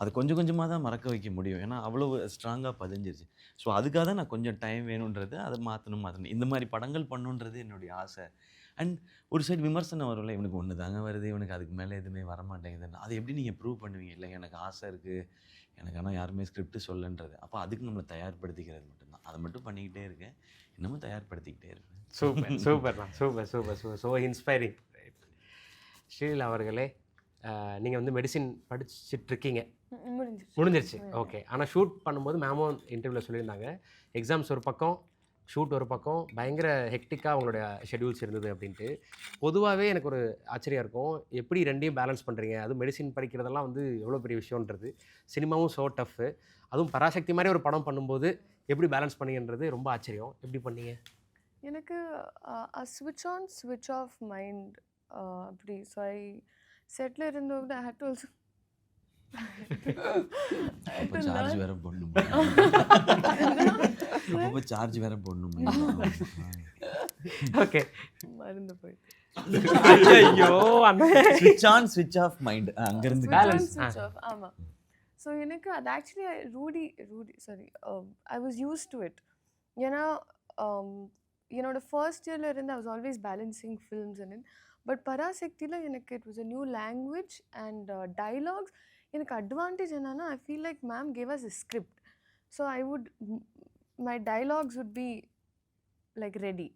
அது கொஞ்சம் கொஞ்சமாக தான் மறக்க வைக்க முடியும். ஏன்னா அவ்வளோ ஸ்ட்ராங்காக பதிஞ்சிருச்சு. ஸோ அதுக்காக தான் நான் கொஞ்சம் டைம் வேணுன்றது, அதை மாற்றணும். இந்த மாதிரி படங்கள் பண்ணுன்றது என்னுடைய ஆசை. அண்ட் ஒரு சைடு விமர்சனம் வரும்ல, இவனுக்கு ஒன்று தாங்க வருது, இவனுக்கு அதுக்கு மேலே எதுவுமே வரமாட்டேங்குதுன்னு. அதை எப்படி நீங்கள் ப்ரூவ் பண்ணுவீங்க? இல்லை எனக்கு ஆசை இருக்குது, எனக்கு ஆனால் யாருமே ஸ்கிரிப்ட் சொல்லன்றது. அப்போ அதுக்கு நம்மளை தயார்படுத்திக்கிறது மட்டும்தான். அதை மட்டும் பண்ணிக்கிட்டே இருக்கேன், இன்னமும் தயார்படுத்திக்கிட்டே இருக்கேன். சூப்பர் சூப்பர்ண்ணா, super super super, so inspiring. Sreeleela அவர்களே, நீங்கள் வந்து மெடிசின் படிச்சுட்ருக்கீங்க, முடிஞ்சிருச்சு. ஓகே. ஆனால் ஷூட் பண்ணும்போது மேமும் இன்டர்வியூவில் சொல்லியிருந்தாங்க, எக்ஸாம்ஸ் ஒரு பக்கம், ஷூட் ஒரு பக்கம், பயங்கர ஹெக்டிக்காக அவங்களுடைய ஷெட்யூல்ஸ் இருந்தது அப்படின்ட்டு. பொதுவாகவே எனக்கு ஒரு ஆச்சரியம் இருக்கும், எப்படி ரெண்டையும் பேலன்ஸ் பண்ணுறீங்க? அதுவும் மெடிசின் படிக்கிறதெல்லாம் வந்து எவ்வளோ பெரிய விஷயன்றது. சினிமாவும் ஸோ டஃப்பு, அதுவும் பராசக்தி மாதிரி ஒரு படம் பண்ணும்போது எப்படி பேலன்ஸ் பண்ணீங்கன்றது ரொம்ப ஆச்சரியம். எப்படி பண்ணீங்க? எனக்கு ஸ்விட்ச் ஆன் ஸ்விட்ச் ஆஃப் மைண்ட் அப்படி. So I settle இருந்தோட I had to also charge வேற போடணும், சார்ஜ் வேற போடணும். ஓகே, மறந்து போயிட்டு. ஐயோ, ஸ்விட்ச் ஆன் ஸ்விட்ச் ஆஃப் மைண்ட், அங்கிருந்து பேலன்ஸ். ஸ்விட்ச் ஆஃப். ஆமாம். ஸோ எனக்கு அது actually Rudy sorry I was use to it. ஏன்னா என்னோட ஃபர்ஸ்ட் இயரில் இருந்து I was always balancing films and it. But பராசக்தியில் எனக்கு it was a new language and dialogues. எனக்கு அட்வான்டேஜ் என்னன்னா, I feel like ma'am gave as a script. So I would my dialogues would be like ready.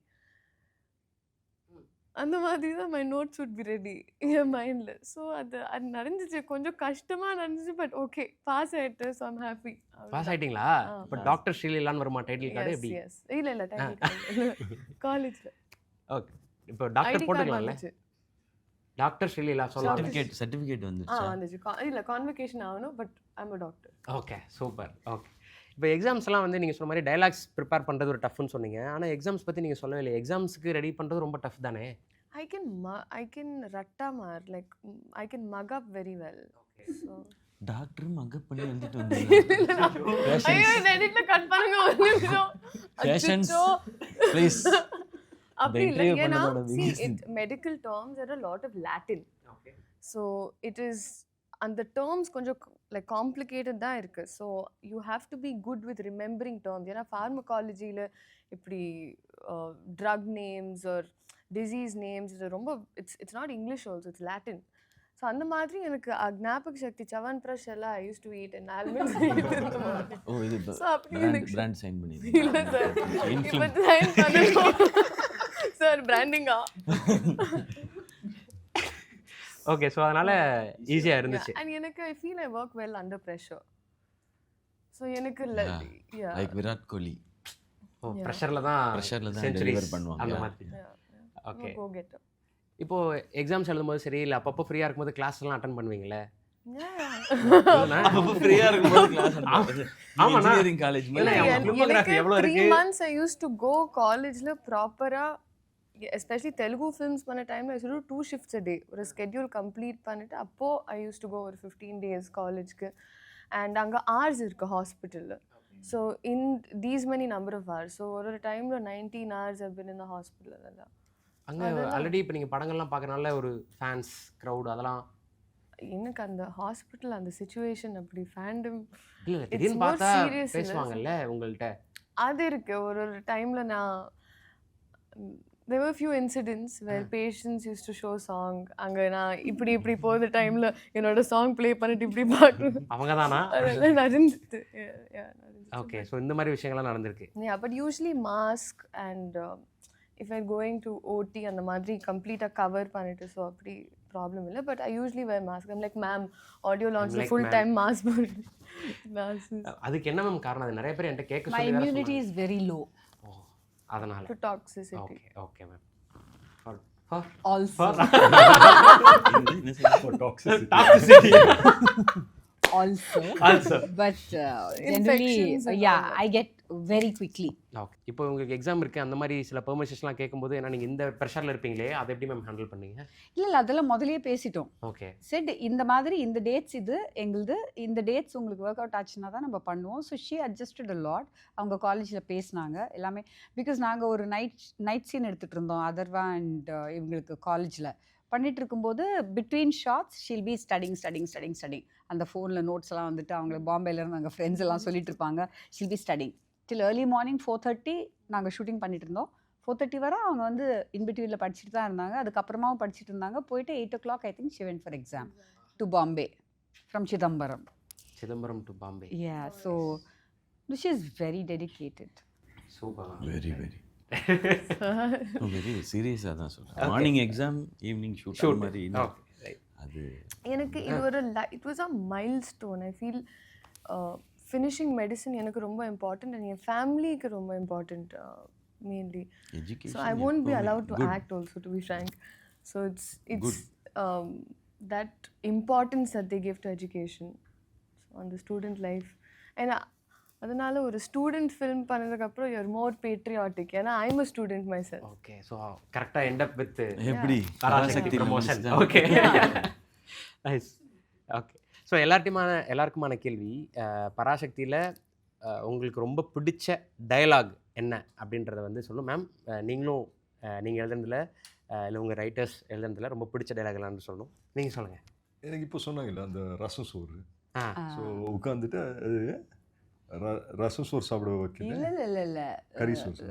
அந்த மாதிரி தான் my notes would be ready என் மைண்டில். So அது நடந்துச்சு, கொஞ்சம் கஷ்டமாக நடந்துச்சு, பட் ஓகே, பாஸ் ஆகிட்டு. So I'm happy. பாஸ் ஆகிட்டிங்களா? இப்போ டாக்டர் ஸ்ரீலீலான்னு வருமா டைட்டில் கார்டு? எப்படி? எஸ். இல்லை காலேஜில். ஓகே, இப்போ டாக்டர் போட்டுக்கலாம்ல, டாக்டர் ஸ்ரீலீலா சொல்லலாம். சர்டிஃபிகேட் வந்துச்சு. வந்துச்சு. இல்லை, கான்வெகேஷன் ஆகணும், but I'm a doctor. Okay, super. Okay, இப்போ எக்ஸாம்ஸ்லாம் வந்து நீங்கள் சொன்ன மாதிரி டைலாக்ஸ் ப்ரிப்பேர் பண்ணுறது ஒரு டஃப்னு சொன்னீங்க. ஆனால் எக்ஸாம்ஸ் பற்றி நீங்கள் சொல்லவே இல்லை. எக்ஸாம்ஸுக்கு ரெடி பண்ணுறது ரொம்ப டஃப் தானே? I can rattamar, like I can mug up very well. So doctor makeup பண்ணி வந்துட்டு வந்தீங்க. ஐயோ, எடிட்ல கட் பண்ணுங்க ஒரு நிமிஷம். Patience please. அப்படி இல்லை, ஏன்னா see it medical terms there are a lot of Latin. Okay. So it is, and the terms கொஞ்சம் like complicated தான் இருக்கு. So you have to be good with remembering terms. ஏன்னா pharmacologyல இப்படி drug names or disease names இது ரொம்ப it's not English also, it's Latin. So அந்த மாதிரி எனக்கு ஞாபக சக்தி சவன் ப்ரஷ் எல்லாம் I use to eat and almond. ஓ, இது பிராண்ட் சைன் பண்ணி இல்லை சார், இப்போ சைன் பண்ணணும் சார், பிராண்டிங்கா. ஓகே, ஸோ அதனால் ஈஸியாக இருந்துச்சு. அண்ட் எனக்கு I feel I work well under pressure. So எனக்கு லைக் விராட் கோலி ப்ரெஷரில் தான் டெலிவர் பண்ணுவாங்க அந்த மாதிரி. Okay, go get up. இப்போ எக்ஸாம்ஸ் எழுதும்போது சரி, இல்லை அப்பப்போ ஃப்ரீயாக இருக்கும்போது கிளாஸ் எல்லாம் அட்டன் பண்ணுவீங்களே? அப்போ ஃப்ரீயா இருக்கும்போது கிளாஸ் ஆமாண்ணா. இன்ஜினியரிங் காலேஜ் ஃபிலிமோகிராஃபி எவ்வளோ இருக்கு? 3 months I used to go காலேஜ்ல ப்ராப்பரா, எஸ்பெஷலி தெலுங்கு ஃபிலிம்ஸ் பண்ண டைம்ல ஐ used to 2 shifts a day. ஒரு ஸ்கெட்யூல் கம்ப்ளீட் பண்ணிட்டு அப்போ ஐ யூஸ்ட் டு கோ ஒரு 15 days காலேஜ்க்கு. அண்ட் அங்கே hours இருக்கு ஹாஸ்பிட்டலில். So in these many number of hours. So ஒரு டைமில் 19 hours I've been in the hospital. அதெல்லாம் அங்கே ஆல்ரெடி இப்போ நீங்கள் படங்கள்லாம் பார்க்கறனால ஒரு ஃபேன்ஸ் க்ரௌட் அதெல்லாம் எனக்கு அந்த ஹாஸ்பிட்டல் அந்த சிச்சுவேஷன் அப்படி ஃபேண்டம் இல்லை திடீர்னு பார்த்தா பேசுவாங்கல்ல உங்கள்கிட்ட, அது இருக்கு. ஒரு டைமில் நான் there were few incidents where patients used to show song. அங்கே நான் இப்படி போகிற டைமில் என்னோட சாங் ப்ளே பண்ணிட்டு இப்படி பார்க்கணும். அவங்க தானா? அதெல்லாம் நடந்துட்டு. ஓகே, ஸோ இந்த மாதிரி விஷயங்கள்லாம் நடந்திருக்கு. But usually mask and if I going to ஓடி அந்த மாதிரி கம்ப்ளீட்டாக கவர் பண்ணிட்டு, ஸோ அப்படி ப்ராப்ளம் இல்லை. But I usually wear mask. I'm like ma'am audio லான்ச்சில் ஃபுல் டைம் மாஸ்க் போட்டு. அதுக்கு என்ன மேம் காரணம்? அது நிறைய பேர் என்கிட்ட கேட்க My immunity is very low. அதனால to toxicity. Okay okay ma'am. Also. Also. Also. But generally, Infections and yeah, all that. I get very quickly. Okay. இப்போ உங்களுக்கு எக்ஸாம் இருக்குது அந்த மாதிரி சில பெர்மிஷன்ஸ்லாம் கேட்கும்போது ஏன்னா நீங்கள் இந்த ப்ரெஷரில் இருப்பீங்களே அதை எப்படி மேம் ஹேண்டில் பண்ணீங்க? இல்லை அதெல்லாம் முதல்லயே பேசிட்டோம். ஓகே. செட் இந்த மாதிரி இந்த டேட்ஸ் இது எங்களுது, இந்த டேட்ஸ் உங்களுக்கு ஒர்க் அவுட் ஆச்சுன்னா தான் நம்ம பண்ணுவோம். So she adjusted a lot. அவங்க காலேஜில் பேசினாங்க எல்லாமே. பிகாஸ் நாங்கள் ஒரு நைட் சீன் எடுத்துகிட்டு இருந்தோம் அதர்வா அண்ட் இவங்களுக்கு காலேஜில் பண்ணிட்டு இருக்கும்போது between shots she'll be studying அந்த ஃபோனில் நோட்ஸ் எல்லாம் வந்துட்டு அவங்க பாம்பேலேருந்து அங்கே ஃப்ரெண்ட்ஸ் எல்லாம் சொல்லிட்டு இருப்பாங்க. Sheel be studying till early morning 4:30 நாங்கள் ஷூட்டிங் பண்ணிட்டு இருந்தோம். 4:30 வரை அவங்க வந்து இன்பிட்வீனில் படிச்சுட்டு தான் இருந்தாங்க. அதுக்கப்புறமாவும் படிச்சுட்டு இருந்தாங்க. போயிட்டு 8 o'clock I think she went for exam to Bombay from Chidambaram. Chidambaram to Bombay. Yeah, so she is very dedicated. Super. Very சீரியஸாக தான் சொல்கிறேன். மார்னிங் எக்ஸாம் ஈவினிங் ஷூட் மாதிரி அது எனக்கு இது ஒரு it was a milestone. I feel finishing medicine எனக்கு ரொம்ப இம்பார்ட்டண்ட் அண்ட் என் ஃபேமிலிக்கு ரொம்ப important mainly. So I won't be allowed to act also, to be frank. So it's that importance that they give to education on the student life. And அதனால ஒரு student film பண்ணதுக்கப்புறம் you're more patriotic. ஏன்னா I'm a student my self. Okay. So கரெக்டாக end up with எப்படி Parasakthi promotion. Okay nice. Okay. So எல்லாருக்குமான கேள்வி, பராசக்தியில் உங்களுக்கு ரொம்ப பிடிச்ச டயலாக் என்ன அப்படின்றத வந்து சொல்லணும் மேம். நீங்களும் நீங்கள் எழுதுனதில் இல்லை உங்கள் ரைட்டர்ஸ் எழுதுனதில் ரொம்ப பிடிச்ச டயலாக் எல்லாம்னு சொல்லணும். நீங்கள் சொல்லுங்கள். எனக்கு இப்போ சொன்னாங்கல்ல அந்த ரசம் சோறு. ஆ. ஸோ உட்காந்துட்டு ரசம் சோறு சாப்பிட வைக்கல, இல்ல கறி சோறு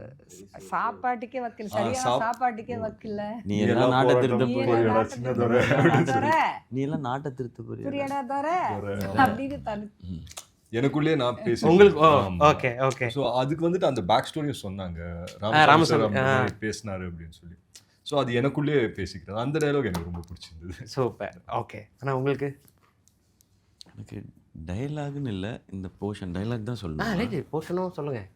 சாப்பாட்டுக்கே வைக்கல, சரியான சாப்பாட்டுக்கே வைக்கல. நீ எல்லாம் நாட்டை திருத்த போறியடா சின்னதோட நீ எல்லாம் நாட்டை திருத்த போறியா புரியடா தோற அப்படின்னு தனு எனக்குள்ளேயே நான் பேசி உங்களுக்கு ஓகே ஓகே. ஸோ அதுக்கு வந்துட்டு அந்த பேக் ஸ்டோரியும் சொன்னாங்க, ராமசாமி பேசினாரு அப்படின்னு சொல்லி. ஸோ அது எனக்குள்ளேயே பேசிக்கிறேன். அந்த டயலாக் எனக்கு ரொம்ப பிடிச்சிருந்தது. சூப்பர். ஓகே. ஆனால் உங்களுக்கு? எனக்கு டைலாக்னு இல்லை, இந்த டைலாக் தான் சொல்லணும். போர்ஷனும் சொல்லுங்கள்.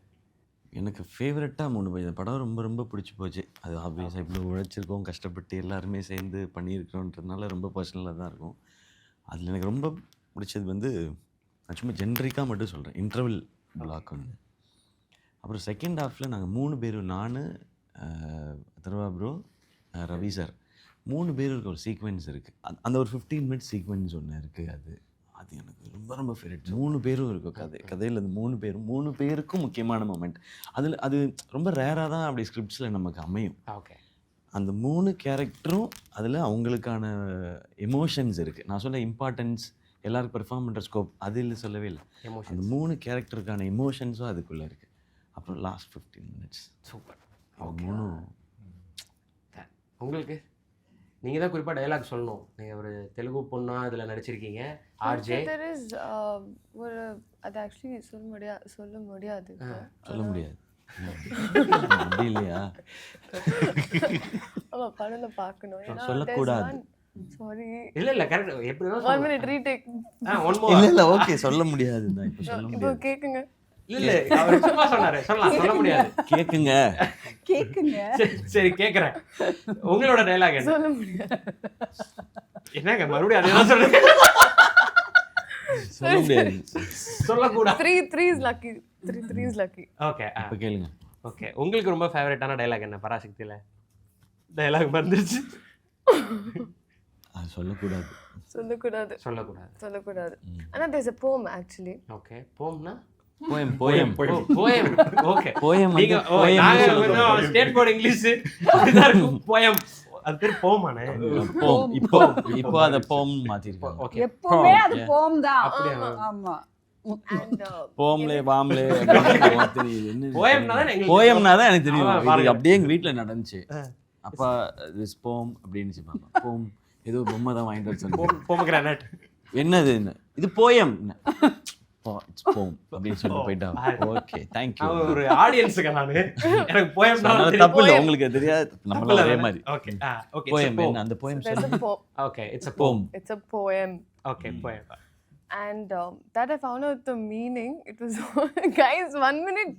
எனக்கு ஃபேவரட்டாக 3 பேர். இந்த படம் ரொம்ப ரொம்ப பிடிச்சி போச்சு. அது ஆப்வியஸாக இவ்வளோ உழைச்சிருக்கோம், கஷ்டப்பட்டு எல்லாருமே சேர்ந்து பண்ணியிருக்கிறோன்றதுனால ரொம்ப பர்சனலாக தான் இருக்கும். அதில் எனக்கு ரொம்ப பிடிச்சது வந்து நான் சும்மா ஜென்ரிக்காக மட்டும் சொல்கிறேன், இன்டர்வல் பிளாக் ஒன்று. அப்புறம் செகண்ட் ஹாஃபில் நாங்கள் 3 பேர், நான் அதர்வா ப்ரோ, ரவி சார், 3 பேருக்கு ஒரு சீக்வென்ஸ் இருக்குது. அந்த ஒரு 15 மினிட்ஸ் சீக்வென்ஸ் ஒன்று இருக்குது. அது எனக்கு ரொம்ப ரொம்ப ஃபேவரட். 3 பேரும் இருக்கும் கதையில். அந்த 3 பேருக்கும் முக்கியமான மொமெண்ட். அது ரொம்ப ரேராக தான் அப்படி ஸ்கிரிப்ட்ஸில் நமக்கு அமையும். ஓகே. அந்த 3 கேரக்டரும் அதில் அவங்களுக்கான எமோஷன்ஸ் இருக்குது. நான் சொல்ல இம்பார்ட்டன்ஸ், எல்லாருக்கும் பெர்ஃபார்ம் பண்ணுற ஸ்கோப் அதில் சொல்லவே இல்லை. அந்த 3 கேரக்டருக்கான எமோஷன்ஸும் அதுக்குள்ளே இருக்குது. அப்புறம் லாஸ்ட் 15 மினிட்ஸ் சூப்பர். அவங்க 3. உங்களுக்கு நீங்கள் தான் குறிப்பாக டயலாக் சொல்லணும். நீங்கள் ஒரு தெலுங்கு பொண்ணா இதில் நடிச்சிருக்கீங்க. ஆர்ஜே ஒரு அது ஆக்சுவலி சொல்ல முடியாது. சொல்ல முடியாது அப்படி இல்லையா? ஆமாம், படத்தில் பார்க்கணும். சொல்லக்கூடாது. சாரி. இல்லை கரெக்ட். எப்படி 1 minute ரீடேக். இல்லை ஓகே, சொல்ல முடியாது தான் இப்போ சொல்ல இப்போ முடியாது. கேட்குங்க. இல்லை அவர் சும்மா சொன்னாரு. சொல்ல முடியாது. கேட்குங்க. சரி கேட்குறேன். உங்களோட டயலாக் என்ன? சொல்ல முடியாது. என்னங்க மறுபடியும் அதே தான் சொல்லுங்க. சொல்ல முடியாது. சொல்லக்கூடாது. 3 is lucky. 3 is lucky. Okay. இப்போ கேளுங்க. ஓகே. உங்களுக்கு ரொம்ப ஃபேவரட்டான டயலாக் என்ன பராசக்தியில்? டயலாக் வந்துருச்சு. அது சொல்லக்கூடாது. ஆனா there's a poem actually. Okay. போம்னா போயம். ஓகே. போயம் நீங்க நாங்க கொஞ்சம் ஸ்டேட் போர்ட் இங்கிலீஷ் அப்படிதான் இருக்கும். போயம் அது பேர் போமானே. போம். இப்போ அத போம் மாத்திருக்காங்க. ஓகே. எப்பவுமே அது போம் தான். அப்படியே. ஆமா. And போம்லே பாம்லே தெரியுது. போயம்னா தான் எங்களுக்கு போயம்னா தான் எனக்கு தெரியும். பாருங்க. இது அப்படியே எங்க வீட்ல நடந்துச்சு. அப்பா திஸ் போம் அப்படின்னு பாப்பா. போம் ஏதோ பொம்மை தான் வாங்கிட்டு வர சொன்னாங்க. போமகிரானட். என்னது இது போயம். இட்ஸ் போம் அப்படின்னு சொல்லி போயிட்டாங்க. Okay thank you. ஒரு ஆடியன்ஸ்க்கு நானு எனக்கு போயம்னா தப்பு இல்ல, உங்களுக்கு தெரியாது, நம்மள ஒரே மாதிரி. ஓகே. ஓகே. போயம் என்ன அந்த போயம் there's சொல்லுங்க. a poem. Okay. It's a poem. It's a poem. Okay. Poem. And that I found out the meaning. It was guys 1 minute.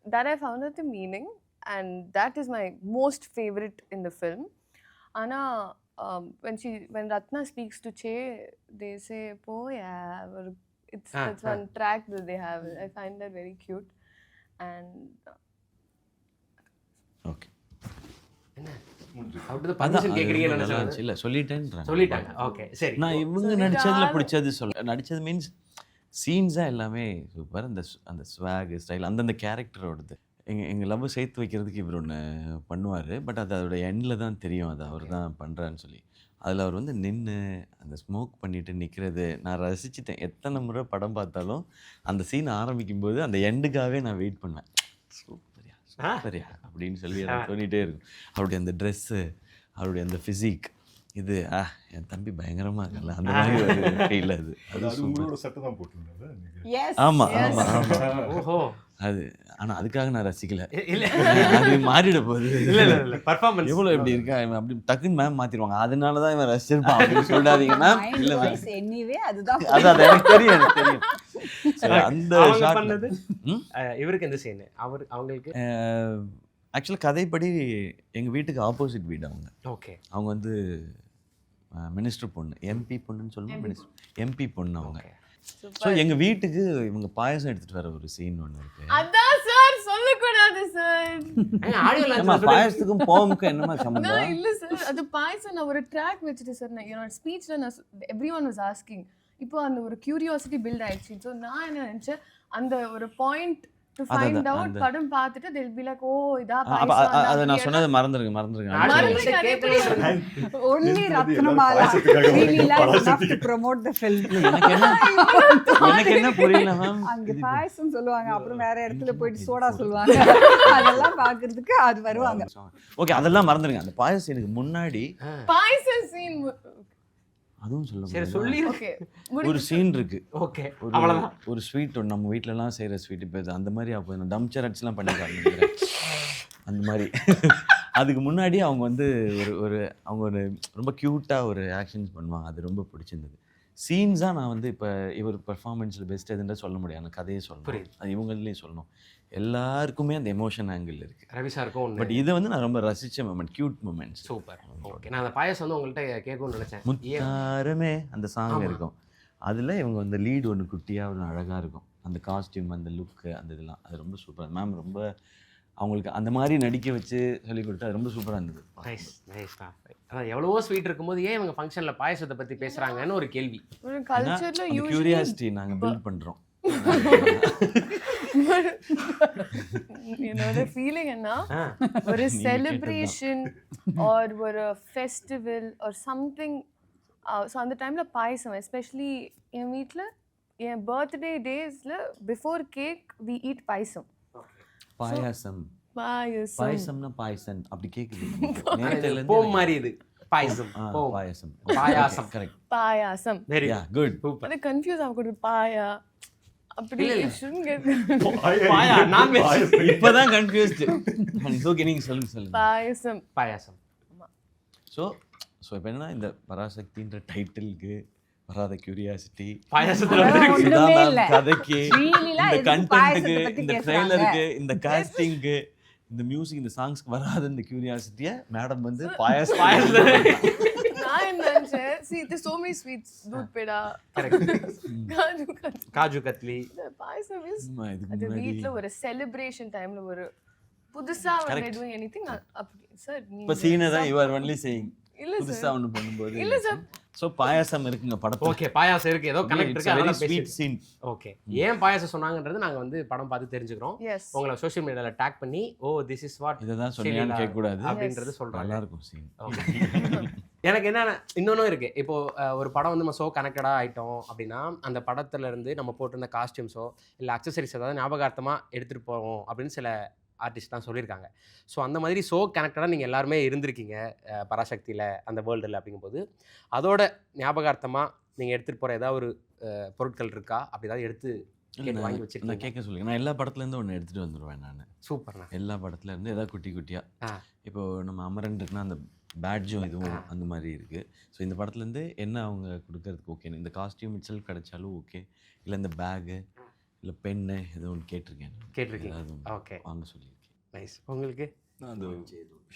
That I found out the meaning, and that is my most favorite in the film. Anna when Ratna speaks to Che, they say poya. It's that's one track that they have. I find that very cute. and okay அப்படி permission கேட்குறீங்கன்னு நினைச்சேன். இல்லை சொல்லிட்டேன்றாங்க. சொல்லிட்டாங்க. Okay சரி. நான் இவங்க நடிச்சதுல பிடிச்சது சொல்ல, நடிச்சது மீன்ஸ் சீன்ஸாக எல்லாமே சூப்பர். அந்த ஸ்வாக் ஸ்டைல் அந்தந்த கேரக்டரோடது. எங்கள் லவ் சேர்த்து வைக்கிறதுக்கு இவர் ஒன்று பண்ணுவார். பட் அது அதோட எண்டில் தான் தெரியும் அது அவர் தான் பண்ணுறான்னு சொல்லி. அதில் அவர் வந்து நின்று அந்த ஸ்மோக் பண்ணிட்டு நிற்கிறது நான் ரசிச்சுட்டேன். எத்தனை முறை படம் பார்த்தாலும் அந்த சீன் ஆரம்பிக்கும்போது அந்த எண்டுக்காகவே நான் வெயிட் பண்ணுவேன். சூப்பரியா சூப்பரியா அப்படின்னு சொல்லி எனக்கு தோணிகிட்டே இருக்கும். அவருடைய அந்த ட்ரெஸ்ஸு, அவருடைய அந்த ஃபிசிக், இது என் தம்பி பயங்கரமாக இருக்கல அந்த மாதிரி ஒரு ஃபீல். அது உங்களோட சட்டை தான் போட்டுருந்தேன். ஆமாம் ஆமாம் ஆமாம். ஓஹோ. அது ஆனால் அதுக்காக நான் ரசிக்கல. இல்ல அது மாறிட போகுது. இல்ல பர்ஃபார்மன்ஸ் எவ்வளோ எப்படி இருக்கா அப்படி டக்குன்னு மேம் மாற்றிடுவாங்க. அதனால தான் இவன் ரசிச்சிருப்பான் அப்படின்னு சொல்லிடாதீங்க மேம். இல்லை மேம் எனிவே அதுதான் அது எனக்கு தெரியும் எனக்கு தெரியும். அந்த அவங்க ஷாட் பண்ணது இவருக்கு எந்த சீன் அவங்களுக்கு ஆக்சுவலாக கதைப்படி எங்கள் வீட்டுக்கு ஆப்போசிட் வீடு அவங்க. ஓகே. அவங்க வந்து மினிஸ்டர் பொண்ணு, எம்பி பொண்ணுன்னு சொல்லணும், மினிஸ்டர் எம்பி பொண்ணு அவங்க. ஸோ எங்கள் வீட்டுக்கு இவங்க பாயசம் எடுத்துகிட்டு வர ஒரு சீன் ஒன்று இருக்கு. அதான் சார் சொல்லக்கூடாது சார். நம்ம பாயசத்துக்கும் போமுக்கும் என்னமா சம்பந்தம்? இல்ல சார், அது பாயசம் நான் ஒரு ட்ராக் வச்சுட்டு சார் நான் என்னோட ஸ்பீச்ல நான் எவ்ரிஒன் வாஸ் ஆஸ்கிங். இப்போ அந்த ஒரு கியூரியாசிட்டி பில்ட் ஆயிடுச்சு. ஸோ நான் என்ன நினைச்சேன், அந்த ஒரு பாயிண்ட் டு ஃபைண்ட் அவுட் படம் பார்த்துட்டு they will be like, ஓ இதா பாயசம். அதை நான் சொன்னது மறந்துருங்க. only Ratnamala really like enough to promote the film. எனக்கு என்ன புரியல மேம். அங்க பாயசம் சொல்லுவாங்க, அப்புறம் வேற இடத்துல போயிட்டு சோடா சொல்லுவாங்க. அதெல்லாம் பாக்குறதுக்கு அது வருவாங்க. ஓகே அதெல்லாம் மறந்துருங்க. அந்த பாயசம் எனக்கு முன்னாடி பாயசம் சீன் அதுவும் சொல்ல சரி முடியாது. சொல்லி ஓகே ஒரு சீன் இருக்கு. ஓகே அவ்வளவுதான். ஒரு ஸ்வீட் ஒன்று நம்ம வீட்டிலலாம் செய்கிற ஸ்வீட் இப்போ அந்த மாதிரி அப்போ டம்ச்சரட்ஸ்லாம் பண்ணிருக்காங்க அந்த மாதிரி. அதுக்கு முன்னாடி அவங்க வந்து அவங்க ஒரு ரொம்ப க்யூட்டாக ஒரு ஆக்ஷன்ஸ் பண்ணுவாங்க. அது ரொம்ப பிடிச்சிருந்தது. சீன்ஸாக நான் வந்து இப்போ இவர் பெர்ஃபார்மன்ஸில் பெஸ்ட் எதுன்ற சொல்ல முடியாது. அந்த கதையை சொல்லணும், அது இவங்களையும் சொல்லணும். எல்லாருக்குமே அந்த எமோஷன் ஆங்கிள் இருக்குது. ரவி சாருக்கும் பட் இதை வந்து நான் ரொம்ப ரசித்த moment, cute moments. Super. Okay. நான் அந்த பாயசம் வந்து உங்கள்கிட்ட கேட்கணும்னு நினச்சேன். முத்தாரமே அந்த சாங் இருக்கும். அதில் இவங்க வந்து லீடு ஒன்று குட்டியாக ஒரு அழகாக இருக்கும். அந்த காஸ்டியூம், அந்த லுக்கு, அந்த இதெல்லாம் அது ரொம்ப சூப்பர். மேம் ரொம்ப அவங்களுக்கு அந்த மாதிரி நடிக்க வச்சு சொல்லி கொடுத்தா அது ரொம்ப சூப்பராக இருந்தது. Nice nice. அதான் எவ்வளவோ ஸ்வீட் இருக்கும்போது ஏன் இவங்க ஃபங்க்ஷனில் பாயசத்தை பற்றி பேசுகிறாங்கன்னு ஒரு கேள்வி. ஒரு கல்ச்சர்ல கியூரியாசிட்டி நாங்கள் பில்ட் பண்ணுறோம். என்னோட ஃபீலிங் என்ன, ஒரு செலிப்ரேஷன் ஆர் ஒரு ஃபெஸ்டிவல் ஆர் சம்திங், ஸோ அந்த டைமில் பாயசம், எஸ்பெஷலி என் வீட்டில் என் birthday days before cake we eat payasam. Payasam payasam பாயசம்னா பாயசம் அப்படி கேட்குது. போம் மாதிரி இது payasam. Payasam payasam. Correct. Payasam. Very good. Super. அது கன்ஃபியூஸ் ஆகக்கூடாது. பாயா அப்படி பாயா நான்வெஜ் இப்போதான் கன்ஃபியூஸ்டு. ஓகே நீங்கள் சொல்லுங்க. பாயசம். பாயாசம். ஸோ இப்போ என்னன்னா இந்த பராசக்தின்ற டைட்டிலுக்கு வராத கியூரியாசிட்டி, பாயாசத்துல கதைக்கு, இந்த கண்டென்ட்டுக்கு, இந்த ட்ரெய்லருக்கு, இந்த காஸ்டிங்க்கு, இந்த மியூசிக், இந்த சாங்ஸ்க்கு வராத இந்த கியூரியாசிட்டியை மேடம் வந்து பாயாசம் நான் என்ன நினைச்சேன், see there's so many sweets, दूध पेड़ा, காஜு கத்லி. பாயசம் is இதுக்கு அது முன்னாடி வீட்ல ஒரு செலிப்ரேஷன் டைம்ல ஒரு புதுசா when they're doing anything அப்படி சார் இப்போ சீனை தான் you are only saying இல்ல புதுசா ஒன்று பண்ணும்போது இல்ல சார். ஸோ பாயாசம் இருக்குங்க படத்தில். ஓகே பாயாசம் இருக்கு, ஏதோ கனெக்ட் இருக்கு, அதனால ஸ்வீட் சீன். ஓகே. ஏன் பாயாசம் சொன்னாங்கன்றது நாங்க வந்து படம் பார்த்து தெரிஞ்சுக்கிறோம். எஸ் உங்களை சோஷியல் மீடியால டாக் பண்ணி ஓ திஸ் இஸ் வாட் இதை தான் சொன்னீங்கன்னு கேட்கக்கூடாது அப்படின்றது சொல்றாங்க. நல்லா இருக்கும் சீன். எனக்கு என்னன்னா இன்னொன்னும் இருக்கு. இப்போ ஒரு படம் வந்து நம்ம சோ கனெக்டடா ஆயிட்டோம் அப்படின்னா அந்த படத்துல இருந்து நம்ம போட்டிருந்த காஸ்டியூம்ஸோ இல்லை அக்சசரிஸ் ஏதாவது ஞாபகார்த்தமா எடுத்துட்டு போவோம் அப்படின்னு சில ஆர்டிஸ்ட்லாம் சொல்லியிருக்காங்க. ஸோ அந்த மாதிரி சோ கனெக்டடாக நீங்கள் எல்லாருமே இருந்திருக்கீங்க பராசக்தியில் அந்த வேர்ல்டில். அப்படிங்கும்போது அதோட ஞாபகார்த்தமாக நீங்கள் எடுத்துகிட்டு போகிற ஏதாவது ஒரு பொருட்கள் இருக்கா? அப்படி ஏதாவது எடுத்து வாங்கி வச்சுருக்கேன். நான் கேட்க சொல்லுங்கள். நான் எல்லா படத்துலேருந்து ஒன்று எடுத்துகிட்டு வந்துடுவேன். நான் சூப்பர்ண்ணா. எல்லா படத்துலேருந்து ஏதாவது குட்டி குட்டியாக. இப்போது நம்ம அமரன் இருக்குன்னா அந்த பேட்ஜும் இதுவும் அந்த மாதிரி இருக்குது. ஸோ இந்த படத்துலேருந்து என்ன அவங்க கொடுக்கறதுக்கு ஓகே, இந்த காஸ்டியூம் இட்ஸெல்ஃப் கிடைச்சாலும் ஓகே, இல்லை இந்த பேகு இல்லை பென்னு ஏதோ ஒன்று கேட்டிருக்கேன். ஓகே வாங்க சொல்லியிருக்கேன். நைஸ். உங்களுக்கு அந்த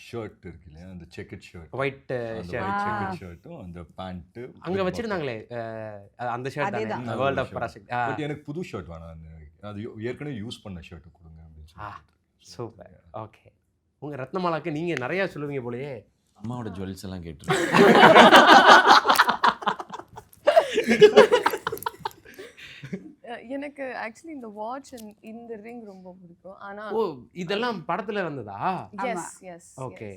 ஷர்ட் இருக்கு இல்லையா, அந்த செக்கெட் ஷர்ட், ஒயிட் செக்கெட் ஷர்ட்டும் அந்த பேண்ட் அங்கே வச்சுருந்தாங்களே அந்த ஷர்ட் தான் வேர்ல்ட் ஆஃப் பராசக்தி. பட் எனக்கு புது ஷர்ட் வேணாம், அது ஏற்கனவே யூஸ் பண்ண ஷர்ட் கொடுங்க அப்படின்னு ஆ சூப்பர். ஓகே, உங்கள் ரத்னமாலாக்கு நீங்கள் நிறையா சொல்லுவீங்க போலயே. அம்மாவோட ஜுவல்ஸ் எல்லாம் கேட்டு எனக்கு ஆக்சுவலி இந்த வாட்ச் அண்ட் இந்த ரிங் ரொம்ப பிடிக்கும். ஆனா ஓ, இதெல்லாம் படத்தில் வந்ததா? Yes yes okay.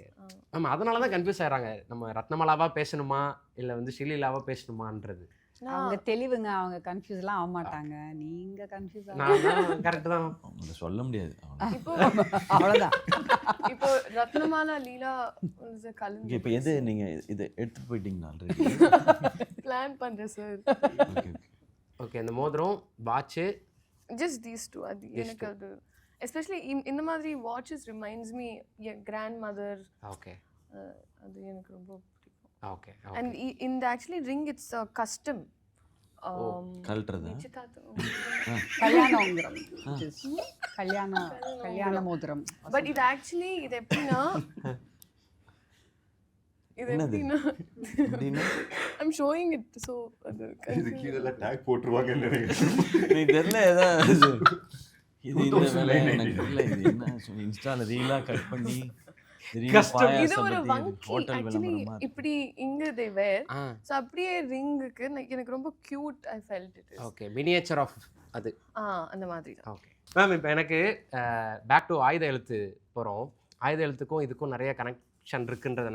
ஆமாம், அதனால தான் கன்ஃபியூஸ் ஆகிறாங்க. நம்ம ரத்னமாலாவா பேசணுமா இல்லை வந்து ஸ்ரீலீலாவா பேசணுமான்றது. அவங்க தெளிவுங்க, அவங்க கன்ஃபியூஸ்லாம் ஆக மாட்டாங்க. நீங்க கன்ஃபியூஸ் நான் தான் கரெக்டு தான். அவங்க சொல்ல முடியாது. இப்போ அவ்வளவுதான். இப்போ ரத்னமாலா லீலா கலந்து இப்போ எது நீங்கள் இது எடுத்துகிட்டு போயிட்டீங்களா ஆல்ரெடி? பிளான் பண்றேன் சார். ஓகே ஓகே, இந்த மோதிரம் வாட்சு ஜஸ்ட் தீஸ் டூ. அது எனக்கு அது எஸ்பெஷலி இந்த மாதிரி வாட்சஸ் ரிமைண்ட்ஸ் மீ என் கிராண்ட் மதர். ஓகே அது எனக்கு ரொம்ப பிடிக்கும். ஓகே. அண்ட் இந்த ஆக்சுவலி ரிங் இட்ஸ் கஸ்டம் கழட்டுறதா? கல்யாணம் கல்யாண மோதிரம். பட் இது ஆக்சுவலி இது எப்படின்னா இது எப்படின்னா அப்படின்னா ஐம் ஷோயிங் இட். ஸோ அது இது கீழே டேக் போட்டுருவாங்கன்னு நினைக்கிறேன். நீ தெரியல ஏதாவது இது இந்த வேலை எனக்கு தெரியல. இது என்ன இன்ஸ்டால ரீலாக கட் பண்ணி இது ஒரு வங்கி ஆக்சுவலி இப்படி இங்க தே வேர். ஸோ அப்படியே ரிங்குக்கு எனக்கு ரொம்ப cute. I felt it. Okay, miniature of அது. அந்த மாதிரி. ஓகே மேம், இப்போ எனக்கு பேக் டு ஆயுத எழுத்து போகிறோம். ஆயுத எழுத்துக்கும் இதுக்கும் நிறைய கனெக்ஷன் இருக்குன்றதை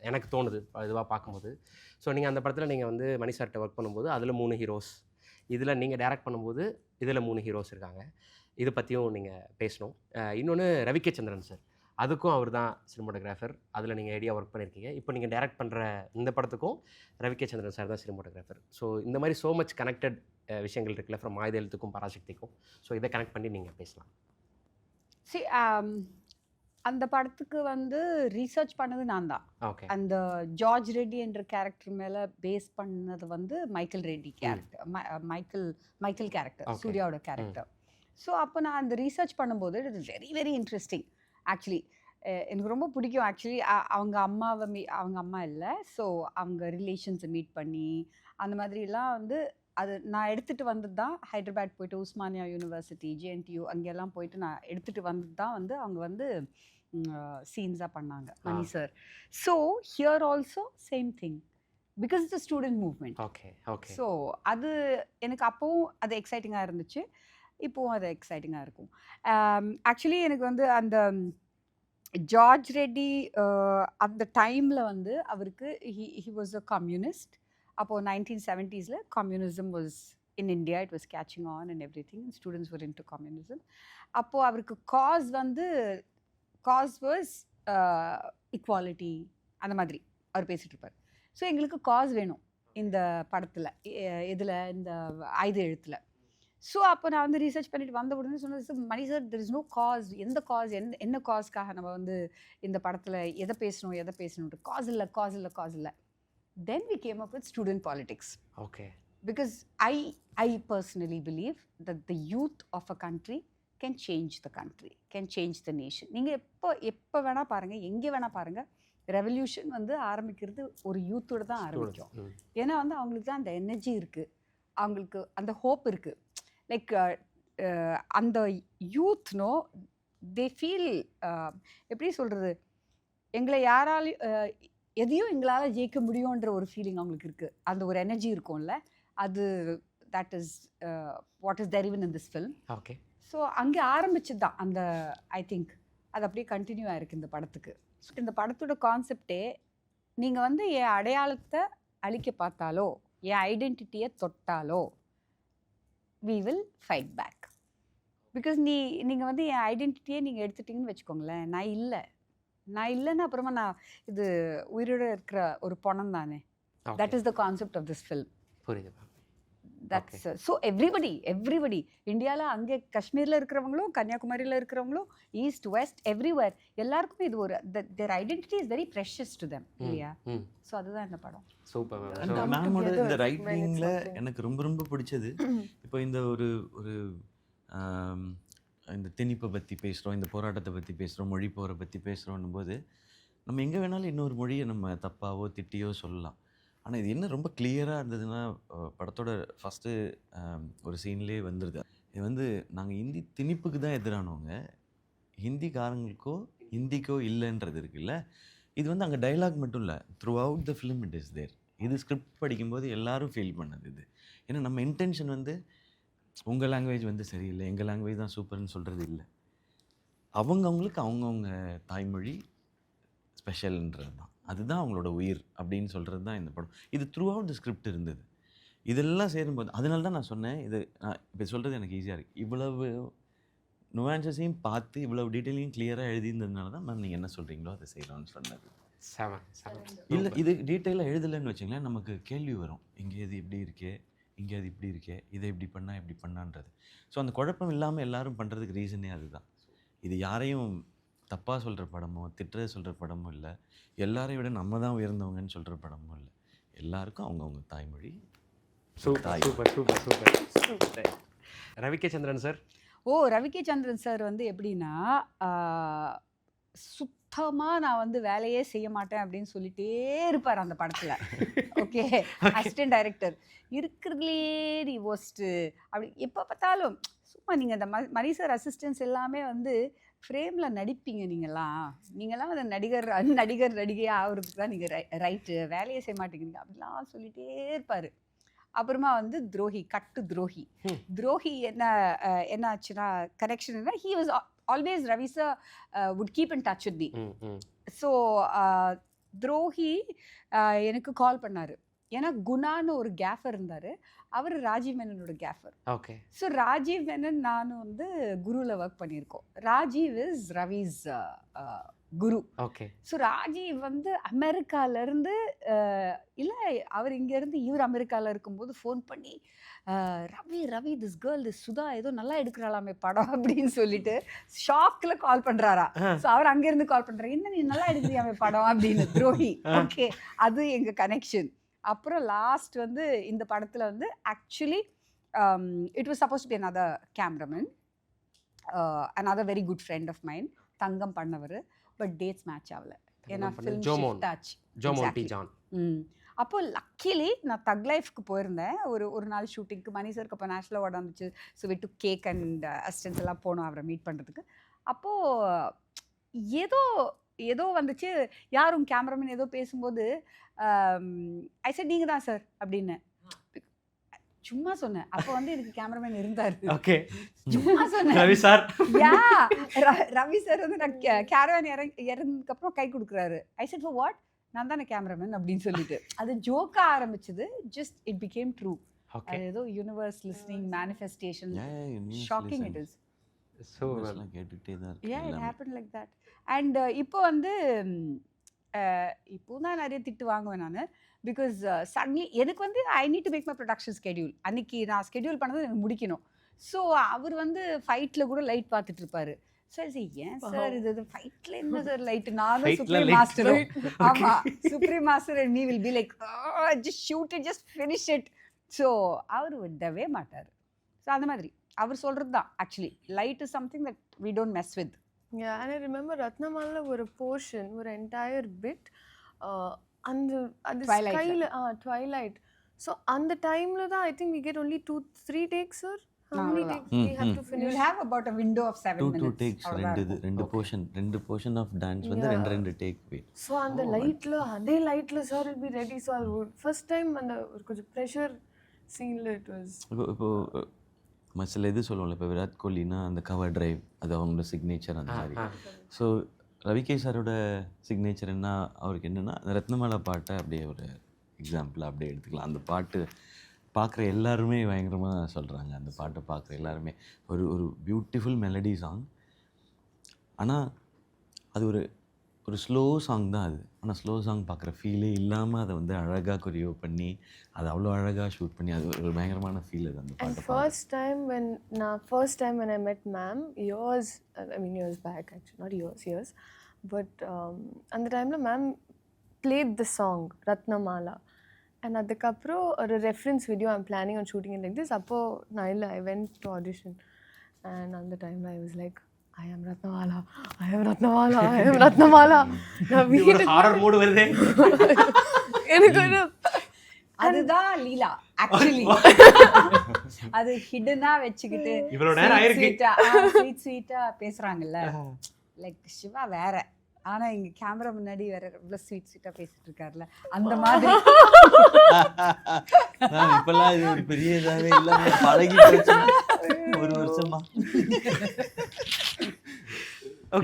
எனக்கு தோணுது இதுவாக பார்க்கும்போது. ஸோ நீங்கள் அந்த படத்தில் நீங்கள் வந்து மணி சார்கிட்ட ஒர்க் பண்ணும்போது அதில் 3 ஹீரோஸ், இதில் நீங்கள் டைரக்ட் பண்ணும்போது இதில் 3 ஹீரோஸ் இருக்காங்க. இதை பற்றியும் நீங்கள் பேசணும். இன்னொன்று ரவிகே சந்திரன் சார், அதுக்கும் அவர் தான் சினிமோட்டோகிராஃபர். அதில் நீங்கள் ஐடியா ஒர்க் பண்ணியிருக்கீங்க. இப்போ நீங்கள் டைரக்ட் பண்ணுற இந்த படத்துக்கும் ரவிகே சந்திரன் சார் தான் சினிமோட்டோகிராஃபர். ஸோ இந்த மாதிரி ஸோ மச் கனெக்டட் விஷயங்கள் இருக்குல்ல, ஃப்ரம் ஆயுத எழுத்துக்கும் பராசக்திக்கும். ஸோ இதை கனெக்ட் பண்ணி நீங்கள் பேசலாம். See, அந்த படத்துக்கு வந்து ரீசர்ச் பண்ணது நான் தான். ஓகே. அந்த ஜார்ஜ் ரெட்டி என்ற கேரக்டர் மேலே பேஸ் பண்ணது வந்து Michael Reddy character, Michael character, Okay. சூர்யாவோட கேரக்டர். ஸோ அப்போ நான் அந்த ரீசர்ச் பண்ணும்போது it is very very interesting actually. எனக்கு ரொம்ப பிடிக்கும் ஆக்சுவலி. அவங்க அவங்க அம்மா இல்லை, ஸோ அவங்க ரிலேஷன்ஸை மீட் பண்ணி அந்த மாதிரிலாம் வந்து அது நான் எடுத்துகிட்டு வந்தது தான். ஹைதராபாத் போயிட்டு உஸ்மானியா யூனிவர்சிட்டி, ஜேஎன்டியூ அங்கெல்லாம் போயிட்டு நான் எடுத்துகிட்டு வந்தது தான் வந்து அவங்க வந்து சீன்ஸாக பண்ணாங்க Mani sir. So here also same thing because it's student movement. Okay. Okay. So அது எனக்கு அப்போவும் அது எக்ஸைட்டிங்காக இருந்துச்சு, இப்போவும் அது எக்ஸைட்டிங்காக இருக்கும். ஆக்சுவலி எனக்கு வந்து அந்த ஜார்ஜ் ரெட்டி அந்த டைமில் வந்து அவருக்கு ஹி வாஸ் அ கம்யூனிஸ்ட். அப்போது 1970s communism was in India, it was catching on and everything. Students were in to communism. அப்போது அவருக்கு காஸ் வாஸ் இக்வாலிட்டி அந்த மாதிரி அவர் பேசிகிட்டு இருப்பார். ஸோ எங்களுக்கு காஸ் வேணும் இந்த படத்தில், இதில் இந்த ஆயுத எழுத்தில். ஸோ அப்போ நான் வந்து ரீசர்ச் பண்ணிட்டு வந்த உடனே சொன்னது, Mani sir there is no cause. எந்த காஸ், என்ன காஸ்க்காக நம்ம வந்து இந்த படத்தில் எதை பேசணுன்ட்டு காஸ் இல்லை. Then we came up with student politics. Okay. Because I personally believe that the youth of a country can change the country, can change the nation. நீங்கள் எப்போ வேணால் பாருங்கள், எங்கே வேணால் பாருங்கள், ரெவல்யூஷன் வந்து ஆரம்பிக்கிறது ஒரு யூத்தோடு தான் ஆரம்பிக்கும். ஏன்னா வந்து அவங்களுக்கு தான் அந்த எனர்ஜி இருக்குது, அவங்களுக்கு அந்த ஹோப் இருக்குது. லைக் அந்த யூத்னோ தே ஃபீல், எப்படி சொல்கிறது, எங்களை யாராலையும் எதையும் எங்களால் ஜெயிக்க முடியுன்ற ஒரு ஃபீலிங் அவங்களுக்கு இருக்குது. அந்த ஒரு எனர்ஜி இருக்கும்ல, அது that is what is there even in this film. Okay. So அங்கே ஆரம்பிச்சது தான் அந்த, ஐ திங்க் அது அப்படியே கண்டினியூ ஆகிருக்கு இந்த படத்துக்கு. ஸோ இந்த படத்தோட கான்செப்டே, நீங்கள் வந்து என் அடையாளத்தை அழிக்க பார்த்தாலோ, என் ஐடென்டிட்டியை தொட்டாலோ, we will fight back. Because நீங்கள் வந்து என் ஐடென்டிட்டியை நீங்கள் எடுத்துட்டிங்கன்னு வச்சுக்கோங்களேன், நான் இல்லைன்னா அப்புறமா நான் இது உயிரோடு இருக்கிற ஒரு பணம் தானே. That is the concept of this film. புரியுது. தட்ஸ் ஸோ எவ்ரிபடி இந்தியாவில், அங்கே காஷ்மீரில் இருக்கிறவங்களும், கன்னியாகுமரியில் இருக்கிறவங்களும், ஈஸ்ட் வெஸ்ட் எவ்ரிவேர், எல்லாருக்குமே இது ஒரு தேர் identity is very precious to them இல்லையா. ஸோ அதுதான் இந்த படம். சூப்பர். மேமோட இந்த ரைட்டிங்கில் எனக்கு ரொம்ப பிடிச்சது, இப்போ இந்த ஒரு இந்த திணிப்பை பற்றி பேசுகிறோம், இந்த போராட்டத்தை பற்றி பேசுகிறோம், மொழி போரை பற்றி பேசுகிறோன்னும் போது நம்ம எங்கே வேணாலும் இன்னொரு மொழியை நம்ம தப்பாவோ திட்டியோ சொல்லலாம். ஆனால் இது என்ன ரொம்ப கிளியராக இருந்ததுன்னா, படத்தோட ஃபஸ்ட்டு ஒரு சீன்லேயே வந்துடுது, இது வந்து நாங்கள் ஹிந்தி திணிப்புக்கு தான் எதிரானவங்க. ஹிந்திக்காரங்களுக்கோ ஹிந்திக்கோ இல்லைன்றது இருக்குல்ல, இது வந்து அங்கே டைலாக் மட்டும் இல்லை, throughout the film it is there. இது ஸ்கிரிப்ட் படிக்கும்போது எல்லாரும் ஃபீல் பண்ணது இது. ஏன்னா நம்ம இன்டென்ஷன் வந்து உங்கள் லாங்குவேஜ் வந்து சரியில்லை, எங்கள் லாங்குவேஜ் தான் சூப்பர்னு சொல்கிறது இல்லை. அவங்கவுங்களுக்கு அவங்கவுங்க தாய்மொழி ஸ்பெஷல்ன்றது தான், அதுதான் அவங்களோட உயிர் அப்படின்னு சொல்கிறது தான் இந்த படம். இது த்ரூ அவுட் த ஸ்கிரிப்ட் இருந்தது. இதெல்லாம் சேரும்போது அதனால தான் நான் சொன்னேன், இது நான் இப்போ சொல்கிறது எனக்கு ஈஸியாக இருக்குது. இவ்வளவு நுவான்சஸையும் பார்த்து இவ்வளவு டீட்டெயிலையும் கிளியராக எழுதியிருந்ததுனால தான் மேம் நீங்கள் என்ன சொல்கிறீங்களோ அதை செய்யலாம்னு சொன்னது. இல்லை இது டீட்டெயிலாக எழுதலைன்னு வச்சுங்களேன், நமக்கு கேள்வி வரும், இங்கே இது இப்படி இருக்கே, இங்கே அது இப்படி இருக்கே, இதை இப்படி பண்ணால் இப்படி பண்ணான்றது. ஸோ அந்த குழப்பம் இல்லாமல் எல்லாரும் பண்ணுறதுக்கு ரீசனே அதுதான். இது யாரையும் தப்பாக சொல்கிற படமோ திட்டுறதை சொல்கிற படமோ இல்லை, எல்லாரையும் விட நம்ம தான் உயர்ந்தவங்கன்னு சொல்கிற படமும் இல்லை. எல்லாருக்கும் அவங்கவுங்க தாய்மொழி. Super super super super super. Ravi K Chandran sir. Ravi K Chandran sir வந்து எப்படின்னா, சுத்தமாக நான் வந்து வேலையே செய்ய மாட்டேன் அப்படின்னு சொல்லிட்டே இருப்பார் அந்த படத்தில். ஓகே, அசிஸ்டன்ட் டைரக்டர் இருக்கிறதுலே தி ஒஸ்ட்டு அப்படி எப்போ பார்த்தாலும் சும்மா நீங்கள் இந்த மணி சார் அசிஸ்டன்ஸ் எல்லாமே வந்து ஃப்ரேமில் நடிப்பீங்க. நீங்கள்லாம் அந்த நடிகர் நடிகையாக ஆகிறதுக்கு தான் நீங்கள் ரைட்டு, வேலையை செய்ய மாட்டேங்கிறீங்க அப்படிலாம் சொல்லிகிட்டே இருப்பார். அப்புறமா வந்து துரோகி என்ன ஆச்சுன்னா connection, he was always Ravi sir would keep in touch with me. So Drohi எனக்கு கால் பண்ணார். ஏன்னா குணான்னு ஒரு கேஃபர் இருந்தார், அவர் ராஜீவ் மேனனோட gaffer. Okay. So Rajiv Menon நானும் வந்து குருவில் ஒர்க் பண்ணியிருக்கோம். Rajiv is Ravi's guru. Okay. So Rajiv வந்து அமெரிக்காவிலேருந்து இல்லை, அவர் இங்கேருந்து இவர் அமெரிக்காவில் இருக்கும்போது ஃபோன் பண்ணி Ravi this girl this Sudha ஏதோ நல்லா எடுக்கிறாளாமே படம் அப்படின்னு சொல்லிட்டு ஷாக்கில் கால் பண்ணுறாரா. ஸோ அவர் அங்கேருந்து கால் பண்ணுறாரு, என்ன நீ நல்லா எடுக்கிறியாமே படம் அப்படின்னு. துரோகி. ஓகே, அது எங்கள் கனெக்ஷன். அப்புறம் லாஸ்ட் வந்து இந்த படத்தில் வந்து actually it was suppose to be another cameraman, another very good friend of mind, Thangam பண்ணவர். பட் டேட்ஸ் மேட்ச் ஆகல, ஏன்னா ஃபிலிம் ஷிஃப்ட் ஆச்சு. அப்போ லக்கிலி நான் தக் லைஃப்க்கு போயிருந்தேன் ஒரு நாள் ஷூட்டிங்க்கு. மணி சாருக்கு அப்போ நேஷனல் அவார்டு வந்துச்சு. So we took cake and assistants எல்லாம் போனோம் அவரை மீட் பண்ணுறதுக்கு. அப்போது ஏதோ வந்துச்சு, யாரும் கேமராமேன் ஏதோ பேசும்போது ஐ செட் நீங்கள் தான் சார் அப்படின்னு சும்மா சொன்னேன். அப்போ வந்து எனக்கு கேமராமேன் இருந்தார். ஓகே, சும்மா சொன்னேன் ரவி சார். ரவி சார் வந்து நான் கேரவான் இறங்கினதுக்கப்புறம் கை கொடுக்குறாரு. ஐ செட் ஃபார் வாட், நான் தானே கேமராமேன் அப்படின்னு சொல்லிட்டு அது ஜோக்காக ஆரம்பிச்சது. Just it became true. அது ஏதோ universe listening manifestation. Shocking it is. So கேட்டுகிட்டே தான் இருக்கு. It happen like that. And இப்போ வந்து இப்போ தான் நிறைய திட்டு வாங்குவேன் நான். பிகாஸ் சடன்லி எனக்கு வந்து I need to make my production schedule. அன்றைக்கி நான் ஸ்கெடியூல் பண்ணது எனக்கு முடிக்கணும். ஸோ அவர் வந்து ஃபைட்டில் கூட லைட் பார்த்துட்டு இருப்பார். சரி ஏன் சார் இது ஃபைட்டில் என்ன சார் லைட்டு, நானும் சுப்ரீம் மாஸ்டரும். ஆமாம், supreme master and me will be like just shoot it, just finish it. So அவர் விடவே மாட்டார். ஸோ அந்த மாதிரி அவர் சொல்கிறது தான் actually light is something that we don't mess with. Yeah, and I remember Ratnamala ஒரு portion, ஒரு entire bit, அந்த ஸ்கைல twilight. So அந்த டைம்ல தான் I think we get only 2-3 takes, sir. How many takes we have to finish? We will have about a window of 7 minutes. 2 takes, ரெண்டு portion of dance வந்து ரெண்டு take போய். So அந்த லைட்ல sir will be ready. So first time அந்த ஒரு கொஞ்சம் pressure sceneல it was. இப்போ சில இது சொல்லுவோம்ல, இப்போ விராட் கோலினா அந்த கவர் டிரைவ் அது அவங்களோட சிக்னேச்சர் அந்த மாதிரி. ஸோ ரவிகே சாரோட சிக்னேச்சர் என்ன, அவருக்கு என்னென்னா அந்த ரத்னமாலா பாட்டை அப்படியே ஒரு எக்ஸாம்பிள் அப்படியே எடுத்துக்கலாம். அந்த பாட்டு பார்க்குற எல்லாருமே பயங்கரமாக சொல்கிறாங்க. அந்த பாட்டை பார்க்குற எல்லாருமே ஒரு பியூட்டிஃபுல் மெலடி சாங். ஆனால் அது ஒரு ஸ்லோ சாங் தான் அது. ஆனால் ஸ்லோ சாங் பார்க்குற ஃபீலே இல்லாமல் அதை வந்து அழகாக கொரியோ பண்ணி அதை அவ்வளோ அழகாக ஷூட் பண்ணி அது ஒரு பயங்கரமான ஃபீல் அது அந்த பாட்டு. First time when I met ma'am, years back actually, not years, but அந்த டைமில் ma'am played the song Ratnamala. And அதுக்கப்புறம் ஒரு reference video I'm planning on shooting like this. அப்போது நான் இல்லை, I went to audition. And அந்த டைமில் I was like I am Ratnamala. நான் வீட்டுக்கு ஹாரர் மூட் வருதே. எனக்கு ஒரு அதுதான் லீலா ஆக்சுவலி. அது ஹிடனா வச்சுக்கிட்டு இவ்வளவு நேரம் ஆயிருக்கு. ஸ்வீட்டா பேசுறாங்கல்ல, லைக் சிவா வேற, ஆனா இங்க கேமரா முன்னாடி வேற இவ்வளவு ஸ்வீட்டா பேசிட்டு இருக்காருல்ல, அந்த மாதிரி. இப்பெல்லாம் இது ஒரு பெரிய இதாவே இல்லாம பழகி போச்சு ஒரு வருஷமா.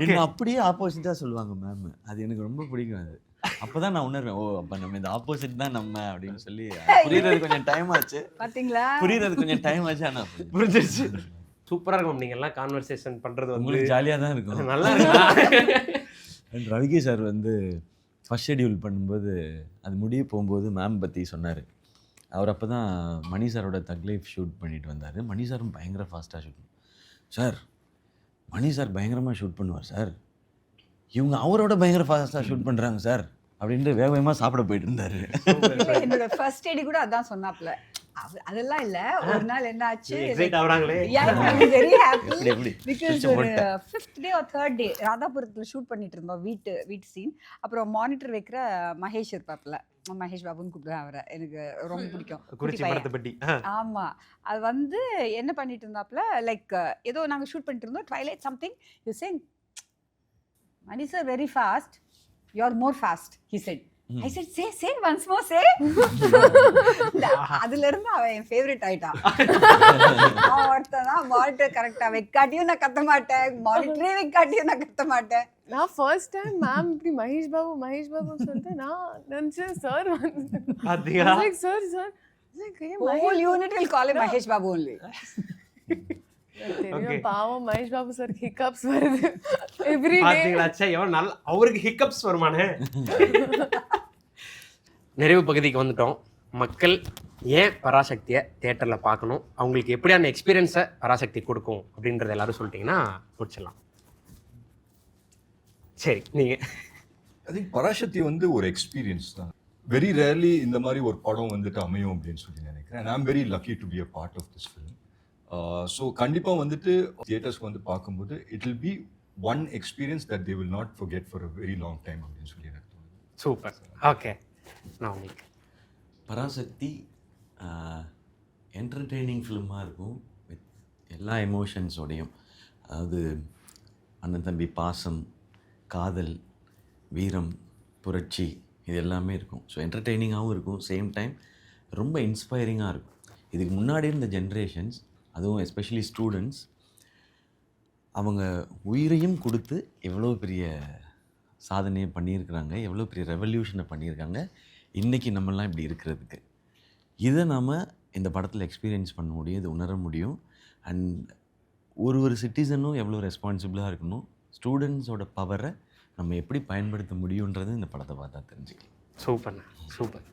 என்ன அப்படியே ஆப்போசிட்டா சொல்லுவாங்க மேம், அது எனக்கு ரொம்ப பிடிக்கும். அது அப்பதான் நான் உணர்வேன், ஓ அப்ப நம்ம இந்த ஆப்போசிட் தான் நம்ம அப்படின்னு சொல்லி. புரியுறது கொஞ்சம் டைம் ஆச்சு, பாத்தீங்களா? புரியுறது கொஞ்சம் டைம் ஆச்சு, ஆனா புரிஞ்சிருச்சு. சூப்பரா இருக்கும் நீங்க எல்லாம் கான்வர்சேஷன் பண்றது வந்து உங்களுக்கு ஜாலியா தான் இருக்கும். நல்லா இருக்கு. ரவிகி சார் வந்து ஃபர்ஸ்ட் ஷெட்யூல் பண்ணும்போது அது முடிய போகும்போது மேம் பற்றி சொன்னார். அவர் அப்போ தான் மணி சாரோட தக் லைஃப் ஷூட் பண்ணிட்டு வந்தார். மணி சாரும் பயங்கர ஃபாஸ்ட்டாக ஷூட் சார், மணி சார் பயங்கரமாக ஷூட் பண்ணுவார் சார், இவங்க அவரோட பயங்கர ஃபாஸ்ட்டாக ஷூட் பண்ணுறாங்க சார் அப்படின்ட்டு வேக வேகமாக சாப்பிட போயிட்டு இருந்தார். என்னோட ஃபர்ஸ்ட் எடி கூட அதான் சொன்னாப்ல. அதெல்லாம் இல்ல, ஒரு நாள் என்ன ஆச்சு, எக்ஸைட் ஆவறாங்களே. வெரி ஹாப்பி எப்படி பிகாஸ் ஒரு 5th day or 3rd day ராதாபுரத்துல shoot பண்ணிட்டு இருந்தோம், வீட்டு சீன். அப்புறம் மானிட்டர் வைக்கிற மகேஷ் இருப்பாப்ல, மகேஷ் பாபுன்னு கூப்பிடுவேன் அவரை, எனக்கு ரொம்ப பிடிக்கும். குறிச்சி படத்தை பத்தி. ஆமா, அது வந்து என்ன பண்ணிட்டு இருந்தாப்ல, லைக் ஏதோ நாங்க ஷூட் பண்ணிட்டு இருந்தோம், twilight something, you saying Mani sir very fast, you are more fast, he said. I said, say once more, say. அதுல இருந்து அவன் என் ஃபேவரட் ஆயிட்டான். அவன் ஒருத்தான் மானிட்டர் கரெக்டா வைக்காட்டியும் நான் கத்த மாட்டேன், மானிட்டரே வைக்காட்டியும் நான் கத்த மாட்டேன். நான் ஃபர்ஸ்ட் டைம் மேம் இப்படி மகேஷ் பாபு சொல்லிட்டு நான் நினைச்சேன் சார் வந்து பாத்தீங்களா? Sir Whole unit will call him Mahesh Babu only. தெரியும், பாவம் மகேஷ் பாபு சார் ஹிக்கப்ஸ் வருது எவ்ரி டே. பாத்தீங்களா? ச்சே, எவ்வளவு நல்ல அவருக்கு ஹிக்கப்ஸ் வருமானே. நிறைவு பகுதிக்கு வந்துட்டோம். மக்கள் ஏன் பராசக்தியை தியேட்டரில் பார்க்கணும், அவங்களுக்கு எப்படியான எக்ஸ்பீரியன்ஸை பராசக்தி கொடுக்கும் அப்படின்றத எல்லாரும் சொல்லிட்டீங்கன்னா முடிச்சிடலாம். சரி, நீங்கள் ஐ திங்க் பராசக்தி வந்து ஒரு எக்ஸ்பீரியன்ஸ் தான். வெரி ரேர்லி இந்த மாதிரி ஒரு படம் வந்துட்டு அமையும் அப்படின்னு சொல்லி நினைக்கிறேன். I am very lucky to be a part of this film. So கண்டிப்பாக வந்துட்டு தியேட்டர்ஸ்க்கு வந்து பார்க்கும்போது it will be one experience that they will not forget for a very long time அப்படின்னு சொல்லி எனக்கு தோணுது. சூப்பர். ஓகே, நான் உங்களுக்கு பராசக்தி என்டர்டெய்னிங் ஃபிலிமாக இருக்கும் வித் எல்லா எமோஷன்ஸோடையும். அதாவது அண்ணன் தம்பி பாசம், காதல், வீரம், புரட்சி, இது எல்லாமே இருக்கும். ஸோ என்டர்டெய்னிங்காகவும் இருக்கும், சேம் டைம் ரொம்ப இன்ஸ்பைரிங்காக இருக்கும். இதுக்கு முன்னாடி இருந்த ஜென்ரேஷன்ஸ், அதுவும் எஸ்பெஷலி ஸ்டூடெண்ட்ஸ், அவங்க உயிரையும் கொடுத்து எவ்வளோ பெரிய சாதனையை பண்ணியிருக்கிறாங்க, எவ்வளோ பெரிய ரெவல்யூஷனை பண்ணியிருக்காங்க இன்றைக்கி நம்மலாம் இப்படி இருக்கிறதுக்கு. இதை நாம் இந்த படத்தில் எக்ஸ்பீரியன்ஸ் பண்ண முடியும், இது உணர முடியும். அண்ட் ஒரு சிட்டிசனும் எவ்வளோ ரெஸ்பான்சிபிளாக இருக்கணும், ஸ்டூடெண்ட்ஸோட பவரை நம்ம எப்படி பயன்படுத்த முடியுன்றது இந்த படத்தை பார்த்தா தெரிஞ்சுக்கலாம். Super super.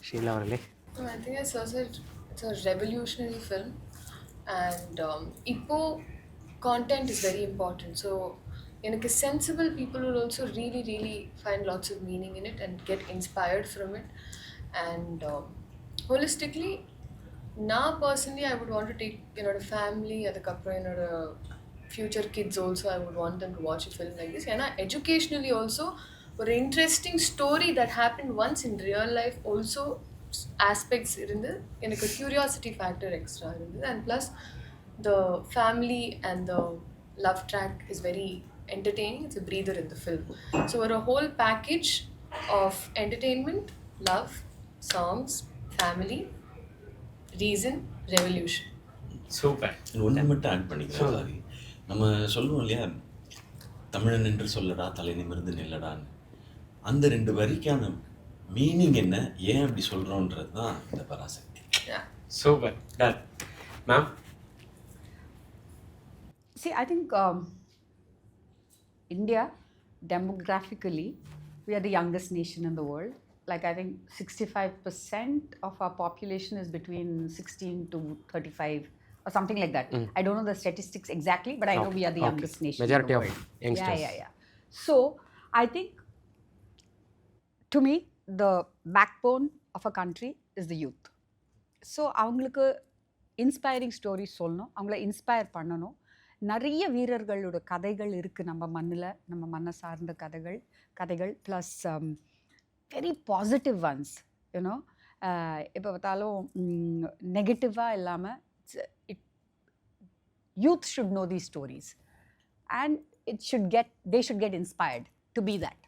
ஷீலா அவர்களே? I think it's a revolutionary film, and இப்போ content is very important. So எனக்கு sensible people will also really find lots of meaning in it and get inspired from it. And holistically, now personally I would want to take என்னோட family, அதுக்கப்புறம் என்னோட future kids also, I would want them to watch a film like this. ஏன்னா educationally also ஒரு interesting story that happened once in real life also aspects இருந்து எனக்கு curiosity factor extra இருந்தது. And plus the family and the love track is very entertaining. It's a breather in the film. So we're a whole package of entertainment, love, songs, family, reason, revolution. Super. ஒன்று மட்டும் add பண்ணிக்கிறேன் sorry. நம்ம சொல்லுவோம் இல்லையா, தமிழன் என்று சொல்லடா தலை நிமிர்ந்து நில்லடான்னு. அந்த 2 வரிக்கான மீனிங் என்ன, ஏன் அப்படி சொல்கிறோன்றது தான் இந்த Parasakthi. Super. Ma'am? See, I think India, demographically, we are the youngest nation in the world. Like, I think 65% of our population is between 16 to 35 or something like that. I don't know the statistics exactly, but I know we are the youngest nation Majority in the of world. youngsters. Yeah. So, I think, to me, the backbone of a country is the youth. So, அவங்களுக்கு inspiring stories சொல்லணும், அவங்கள inspire பண்ணணும். நிறைய வீரர்களோட கதைகள் இருக்குது நம்ம மண்ணில், நம்ம மண்ணை சார்ந்த கதைகள் plus very positive once, you know. எப்போ பார்த்தாலும் நெகட்டிவாக இல்லாமல் youth should know these stories and they should get inspired to be that.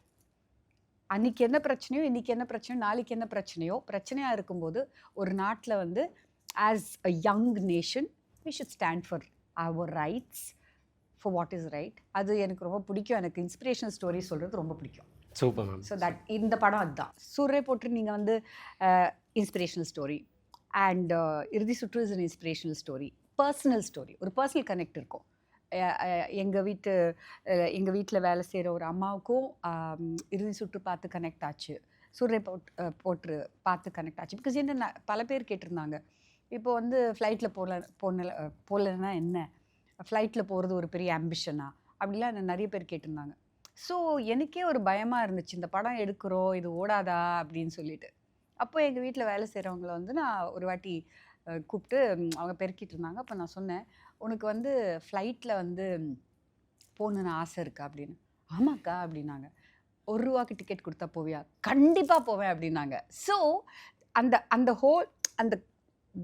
அன்றைக்கி என்ன பிரச்சனையோ இன்றைக்கி என்ன பிரச்சனையோ நாளைக்கு என்ன பிரச்சனையோ பிரச்சனையாக இருக்கும்போது ஒரு நாட்டில் வந்து as a young nation we should stand for our rights, for what is right. அது எனக்கு ரொம்ப பிடிக்கும். எனக்கு இன்ஸ்பிரேஷனல் ஸ்டோரி சொல்கிறது ரொம்ப பிடிக்கும். Super ma'am. ஸோ தட் இந்த படம் அதுதான். சூரரை போட்டு நீங்கள் வந்து இன்ஸ்பிரேஷனல் ஸ்டோரி அண்ட் இறுதி சுற்று is an inspirational story, personal story, ஒரு பர்சனல் கனெக்ட் இருக்கும். எங்கள் வீட்டில் வேலை செய்கிற ஒரு அம்மாவுக்கும் இறுதி சுற்று பார்த்து கனெக்ட் ஆச்சு, சூரரை போட்டு பார்த்து கனெக்ட் ஆச்சு. பிகாஸ் என்ன பல பேர் கேட்டிருந்தாங்க, இப்போ வந்து ஃப்ளைட்டில் போகலன்னா என்ன, ஃப்ளைட்டில் போகிறது ஒரு பெரிய ஆம்பிஷனா அப்படிலாம் என்ன நிறைய பேர் கேட்டிருந்தாங்க. ஸோ எனக்கே ஒரு பயமாக இருந்துச்சு, இந்த படம் எடுக்கிறோம் இது ஓடாதா அப்படின்னு சொல்லிட்டு. அப்போ எங்கள் வீட்டில் வேலை செய்கிறவங்கள வந்து நான் ஒரு வாட்டி கூப்பிட்டு அவங்க பெருக்கிட்டு இருந்தாங்க. அப்போ நான் சொன்னேன், உனக்கு வந்து ஃப்ளைட்டில் வந்து போகணுன்னு ஆசை இருக்கா அப்படின்னு. ஆமாக்கா அப்படின்னாங்க. ₹1 டிக்கெட் கொடுத்தா போவியா? கண்டிப்பாக போவேன் அப்படின்னாங்க. ஸோ அந்த whole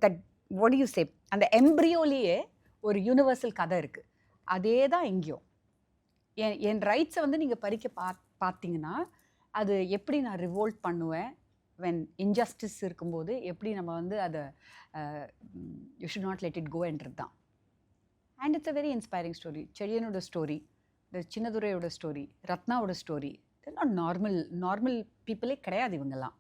that what do you say, அந்த எம்ப்ரியோலேயே ஒரு யூனிவர்சல் கதை இருக்குது. அதே தான் எங்கேயும் என் ரைட்ஸை வந்து நீங்கள் பறிக்க பார்த்தீங்கன்னா அது எப்படி நான் ரிவோல்ட் பண்ணுவேன், வென் இன்ஜஸ்டிஸ் இருக்கும்போது எப்படி நம்ம வந்து அதை you should not let it கோன்றது தான். And it's a very inspiring story. செழியனோட ஸ்டோரி, சின்னதுரையோட ஸ்டோரி, ரத்னாவோட ஸ்டோரி. நாட் நார்மல் பீப்புளே கிடையாது இவங்கெல்லாம்.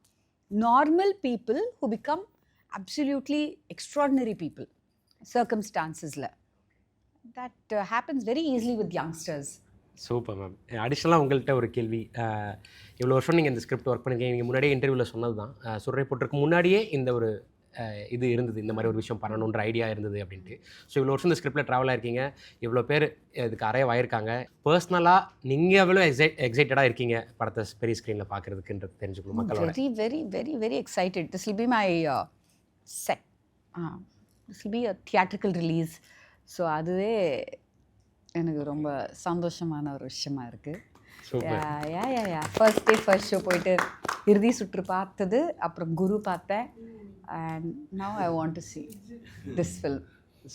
Normal people who become absolutely extraordinary people சர்க்கம்ஸ்டான்சஸில். That happens very easily with youngsters. Super ma'am. அடிஷ்னலாக உங்கள்கிட்ட ஒரு கேள்வி. இவ்வளோ வருஷம் நீங்கள் இந்த ஸ்கிரிப்ட் ஒர்க் பண்ணிருக்கீங்க. நீங்கள் முன்னாடியே இன்டர்வியூவில் சொன்னது தான், சூரரை போட்டிருக்கு முன்னாடியே இந்த ஒரு இது இருந்தது, இந்த மாதிரி ஒரு விஷயம் பண்ணணுன்ற ஐடியா இருந்தது அப்படின்ட்டு. ஸோ இவ்வளோ வருஷம் இந்த ஸ்கிரிப்டில் ட்ராவல் ஆயிருக்கீங்க, இவ்வளோ பேர் இதுக்கு அரைவ் ஆயிருக்காங்க. பர்சனலாக நீங்கள் எவ்வளோ எக்ஸைட்டடாக இருக்கீங்க படத்தை பெரிய ஸ்க்ரீனில் பார்க்குறதுக்குன்றது தெரிஞ்சுக்கணும் மக்களோட. Very very very very excited. This will be my set, this will be a theatrical release. So அதுவே எனக்கு ரொம்ப சந்தோஷமான ஒரு விஷயமா இருக்குது. ஃபர்ஸ்ட் ஷோ போயிட்டு இறுதி சுற்று பார்த்தது, அப்புறம் குரு பார்த்தேன், and now I want to see this film.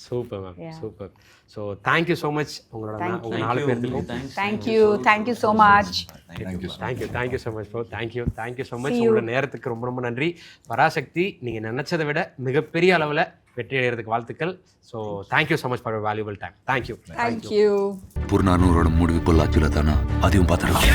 Super ma'am, super. So thank you so much உங்களோட 4 பேருக்கும். Thank you so much. Thank you so much bro. Thank you so much. உங்களோட நேரத்துக்கு ரொம்ப ரொம்ப நன்றி. பராசக்தி நீங்கள் நினச்சதை விட மிகப்பெரிய அளவில் வெற்றி அடைகிறதுக்கு வாழ்த்துக்கள். So thank you so much for your valuable time. Thank you. புறநானூரோட முடிவு பொள்ளாச்சியில் தானே, அதையும் பார்த்துடலாம்.